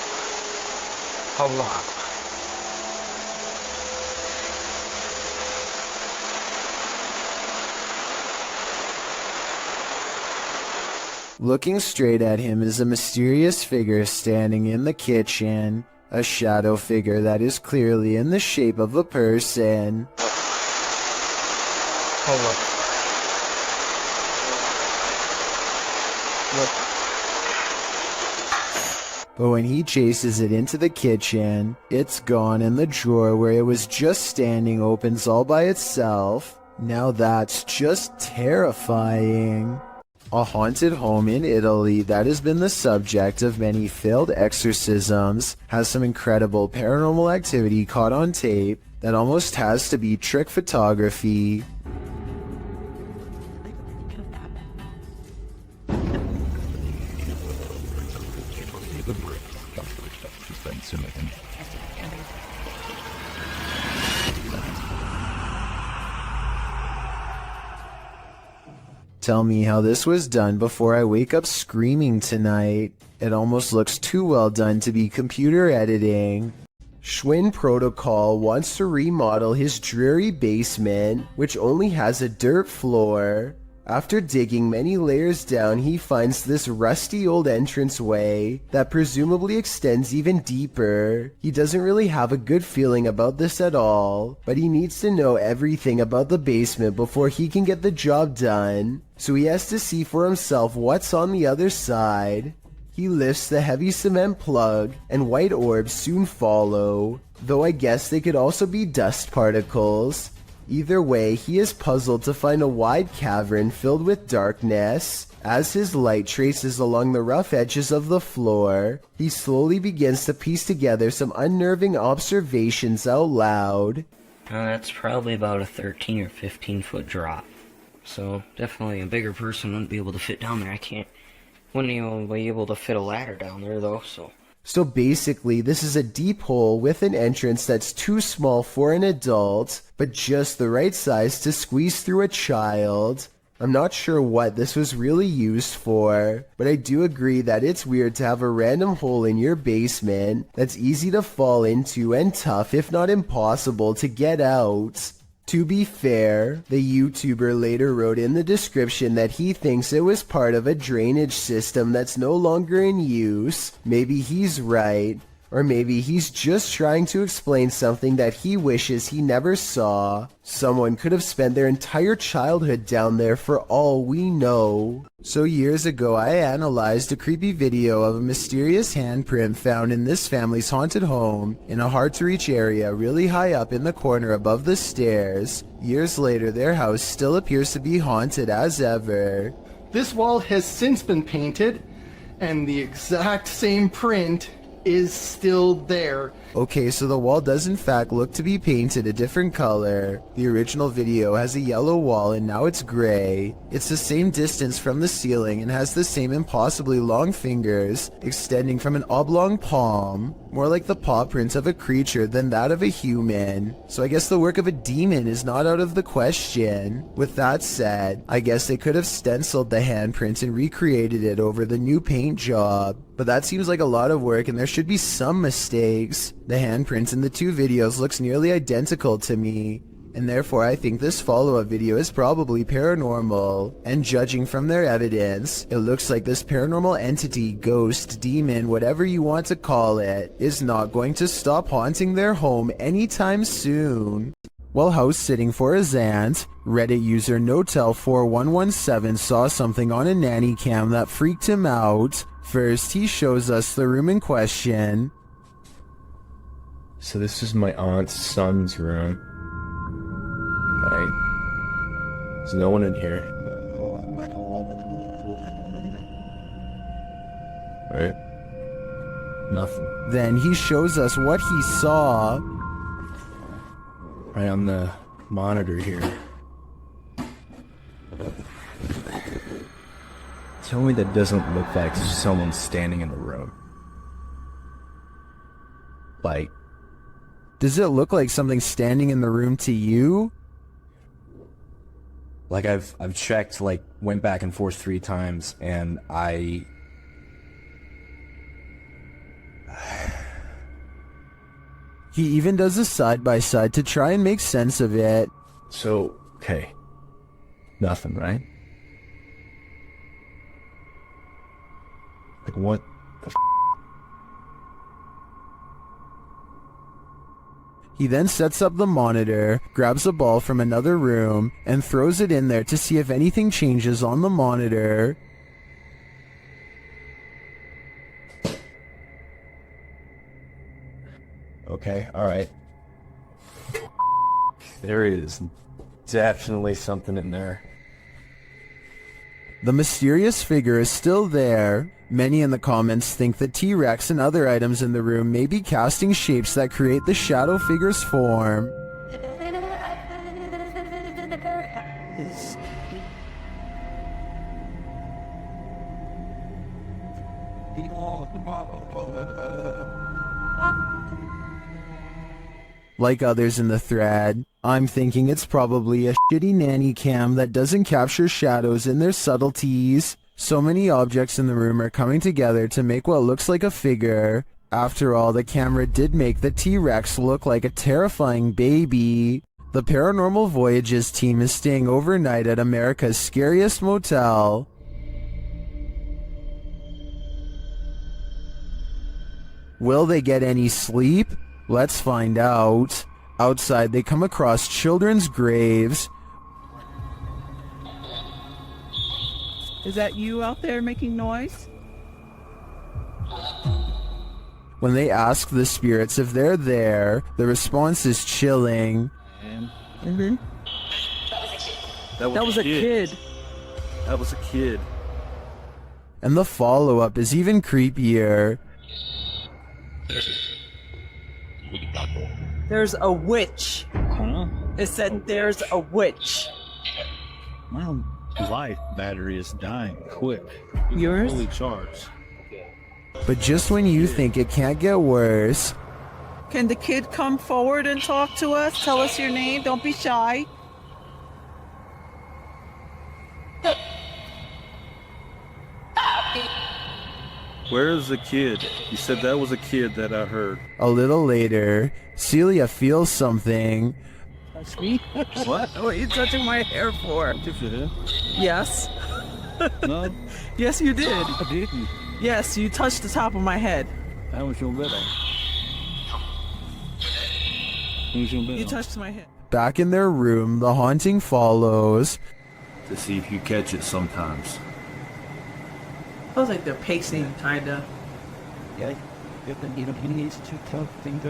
Allah Akbar. Looking straight at him is a mysterious figure standing in the kitchen, a shadow figure that is clearly in the shape of a person. Hold up. Look. But when he chases it into the kitchen, it's gone and the drawer where it was just standing opens all by itself. Now that's just terrifying. A haunted home in Italy that has been the subject of many failed exorcisms has some incredible paranormal activity caught on tape that almost has to be trick photography. Tell me how this was done before I wake up screaming tonight. It almost looks too well done to be computer editing. Schwinn Protocol wants to remodel his dreary basement, which only has a dirt floor. After digging many layers down, he finds this rusty old entranceway that presumably extends even deeper. He doesn't really have a good feeling about this at all, but he needs to know everything about the basement before he can get the job done, so he has to see for himself what's on the other side. He lifts the heavy cement plug, and white orbs soon follow, though I guess they could also be dust particles. Either way, he is puzzled to find a wide cavern filled with darkness. As his light traces along the rough edges of the floor, he slowly begins to piece together some unnerving observations out loud. That's probably about a 13 or 15 foot drop. So definitely a bigger person wouldn't be able to fit down there. Wouldn't even be able to fit a ladder down there though, so. So basically, this is a deep hole with an entrance that's too small for an adult, but just the right size to squeeze through a child. I'm not sure what this was really used for, but I do agree that it's weird to have a random hole in your basement that's easy to fall into and tough, if not impossible, to get out. To be fair, the YouTuber later wrote in the description that he thinks it was part of a drainage system that's no longer in use. Maybe he's right. Or maybe he's just trying to explain something that he wishes he never saw. Someone could have spent their entire childhood down there for all we know. So years ago, I analyzed a creepy video of a mysterious handprint found in this family's haunted home in a hard-to-reach area really high up in the corner above the stairs. Years later, their house still appears to be haunted as ever. This wall has since been painted, and the exact same print is still there. Okay, so the wall does in fact look to be painted a different color. The original video has a yellow wall and now it's gray. It's the same distance from the ceiling and has the same impossibly long fingers extending from an oblong palm, more like the paw print of a creature than that of a human. So I guess the work of a demon is not out of the question. With that said, I guess they could have stenciled the handprint and recreated it over the new paint job. But that seems like a lot of work and there should be some mistakes. The handprint in the two videos looks nearly identical to me, and therefore I think this follow-up video is probably paranormal. And judging from their evidence, it looks like this paranormal entity, ghost, demon, whatever you want to call it, is not going to stop haunting their home anytime soon. While house sitting for his aunt, Reddit user Notel4117 saw something on a nanny cam that freaked him out. First, he shows us the room in question. So this is my aunt's son's room. Right? There's no one in here. Right? Nothing. Then he shows us what he saw. Right on the monitor here. Tell me that doesn't look like someone standing in the room. Like, does it look like something standing in the room to you? Like I've checked, like went back and forth 3 times, and He even does a side-by-side to try and make sense of it. So, okay. Nothing, right? Like what the f***? He then sets up the monitor, grabs a ball from another room, and throws it in there to see if anything changes on the monitor. Okay, alright. There is definitely something in there. The mysterious figure is still there. Many in the comments think the T-Rex and other items in the room may be casting shapes that create the shadow figure's form. Like others in the thread, I'm thinking it's probably a shitty nanny cam that doesn't capture shadows in their subtleties. So many objects in the room are coming together to make what looks like a figure. After all, the camera did make the T-Rex look like a terrifying baby. The Paranormal Voyages team is staying overnight at America's scariest motel. Will they get any sleep? Let's find out. Outside, they come across children's graves. Is that you out there making noise? When they ask the spirits if they're there, the response is chilling. Mm-hmm. That was a kid. That was a kid. And the follow-up is even creepier. There's a witch. It said there's a witch. My life battery is dying quick. Yours? Fully charged. But just when you think it can't get worse, Can the kid come forward and talk to us? Tell us your name. Don't be shy. Where is the kid? You said that was a kid that I heard. a little later, Celia feels something. Touch me? What? What are you touching my hair for? Touch your hair? Yes. No, Yes, you did. I didn't. Yes, you touched the top of my head. That was your bed. Who's your bed? You touched my head. Back in their room, the haunting follows. To see if you catch it sometimes. Feels like they're pacing, kinda. Yeah, he needs to tell things.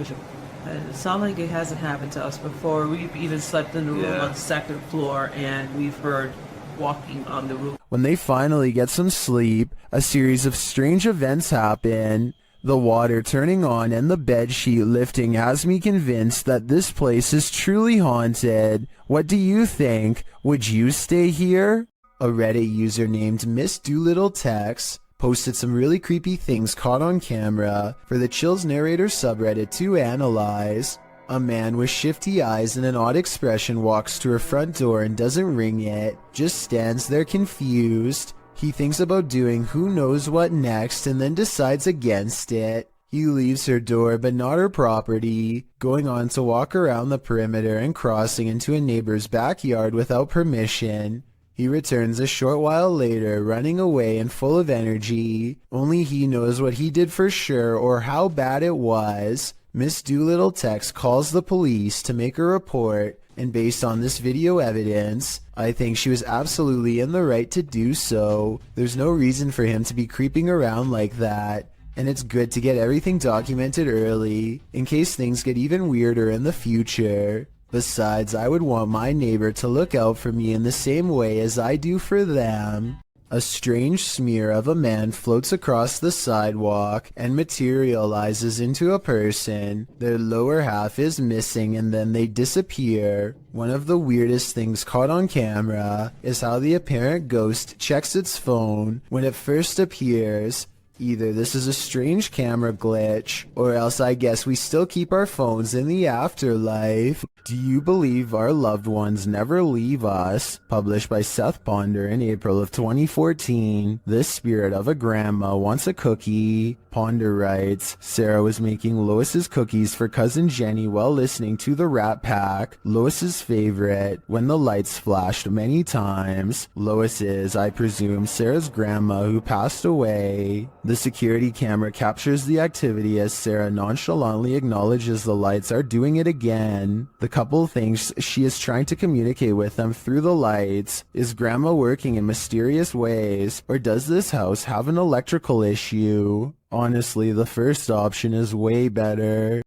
It sounds like it hasn't happened to us before. We've even slept in the room on the second floor, and we've heard walking on the roof. When they finally get some sleep, a series of strange events happen. The water turning on and the bed sheet lifting has me convinced that this place is truly haunted. What do you think? Would you stay here? A Reddit user named Miss Doolittle Tex posted some really creepy things caught on camera for the Chills Narrator subreddit to analyze. A man with shifty eyes and an odd expression walks to her front door and doesn't ring it, just stands there confused. He thinks about doing who knows what next and then decides against it. He leaves her door but not her property, going on to walk around the perimeter and crossing into a neighbor's backyard without permission. He returns a short while later, running away and full of energy. Only he knows what he did for sure or how bad it was. Miss Doolittle Tex calls the police to make a report, and based on this video evidence, I think she was absolutely in the right to do so. There's no reason for him to be creeping around like that, and it's good to get everything documented early, in case things get even weirder in the future. Besides, I would want my neighbor to look out for me in the same way as I do for them. A strange smear of a man floats across the sidewalk and materializes into a person. Their lower half is missing and then they disappear. One of the weirdest things caught on camera is how the apparent ghost checks its phone when it first appears. Either this is a strange camera glitch, or else I guess we still keep our phones in the afterlife. Do you believe our loved ones never leave us? Published by Seth Ponder in April of 2014. This spirit of a grandma wants a cookie. Ponder writes, Sarah was making Lois's cookies for cousin Jenny while listening to the Rat Pack, Lois's favorite, when the lights flashed many times. Lois is, I presume, Sarah's grandma who passed away. The security camera captures the activity as Sarah nonchalantly acknowledges the lights are doing it again. The couple thinks she is trying to communicate with them through the lights. Is grandma working in mysterious ways, or does this house have an electrical issue? Honestly, the first option is way better.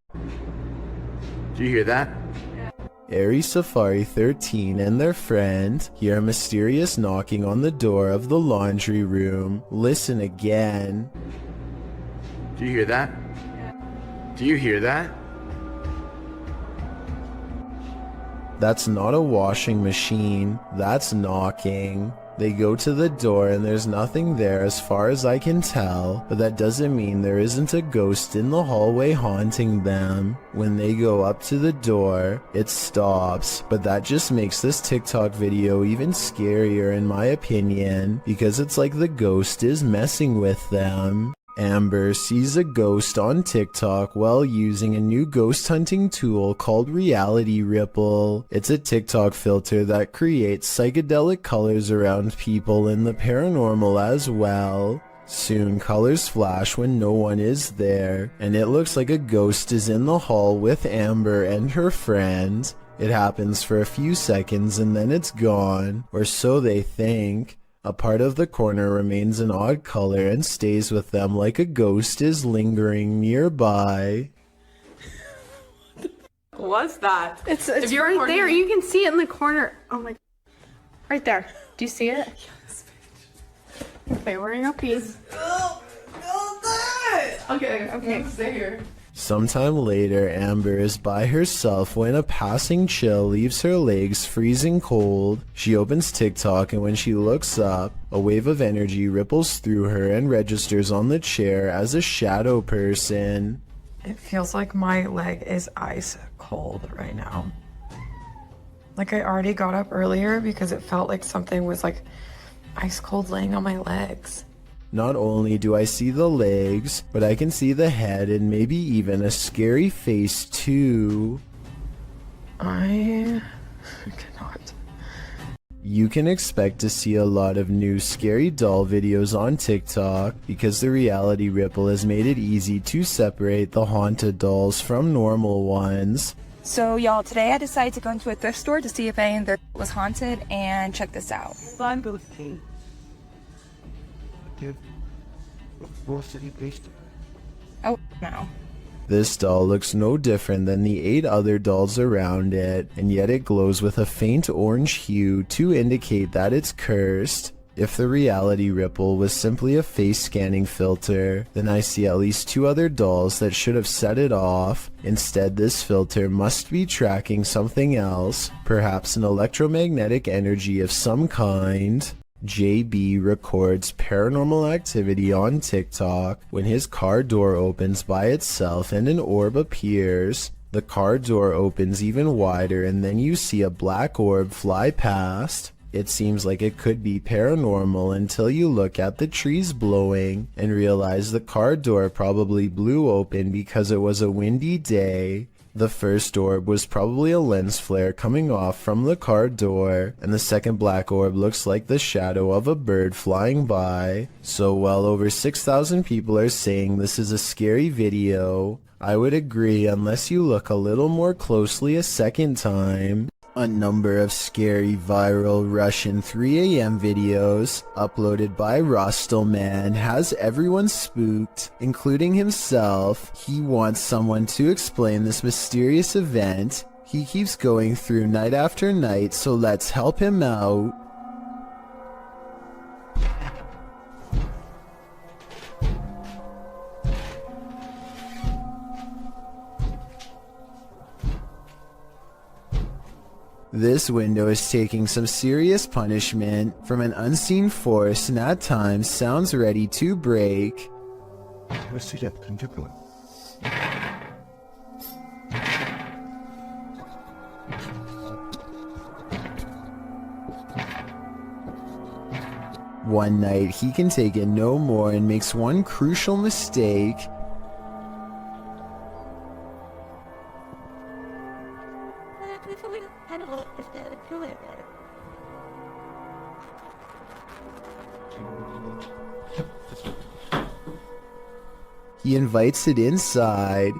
Do you hear that? Aries Safari 13 and their friend hear a mysterious knocking on the door of the laundry room. Listen again. Do you hear that? Do you hear that? That's not a washing machine, that's knocking. They go to the door and there's nothing there as far as I can tell, but that doesn't mean there isn't a ghost in the hallway haunting them. When they go up to the door, it stops, but that just makes this TikTok video even scarier in my opinion, because it's like the ghost is messing with them. Amber sees a ghost on TikTok while using a new ghost hunting tool called Reality Ripple. It's a TikTok filter that creates psychedelic colors around people in the paranormal as well. Soon colors flash when no one is there, and it looks like a ghost is in the hall with Amber and her friend. It happens for a few seconds and then it's gone, or so they think. A part of the corner remains an odd color and stays with them like a ghost is lingering nearby. What's that? It's If you're right recording- there. You can see it in the corner. Oh my. Right there. Do you see it? Okay, we're in a piece. Okay, stay here. Sometime later, Amber is by herself when a passing chill leaves her legs freezing cold. She opens TikTok, and when she looks up, a wave of energy ripples through her and registers on the chair as a shadow person. It feels like my leg is ice cold right now. Like I already got up earlier because it felt like something was like ice cold laying on my legs. Not only do I see the legs, but I can see the head and maybe even a scary face too. I cannot. You can expect to see a lot of new scary doll videos on TikTok because the reality ripple has made it easy to separate the haunted dolls from normal ones. So y'all, today I decided to go into a thrift store to see if any of their was haunted, and check this out. Oh, no. This doll looks no different than the 8 other dolls around it, and yet it glows with a faint orange hue to indicate that it's cursed. If the reality ripple was simply a face scanning filter, then I see at least 2 other dolls that should have set it off. Instead, this filter must be tracking something else, perhaps an electromagnetic energy of some kind. JB records paranormal activity on TikTok when his car door opens by itself and an orb appears. The car door opens even wider and then you see a black orb fly past. It seems like it could be paranormal until you look at the trees blowing and realize the car door probably blew open because it was a windy day. The first orb was probably a lens flare coming off from the car door, and the second black orb looks like the shadow of a bird flying by. So well over 6,000 people are saying this is a scary video. I would agree unless you look a little more closely a second time. A number of scary viral Russian 3 a.m. videos uploaded by Rostelman has everyone spooked, including himself. He wants someone to explain this mysterious event. He keeps going through night after night, so let's help him out. This window is taking some serious punishment from an unseen force and at times sounds ready to break. One night he can take it no more and makes one crucial mistake. He invites it inside.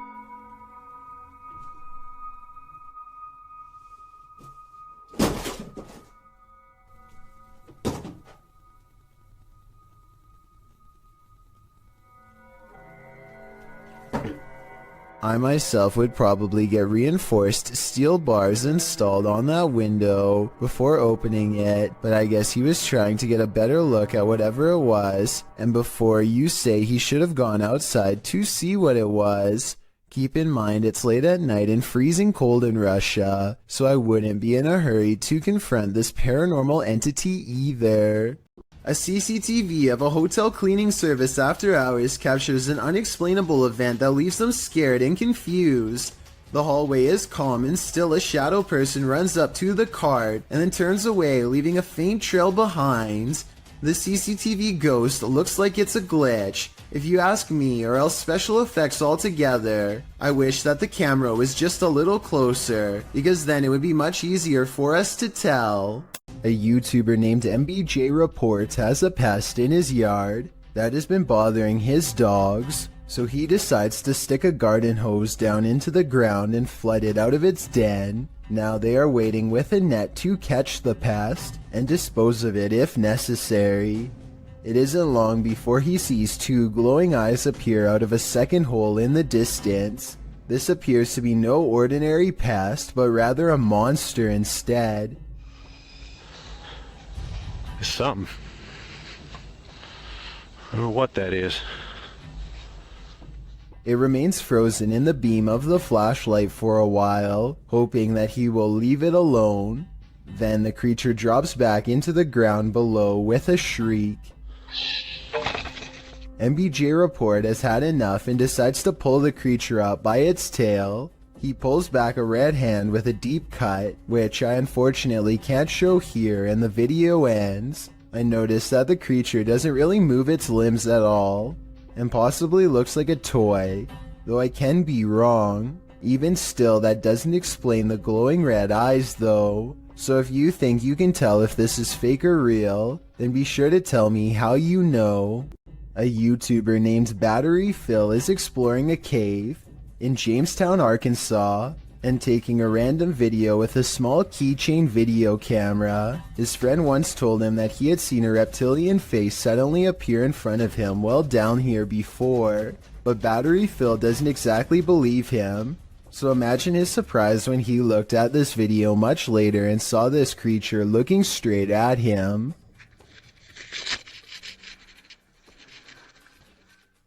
I myself would probably get reinforced steel bars installed on that window before opening it, but I guess he was trying to get a better look at whatever it was, and before you say he should have gone outside to see what it was, keep in mind it's late at night and freezing cold in Russia, so I wouldn't be in a hurry to confront this paranormal entity either. A CCTV of a hotel cleaning service after hours captures an unexplainable event that leaves them scared and confused. The hallway is calm and still a shadow person runs up to the cart and then turns away, leaving a faint trail behind. The CCTV ghost looks like it's a glitch, if you ask me, or else special effects altogether. I wish that the camera was just a little closer, because then it would be much easier for us to tell. A YouTuber named MBJ Reports has a pest in his yard that has been bothering his dogs, so he decides to stick a garden hose down into the ground and flood it out of its den. Now they are waiting with a net to catch the pest and dispose of it if necessary. It isn't long before he sees 2 glowing eyes appear out of a second hole in the distance. This appears to be no ordinary pest, but rather a monster instead. Something. I don't know what that is. It remains frozen in the beam of the flashlight for a while, hoping that he will leave it alone. Then the creature drops back into the ground below with a shriek. MBJ Report has had enough and decides to pull the creature up by its tail. He pulls back a red hand with a deep cut, which I unfortunately can't show here, and the video ends. I notice that the creature doesn't really move its limbs at all, and possibly looks like a toy, though I can be wrong. Even still, that doesn't explain the glowing red eyes though. So if you think you can tell if this is fake or real, then be sure to tell me how you know. A YouTuber named Battery Phil is exploring a cave in Jamestown, Arkansas, and taking a random video with a small keychain video camera. His friend once told him that he had seen a reptilian face suddenly appear in front of him while down here before, but Battery Phil doesn't exactly believe him. So imagine his surprise when he looked at this video much later and saw this creature looking straight at him.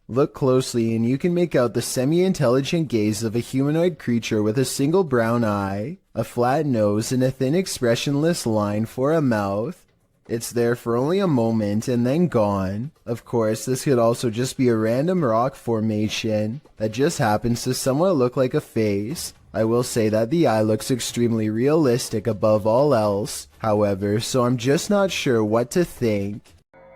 Look closely and you can make out the semi-intelligent gaze of a humanoid creature with a single brown eye, a flat nose, and a thin expressionless line for a mouth. It's there for only a moment and then gone. Of course, this could also just be a random rock formation that just happens to somewhat look like a face. I will say that the eye looks extremely realistic above all else, however, so I'm just not sure what to think.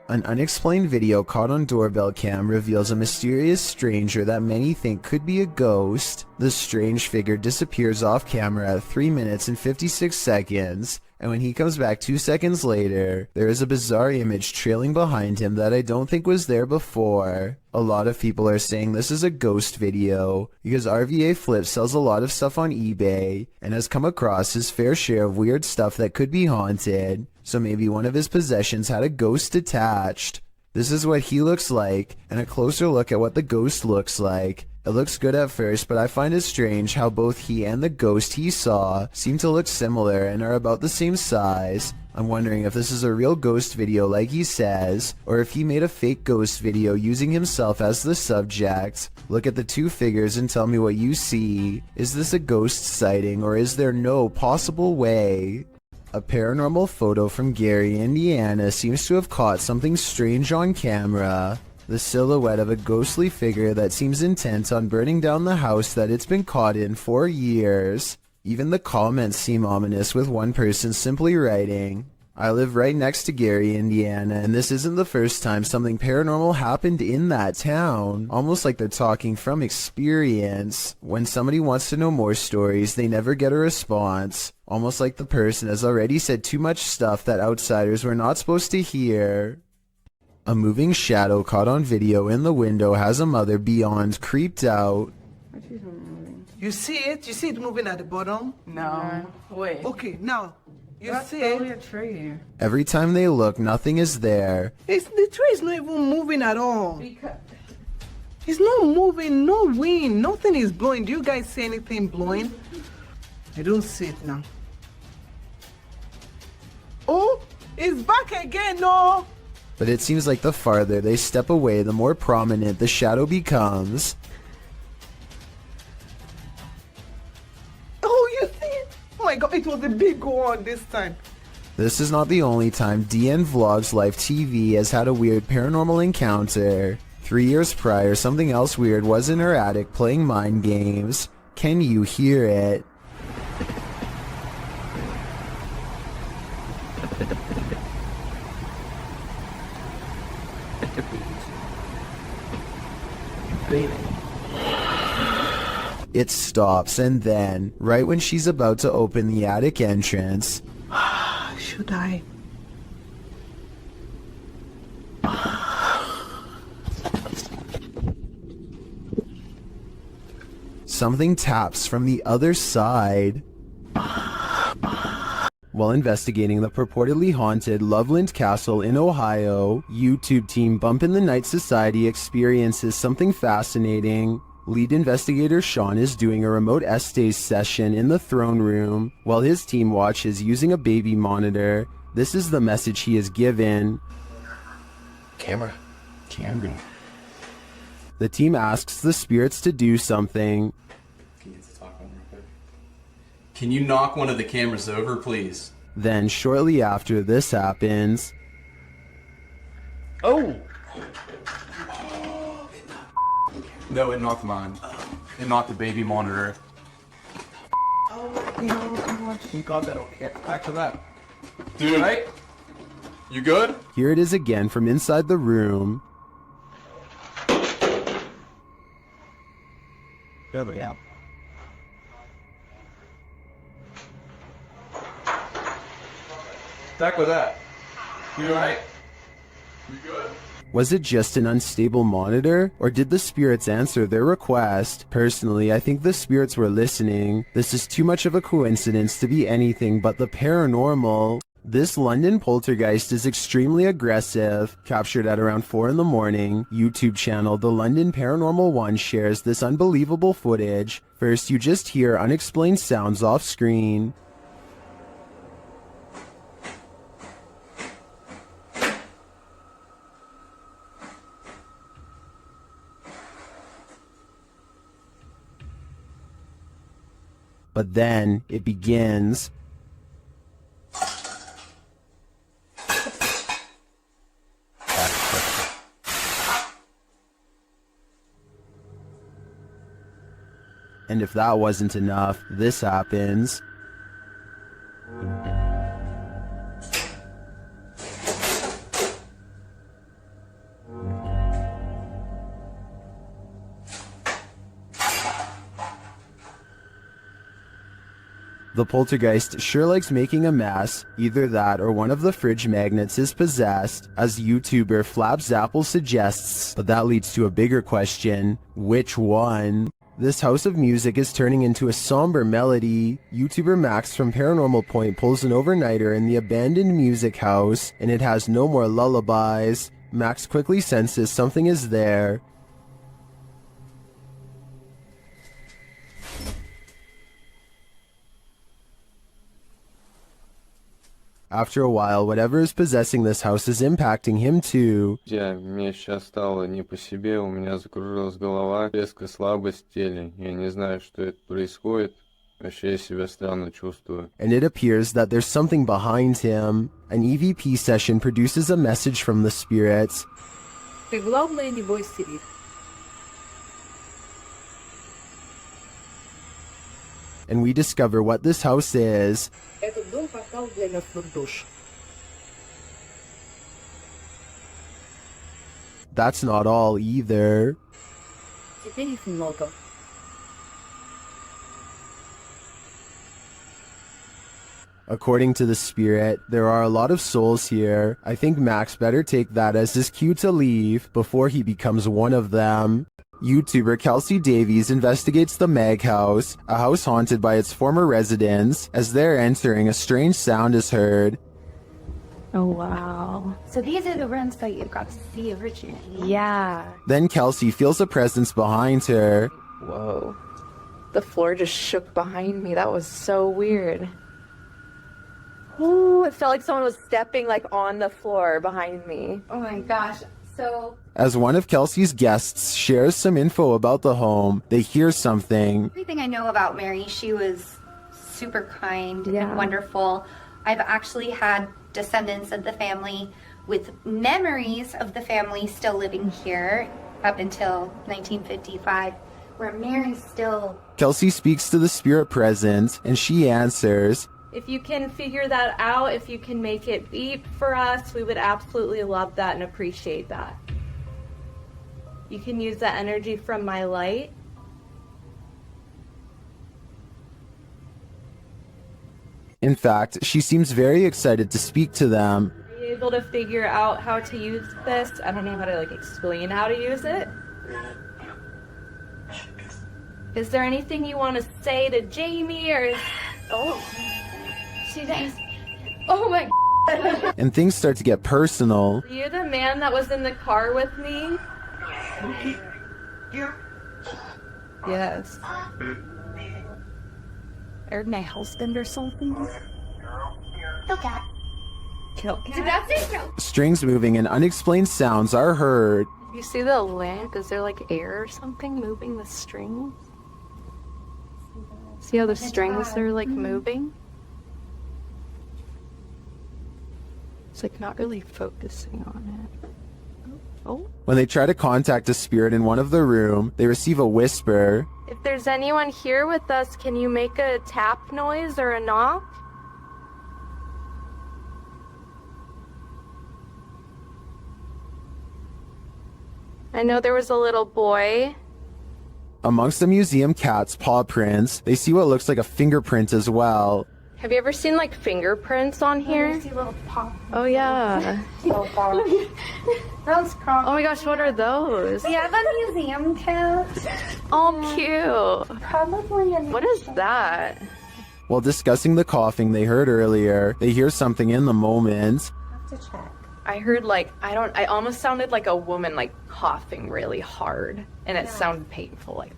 An unexplained video caught on doorbell cam reveals a mysterious stranger that many think could be a ghost. The strange figure disappears off camera at 3 minutes and 56 seconds, and when he comes back 2 seconds later, there is a bizarre image trailing behind him that I don't think was there before. A lot of people are saying this is a ghost video because RVA Flip sells a lot of stuff on eBay and has come across his fair share of weird stuff that could be haunted, so maybe one of his possessions had a ghost attached. This is what he looks like, and a closer look at what the ghost looks like. It looks good at first, but I find it strange how both he and the ghost he saw seem to look similar and are about the same size. I'm wondering if this is a real ghost video like he says, or if he made a fake ghost video using himself as the subject. Look at the two figures and tell me what you see. Is this a ghost sighting, or is there no possible way? A paranormal photo from Gary, Indiana seems to have caught something strange on camera. The silhouette of a ghostly figure that seems intent on burning down the house that it's been caught in for years. Even the comments seem ominous, with one person simply writing, "I live right next to Gary, Indiana, and this isn't the first time something paranormal happened in that town." Almost like they're talking from experience. When somebody wants to know more stories, they never get a response. Almost like the person has already said too much stuff that outsiders were not supposed to hear. A moving shadow caught on video in the window has a mother beyond creeped out. You see it? You see it moving at the bottom? No. Wait. Okay, now. You That's see probably it? a tree. Every time they look, nothing is there. The tree is not even moving at all. It's not moving, no wind, nothing is blowing. Do you guys see anything blowing? I don't see it now. Oh, it's back again, no! But it seems like the farther they step away, the more prominent the shadow becomes. Oh, you see it? Oh my god, it was a big one this time. This is not the only time DN Vlogs Live TV has had a weird paranormal encounter. 3 years prior, something else weird was in her attic playing mind games. Can you hear it? It stops, and then, right when she's about to open the attic entrance, should I? something taps from the other side. While investigating the purportedly haunted Loveland Castle in Ohio, YouTube team Bump in the Night Society experiences something fascinating. Lead investigator Sean is doing a remote essays session in the throne room while his team watches using a baby monitor. This is the message he is given. Camera. The team asks the spirits to do something. Can you knock one of the cameras over, please? Then shortly after this happens... Oh! No, it knocked mine. It knocked the baby monitor. You got that okay. Back to that. Dude, right? You good? Here it is again from inside the room. Yeah. Back with that. You alright? You good? Was it just an unstable monitor, or did the spirits answer their request? Personally, I think the spirits were listening. This is too much of a coincidence to be anything but the paranormal. This London poltergeist is extremely aggressive. Captured at around 4 in the morning, YouTube channel The London Paranormal 1 shares this unbelievable footage. First, you just hear unexplained sounds off screen. But then it begins. And if that wasn't enough, this happens. The poltergeist sure likes making a mess. Either that or one of the fridge magnets is possessed, as YouTuber Flapzapple suggests. But that leads to a bigger question. Which one? This house of music is turning into a somber melody. YouTuber Max from Paranormal Point pulls an overnighter in the abandoned music house, and it has no more lullabies. Max quickly senses something is there. After a while, whatever is possessing this house is impacting him too. Мне сейчас стало не по себе, у меня закружилась голова, резкая слабость в теле. Я не знаю, что это происходит. Вообще я себя странно чувствую. And it appears that there's something behind him. An EVP session produces a message from the spirits. Ты главное не бойся. And we discover what this house is. Этот дом портал для мертвых душ. That's not all either. Теперь их много. According to the spirit, there are a lot of souls here. I think Max better take that as his cue to leave before he becomes one of them. YouTuber Kelsey Davies investigates the Mag House, a house haunted by its former residents. As they're entering, a strange sound is heard. Oh, wow. So these are the rooms that you got to see originally. Yeah. Then Kelsey feels a presence behind her. Whoa. The floor just shook behind me. That was so weird. Ooh, it felt like someone was stepping like on the floor behind me. Oh my gosh. So As one of Kelsey's guests shares some info about the home, they hear something. everything I know about Mary, she was super kind and wonderful. I've actually had descendants of the family with memories of the family still living here up until 1955, where Mary's still... Kelsey speaks to the spirit present, and she answers. If you can figure that out, if you can make it beep for us, we would absolutely love that and appreciate that. You can use that energy from my light. In fact, she seems very excited to speak to them. Are you able to figure out how to use this? I don't know how to like explain how to use it. Is there anything you want to say to Jamie or... Oh, she does. Oh my God. And things start to get personal. Are you the man that was in the car with me? Yes. Or my husband or something. Kill cat. Kill Did that say kill? Strings moving and unexplained sounds are heard. You see the lamp? Is there like air or something moving the strings? See how the strings are like moving? It's like not really focusing on it. Oh. When they try to contact a spirit in one of the room, they receive a whisper. If there's anyone here with us, can you make a tap noise or a knock? I know there was a little boy. Amongst the museum cat's paw prints, they see what looks like a fingerprint as well. Have you ever seen like fingerprints on here? Oh yeah. Those Oh my gosh, what are those? We have a museum cat. Oh, cute. Probably. What is that? While discussing the coughing they heard earlier, they hear something in the moment. To check. I heard like, I almost sounded like a woman like coughing really hard, and it sounded painful, like,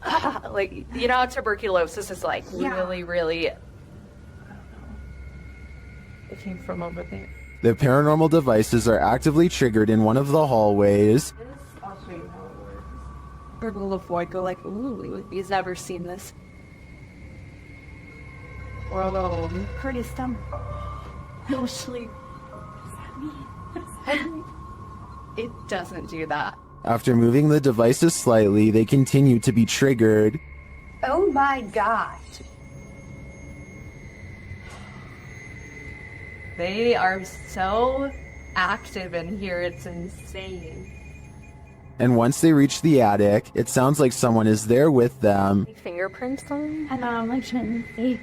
like, you know how tuberculosis is like really, it came from over there. The paranormal devices are actively triggered in one of the hallways. I'll show you how it works. Heard a little boy go like, ooh, he's never seen this. Or a little, Curtis, no sleep. It doesn't do that. After moving the devices slightly, they continue to be triggered. Oh my god. They are so active in here, it's insane. And once they reach the attic, it sounds like someone is there with them. Fingerprints on? I shouldn't see.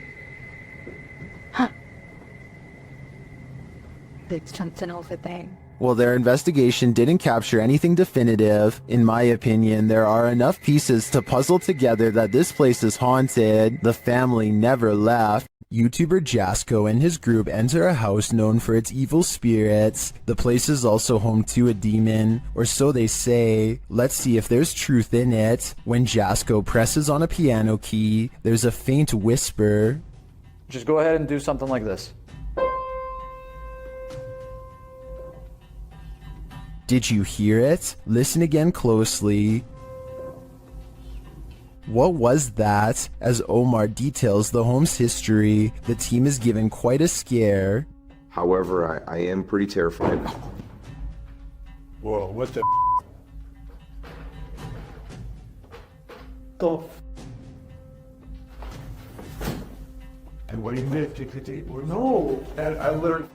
There's something over there. While their investigation didn't capture anything definitive, in my opinion, there are enough pieces to puzzle together that this place is haunted. The family never left. YouTuber Jasko and his group enter a house known for its evil spirits. The place is also home to a demon, or so they say. Let's see if there's truth in it. When Jasko presses on a piano key, there's a faint whisper. Just go ahead and do something like this. Did you hear it? Listen again closely. What was that? As Omar details the home's history, the team is given quite a scare. However, I am pretty terrified. Whoa, what the And what do you mean? No, I literally.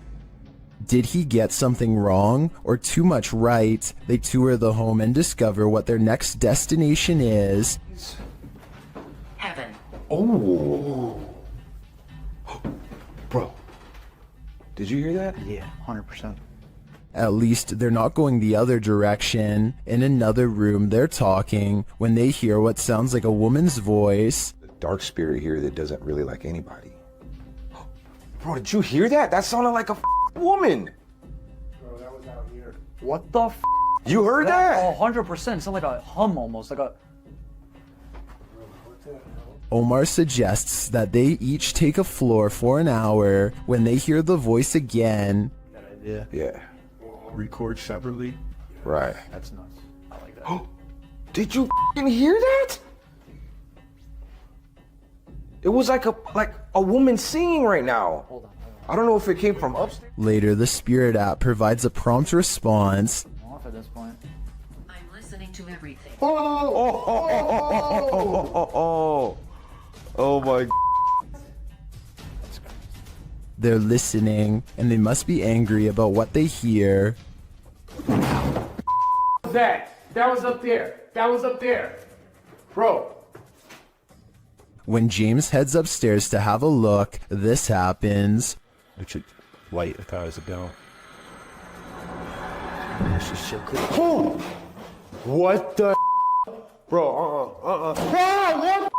Did he get something wrong or too much right? They tour the home and discover what their next destination is. Heaven. Oh. Bro. Did you hear that? Yeah, 100%. At least they're not going the other direction. In another room, they're talking when they hear what sounds like a woman's voice. The dark spirit here that doesn't really like anybody. Bro, did you hear that? That sounded like a woman. Bro, that was out here. What the f? You heard that? 100%. It sounded like a hum almost, like a... Omar suggests that they each take a floor for an hour. When they hear the voice again, Yeah. Record separately. Right. That's nuts. I like that. Did you f***ing hear that? It was like a woman singing right now. Hold on. I don't know if it came from upstairs. later the Spirit app provides a prompt response. I'm off at this point. I'm listening to everything. Oh my. They're listening, and they must be angry about what they hear. That was up there. That was up there. Bro. When James heads upstairs to have a look, this happens. It's a light. I thought it was a bell. What the? Bro, what?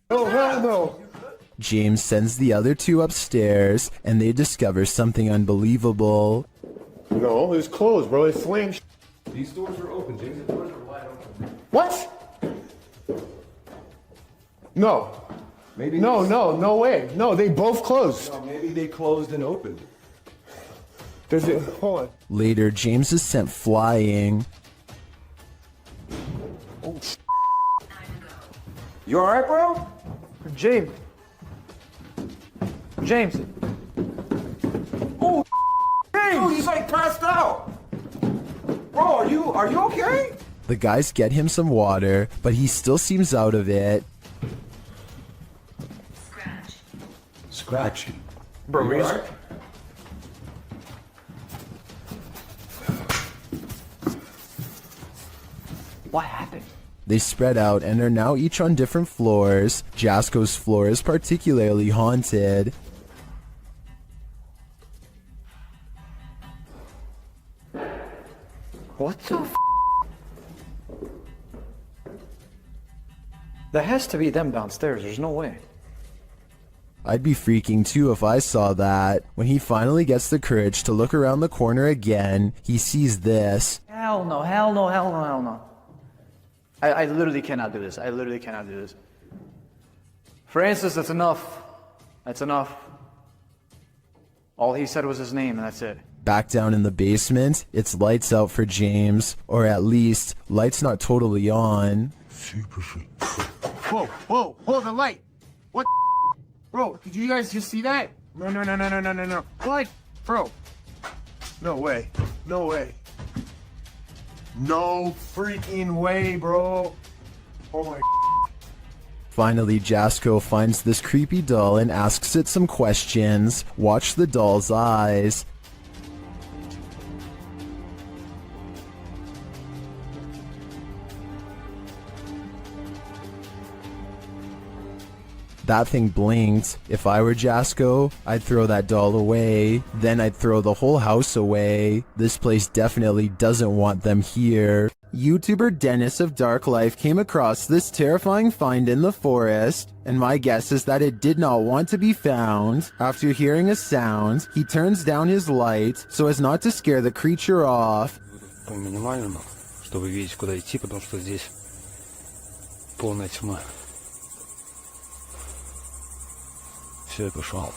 No, hell no. James sends the other two upstairs, and they discover something unbelievable. No, it's closed, bro. It's slammed. These doors are open, James. The doors are wide open. What? No. Maybe. No way. No, they both closed. No, maybe they closed and opened. Hold on. Later, James is sent flying. Oh, You alright, bro? James. James. Oh, James! Dude, he's like passed out. Bro, are you okay? The guys get him some water, but he still seems out of it. Scratch. Bro, you alright? What happened? They spread out and are now each on different floors. Jasko's floor is particularly haunted. What the f? There has to be them downstairs. There's no way. I'd be freaking too if I saw that. When he finally gets the courage to look around the corner again, he sees this. Hell no, hell no, hell no, hell no. I literally cannot do this. I literally cannot do this. Francis, that's enough. That's enough. All he said was his name, and that's it. Back down in the basement, it's lights out for James. Or at least, lights not totally on. Super freak. Whoa, whoa, hold the light. What? Bro, did you guys just see that? No. What? Bro. No way. No way. No freaking way, bro. Oh my. Finally, Jasko finds this creepy doll and asks it some questions. Watch the doll's eyes. That thing blinked. If I were Jasko, I'd throw that doll away. Then I'd throw the whole house away. This place definitely doesn't want them here. YouTuber Dennis of Dark Life came across this terrifying find in the forest, and my guess is that it did not want to be found. After hearing a sound, he turns down his light so as not to scare the creature off. По минимальному, чтобы видеть, куда идти, потому что здесь полная тьма. Все, я пошел.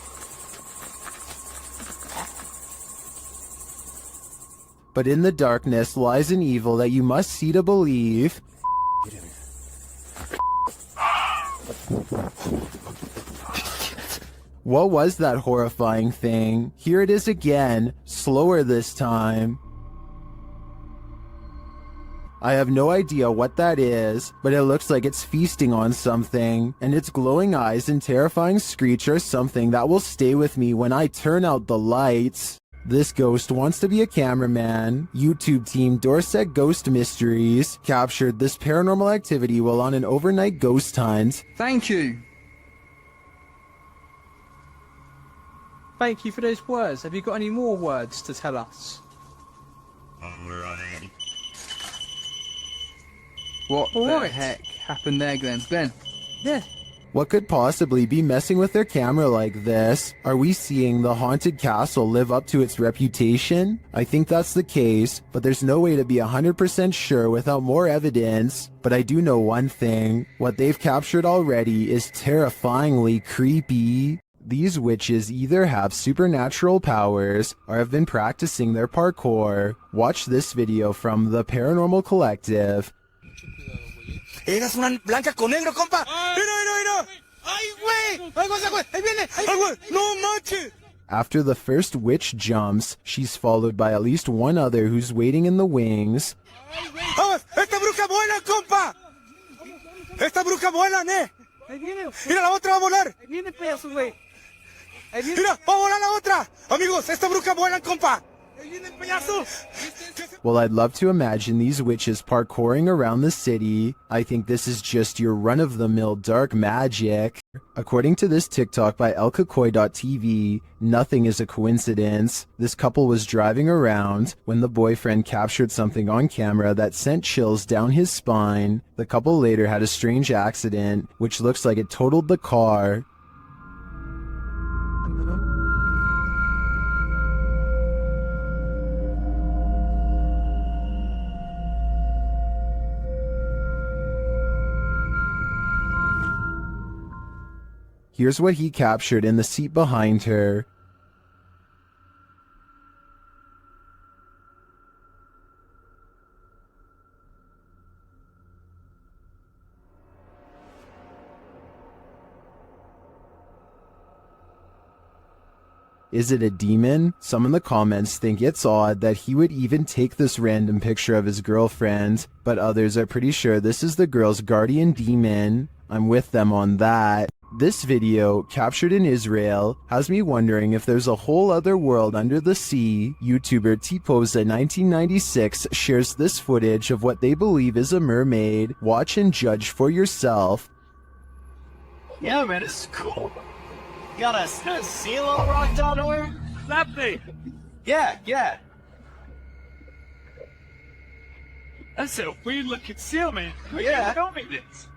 But in the darkness lies an evil that you must see to believe. What was that horrifying thing? Here it is again, slower this time. I have no idea what that is, but it looks like it's feasting on something, and its glowing eyes and terrifying screech are something that will stay with me when I turn out the lights. This ghost wants to be a cameraman. YouTube team Dorset Ghost Mysteries captured this paranormal activity while on an overnight ghost hunt. Thank you. Thank you for those words. Have you got any more words to tell us? What the heck happened there, Glenn? Glenn? Yeah. What could possibly be messing with their camera like this? Are we seeing the haunted castle live up to its reputation? I think that's the case, but there's no way to be 100% sure without more evidence. But I do know one thing. What they've captured already is terrifyingly creepy. These witches either have supernatural powers or have been practicing their parkour. Watch this video from the Paranormal Collective. Eras una blanca con negro, compa. Mira. ¡Ay, güey! ¡Ay, güey! ¡Ahí viene! ¡Ay, güey! ¡No manches! After the first witch jumps, she's followed by at least one other who's waiting in the wings. ¡Vamos! ¡Esta bruja vuela, compa! ¡Esta bruja vuela, ne! ¡Mira, la otra va a volar! Ahí viene pedazo, güey. ¡Mira, va a volar la otra! Amigos, esta bruja vuela, compa! ¡Ahí viene el payaso! Well, I'd love to imagine these witches parkouring around the city. I think this is just your run-of-the-mill dark magic. According to this TikTok by elkakoi.tv, nothing is a coincidence. This couple was driving around when the boyfriend captured something on camera that sent chills down his spine. The couple later had a strange accident, which looks like it totaled the car. Here's what he captured in the seat behind her. Is it a demon? Some in the comments think it's odd that he would even take this random picture of his girlfriend, but others are pretty sure this is the girl's guardian demon. I'm with them on that. This video, captured in Israel, has me wondering if there's a whole other world under the sea. YouTuber Tpoza1996 shares this footage of what they believe is a mermaid. Watch and judge for yourself. Yeah, man, it's cool. You got a seal on rock down there? That thing. Yeah. That's a weird looking seal, man. Yeah. Tell me this.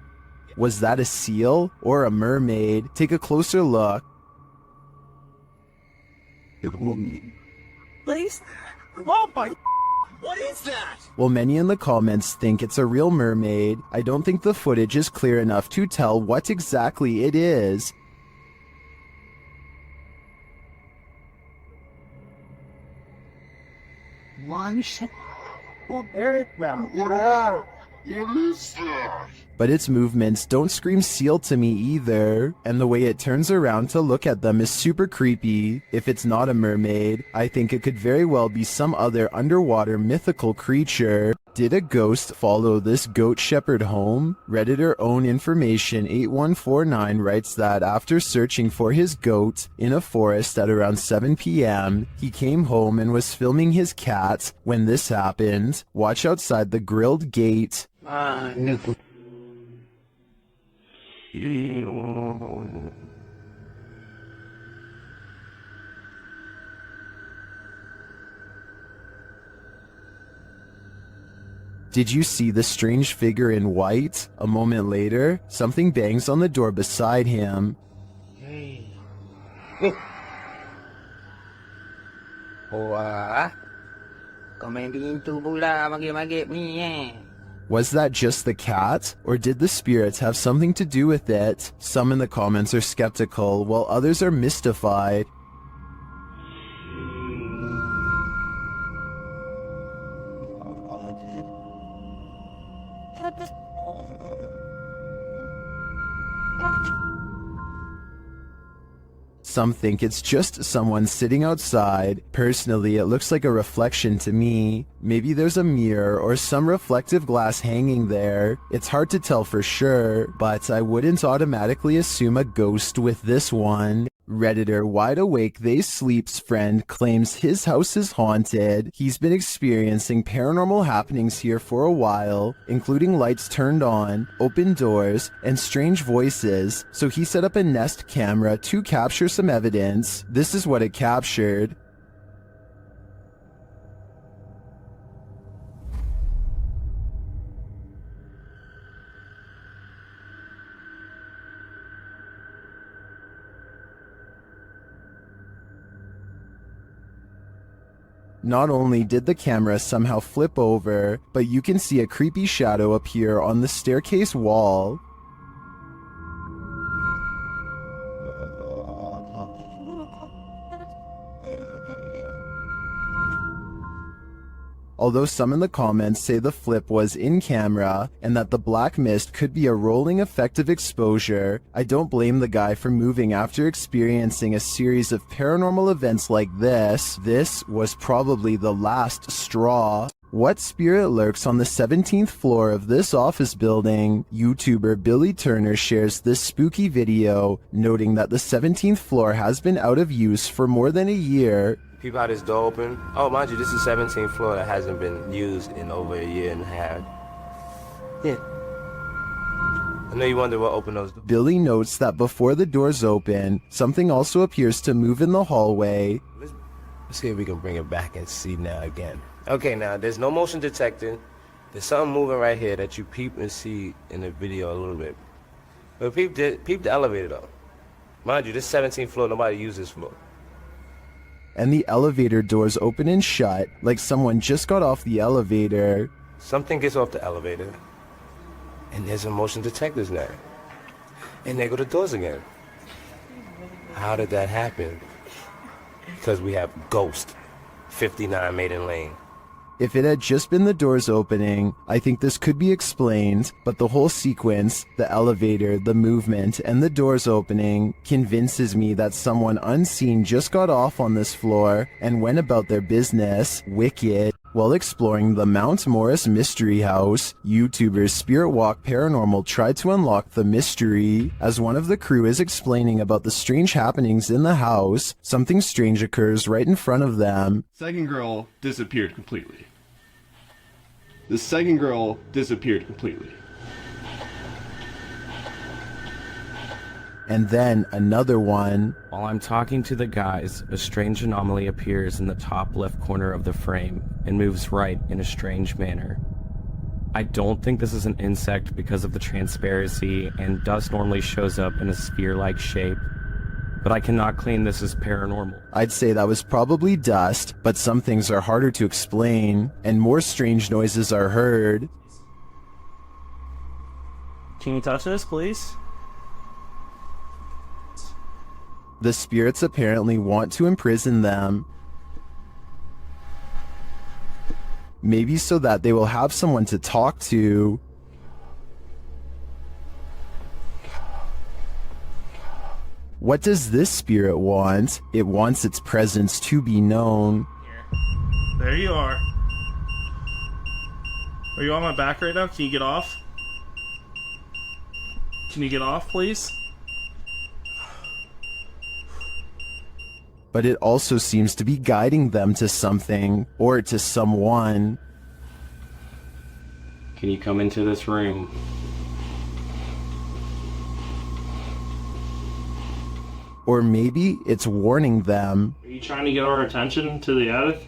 Was that a seal or a mermaid? Take a closer look. Please? Oh my... What is that? Well, many in the comments think it's a real mermaid. I don't think the footage is clear enough to tell what exactly it is. But its movements don't scream seal to me either, and the way it turns around to look at them is super creepy. If it's not a mermaid, I think it could very well be some other underwater mythical creature. Did a ghost follow this goat shepherd home? Redditor Own Information 8149 writes that after searching for his goat in a forest at around 7 p.m., he came home and was filming his cat when this happened. Watch outside the grilled gate. Did you see the strange figure in white? A moment later, something bangs on the door beside him. Was that just the cat, or did the spirits have something to do with it? Some in the comments are skeptical, while others are mystified. Some think it's just someone sitting outside. Personally, it looks like a reflection to me. Maybe there's a mirror or some reflective glass hanging there. It's hard to tell for sure, but I wouldn't automatically assume a ghost with this one. Redditor Wide Awake They Sleep's friend claims his house is haunted. He's been experiencing paranormal happenings here for a while, including lights turned on, open doors, and strange voices, so he set up a Nest camera to capture some evidence. This is what it captured. Not only did the camera somehow flip over, but you can see a creepy shadow appear on the staircase wall. Although some in the comments say the flip was in camera and that the black mist could be a rolling effect of exposure, I don't blame the guy for moving after experiencing a series of paranormal events like this. This was probably the last straw. What spirit lurks on the 17th floor of this office building? YouTuber Billy Turner shares this spooky video, noting that the 17th floor has been out of use for more than a year. Peep out this door open. Oh, mind you, this is 17th floor that hasn't been used in over a year and a half. Yeah. I know you wonder what opened those doors. Billy notes that before the doors open, something also appears to move in the hallway. Let's see if we can bring it back and see now again. Okay, now, there's no motion detecting. There's something moving right here that you peep and see in the video a little bit. But peep the elevator, though. Mind you, this 17th floor, nobody uses this floor. And the elevator doors open and shut, like someone just got off the elevator. Something gets off the elevator, and there's a motion detectors now. And there go the doors again. How did that happen? Because we have Ghost, 59 Maiden Lane. If it had just been the doors opening, I think this could be explained, but the whole sequence, the elevator, the movement, and the doors opening convinces me that someone unseen just got off on this floor and went about their business, wicked. While exploring the Mount Morris Mystery House, YouTubers Spirit Walk Paranormal tried to unlock the mystery. As one of the crew is explaining about the strange happenings in the house, something strange occurs right in front of them. Second girl disappeared completely. The second girl disappeared completely. And then another one. While I'm talking to the guys, a strange anomaly appears in the top left corner of the frame and moves right in a strange manner. I don't think this is an insect because of the transparency, and dust normally shows up in a sphere-like shape, but I cannot claim this is paranormal. I'd say that was probably dust, but some things are harder to explain, and more strange noises are heard. Can you touch this, please? The spirits apparently want to imprison them. Maybe so that they will have someone to talk to. What does this spirit want? It wants its presence to be known. There you are. Are you on my back right now? Can you get off? Can you get off, please? But it also seems to be guiding them to something, or to someone. Can you come into this room? Or maybe it's warning them. Are you trying to get our attention to the attic?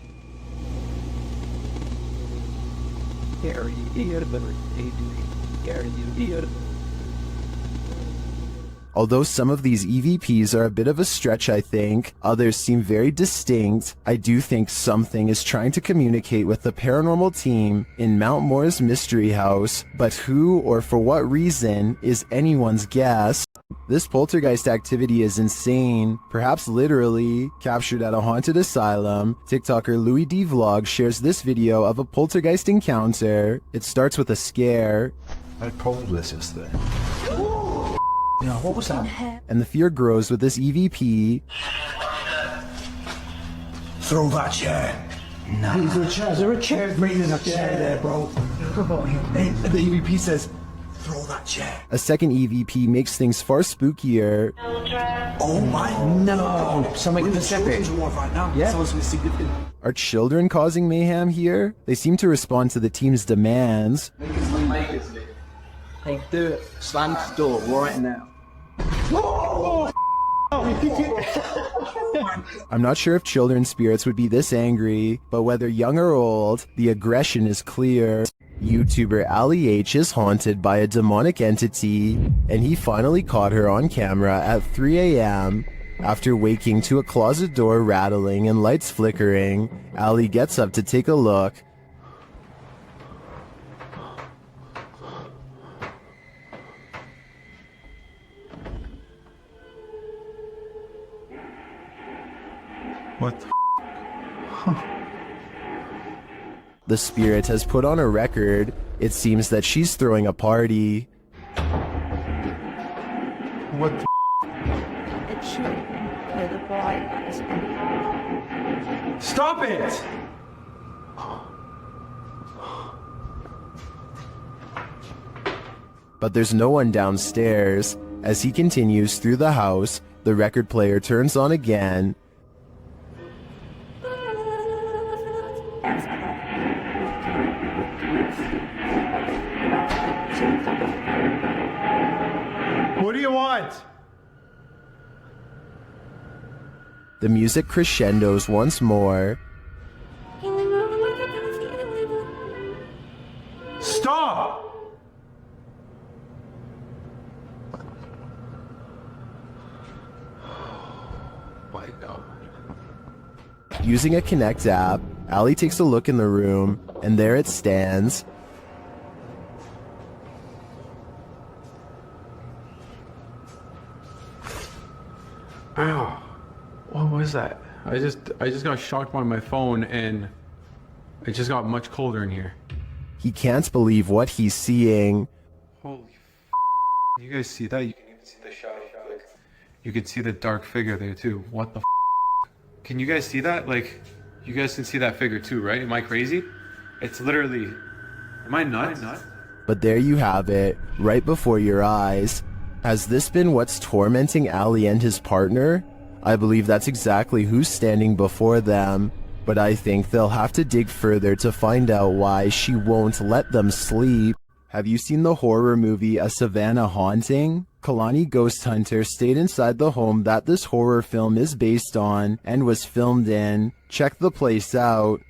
Although some of these EVPs are a bit of a stretch, I think, others seem very distinct, I do think something is trying to communicate with the paranormal team in Mount Morris Mystery House, but who or for what reason is anyone's guess. This poltergeist activity is insane, perhaps literally, captured at a haunted asylum. TikToker Louis D Vlog shares this video of a poltergeist encounter. It starts with a scare. I told this yesterday. Yeah, what was that? And the fear grows with this EVP. Throw that chair. No. Is there a chair? Is there a chair? Bring in a chair there, bro. Come on. Hey, the EVP says, throw that chair. A second EVP makes things far spookier. Oh my. No. Something specific. Right now. Yeah. Something significant. Are children causing mayhem here? They seem to respond to the team's demands. Hey, do it. Slam the door right now. I'm not sure if children's spirits would be this angry, but whether young or old, the aggression is clear. YouTuber Ali H is haunted by a demonic entity, and he finally caught her on camera at 3 a.m. After waking to a closet door rattling and lights flickering, Ali gets up to take a look. What the The spirit has put on a record. It seems that she's throwing a party. What the It should play the bright. Stop it! But there's no one downstairs. As he continues through the house, the record player turns on again. What do you want? The music crescendos once more. Stop! My God. Using a Connect app, Ali takes a look in the room, and there it stands. Ow. What was that? I just got shocked by my phone, and It just got much colder in here. He can't believe what he's seeing. Holy you guys see that? You can even see the shadow. Like, you can see the dark figure there too. What the Can you guys see that? Like, you guys can see that figure too, right? Am I crazy? It's literally... Am I nuts? But there you have it, right before your eyes. Has this been what's tormenting Ali and his partner? I believe that's exactly who's standing before them. But I think they'll have to dig further to find out why she won't let them sleep. Have you seen the horror movie A Savannah Haunting? Kalani Ghost Hunter stayed inside the home that this horror film is based on and was filmed in. Check the place out.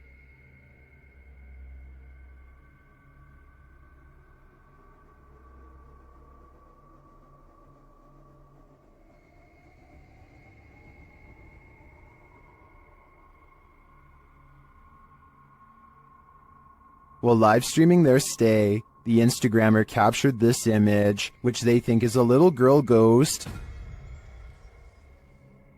While live streaming their stay, the Instagrammer captured this image, which they think is a little girl ghost.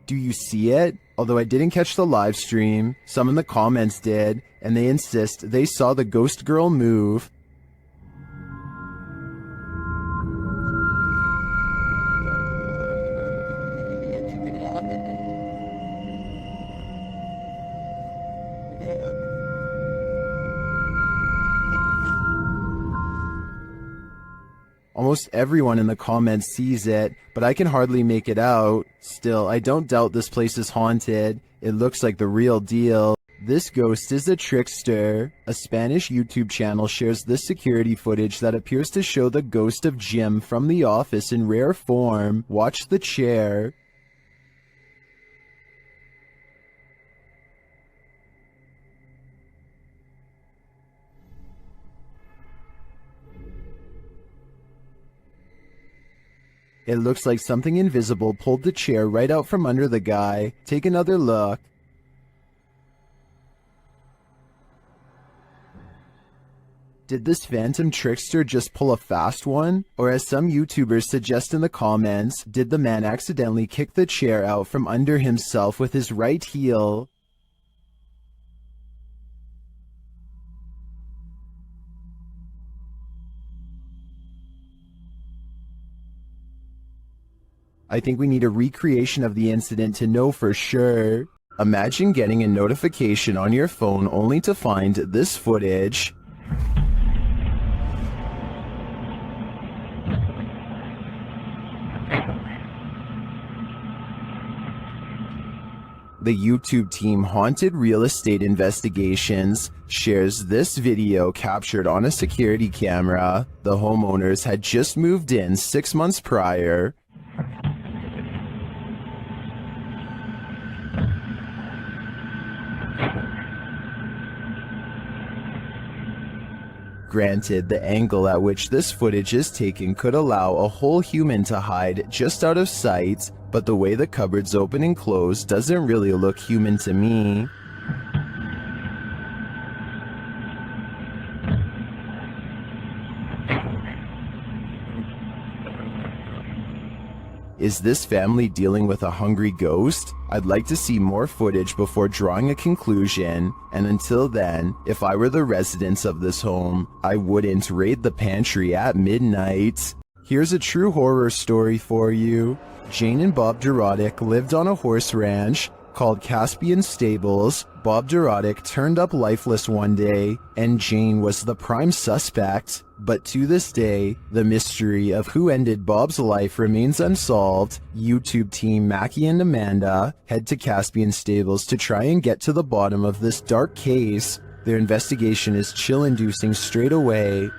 Do you see it? Although I didn't catch the live stream, some in the comments did, and they insist they saw the ghost girl move. Almost everyone in the comments sees it, but I can hardly make it out. Still, I don't doubt this place is haunted. It looks like the real deal. This ghost is a trickster. A Spanish YouTube channel shares this security footage that appears to show the ghost of Jim from The Office in rare form. Watch the chair. It looks like something invisible pulled the chair right out from under the guy. Take another look. Did this phantom trickster just pull a fast one? Or as some YouTubers suggest in the comments, did the man accidentally kick the chair out from under himself with his right heel? I think we need a recreation of the incident to know for sure. Imagine getting a notification on your phone only to find this footage. The YouTube team Haunted Real Estate Investigations shares this video captured on a security camera. The homeowners had just moved in 6 months prior. Granted, the angle at which this footage is taken could allow a whole human to hide just out of sight, but the way the cupboards open and close doesn't really look human to me. Is this family dealing with a hungry ghost? I'd like to see more footage before drawing a conclusion, and until then, if I were the residents of this home, I wouldn't raid the pantry at midnight. Here's a true horror story for you. Jane and Bob Durotic lived on a horse ranch called Caspian Stables. Bob Durotic turned up lifeless one day, and Jane was the prime suspect. But to this day, the mystery of who ended Bob's life remains unsolved. YouTube team Mackie and Amanda head to Caspian Stables to try and get to the bottom of this dark case. Their investigation is chill-inducing straight away.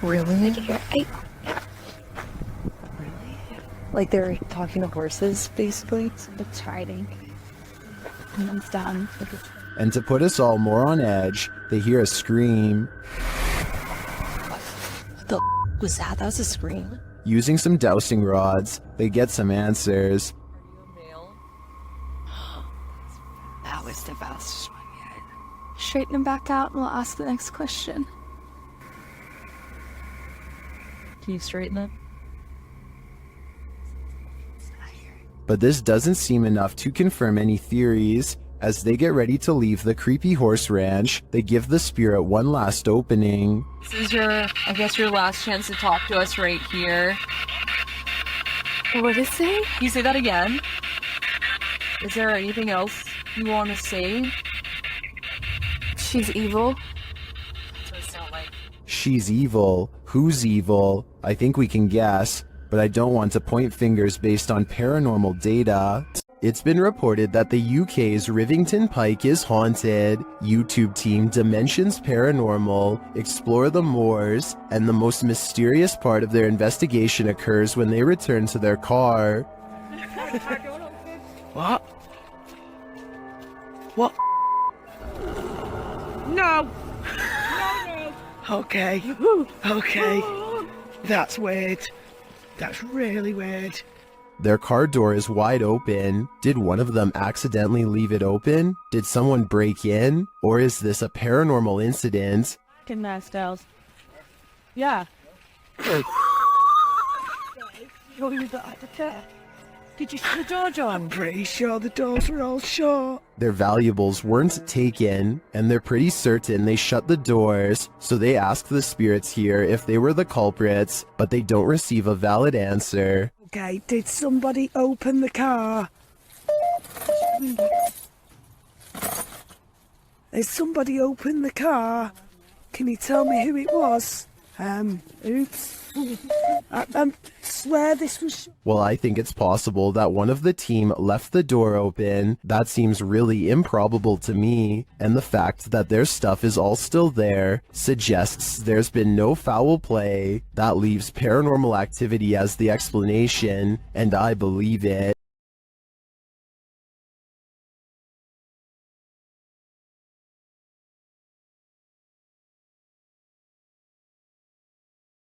Really? Like they're talking to horses, basically. It's hiding. And then it's done. And to put us all more on edge, they hear a scream. What the was that? That was a scream. Using some dowsing rods, they get some answers. That was the best one yet. Straighten him back out and we'll ask the next question. Can you straighten it? but this doesn't seem enough to confirm any theories. As they get ready to leave the creepy horse ranch, they give the spirit one last opening. This is I guess your last chance to talk to us right here. What did it say? Can you say that again? Is there anything else you want to say? She's evil. That's what it sounds like. She's evil. Who's evil? I think we can guess, but I don't want to point fingers based on paranormal data. It's been reported that the UK's Rivington Pike is haunted. YouTube team Dimensions Paranormal explore the moors, and the most mysterious part of their investigation occurs when they return to their car. What? What? No! Okay. Okay. That's weird. That's really weird. Their car door is wide open. Did one of them accidentally leave it open? Did someone break in? Or is this a paranormal incident? Fucking messed else. Yeah. You're the attack. Did you see the door, John? I'm pretty sure the doors were all shut. Their valuables weren't taken, and they're pretty certain they shut the doors, so they ask the spirits here if they were the culprits, but they don't receive a valid answer. Okay, did somebody open the car? Has somebody opened the car? Can you tell me who it was? Oops. I swear this was... Well, I think it's possible that one of the team left the door open. That seems really improbable to me, and the fact that their stuff is all still there suggests there's been no foul play. That leaves paranormal activity as the explanation, and I believe it.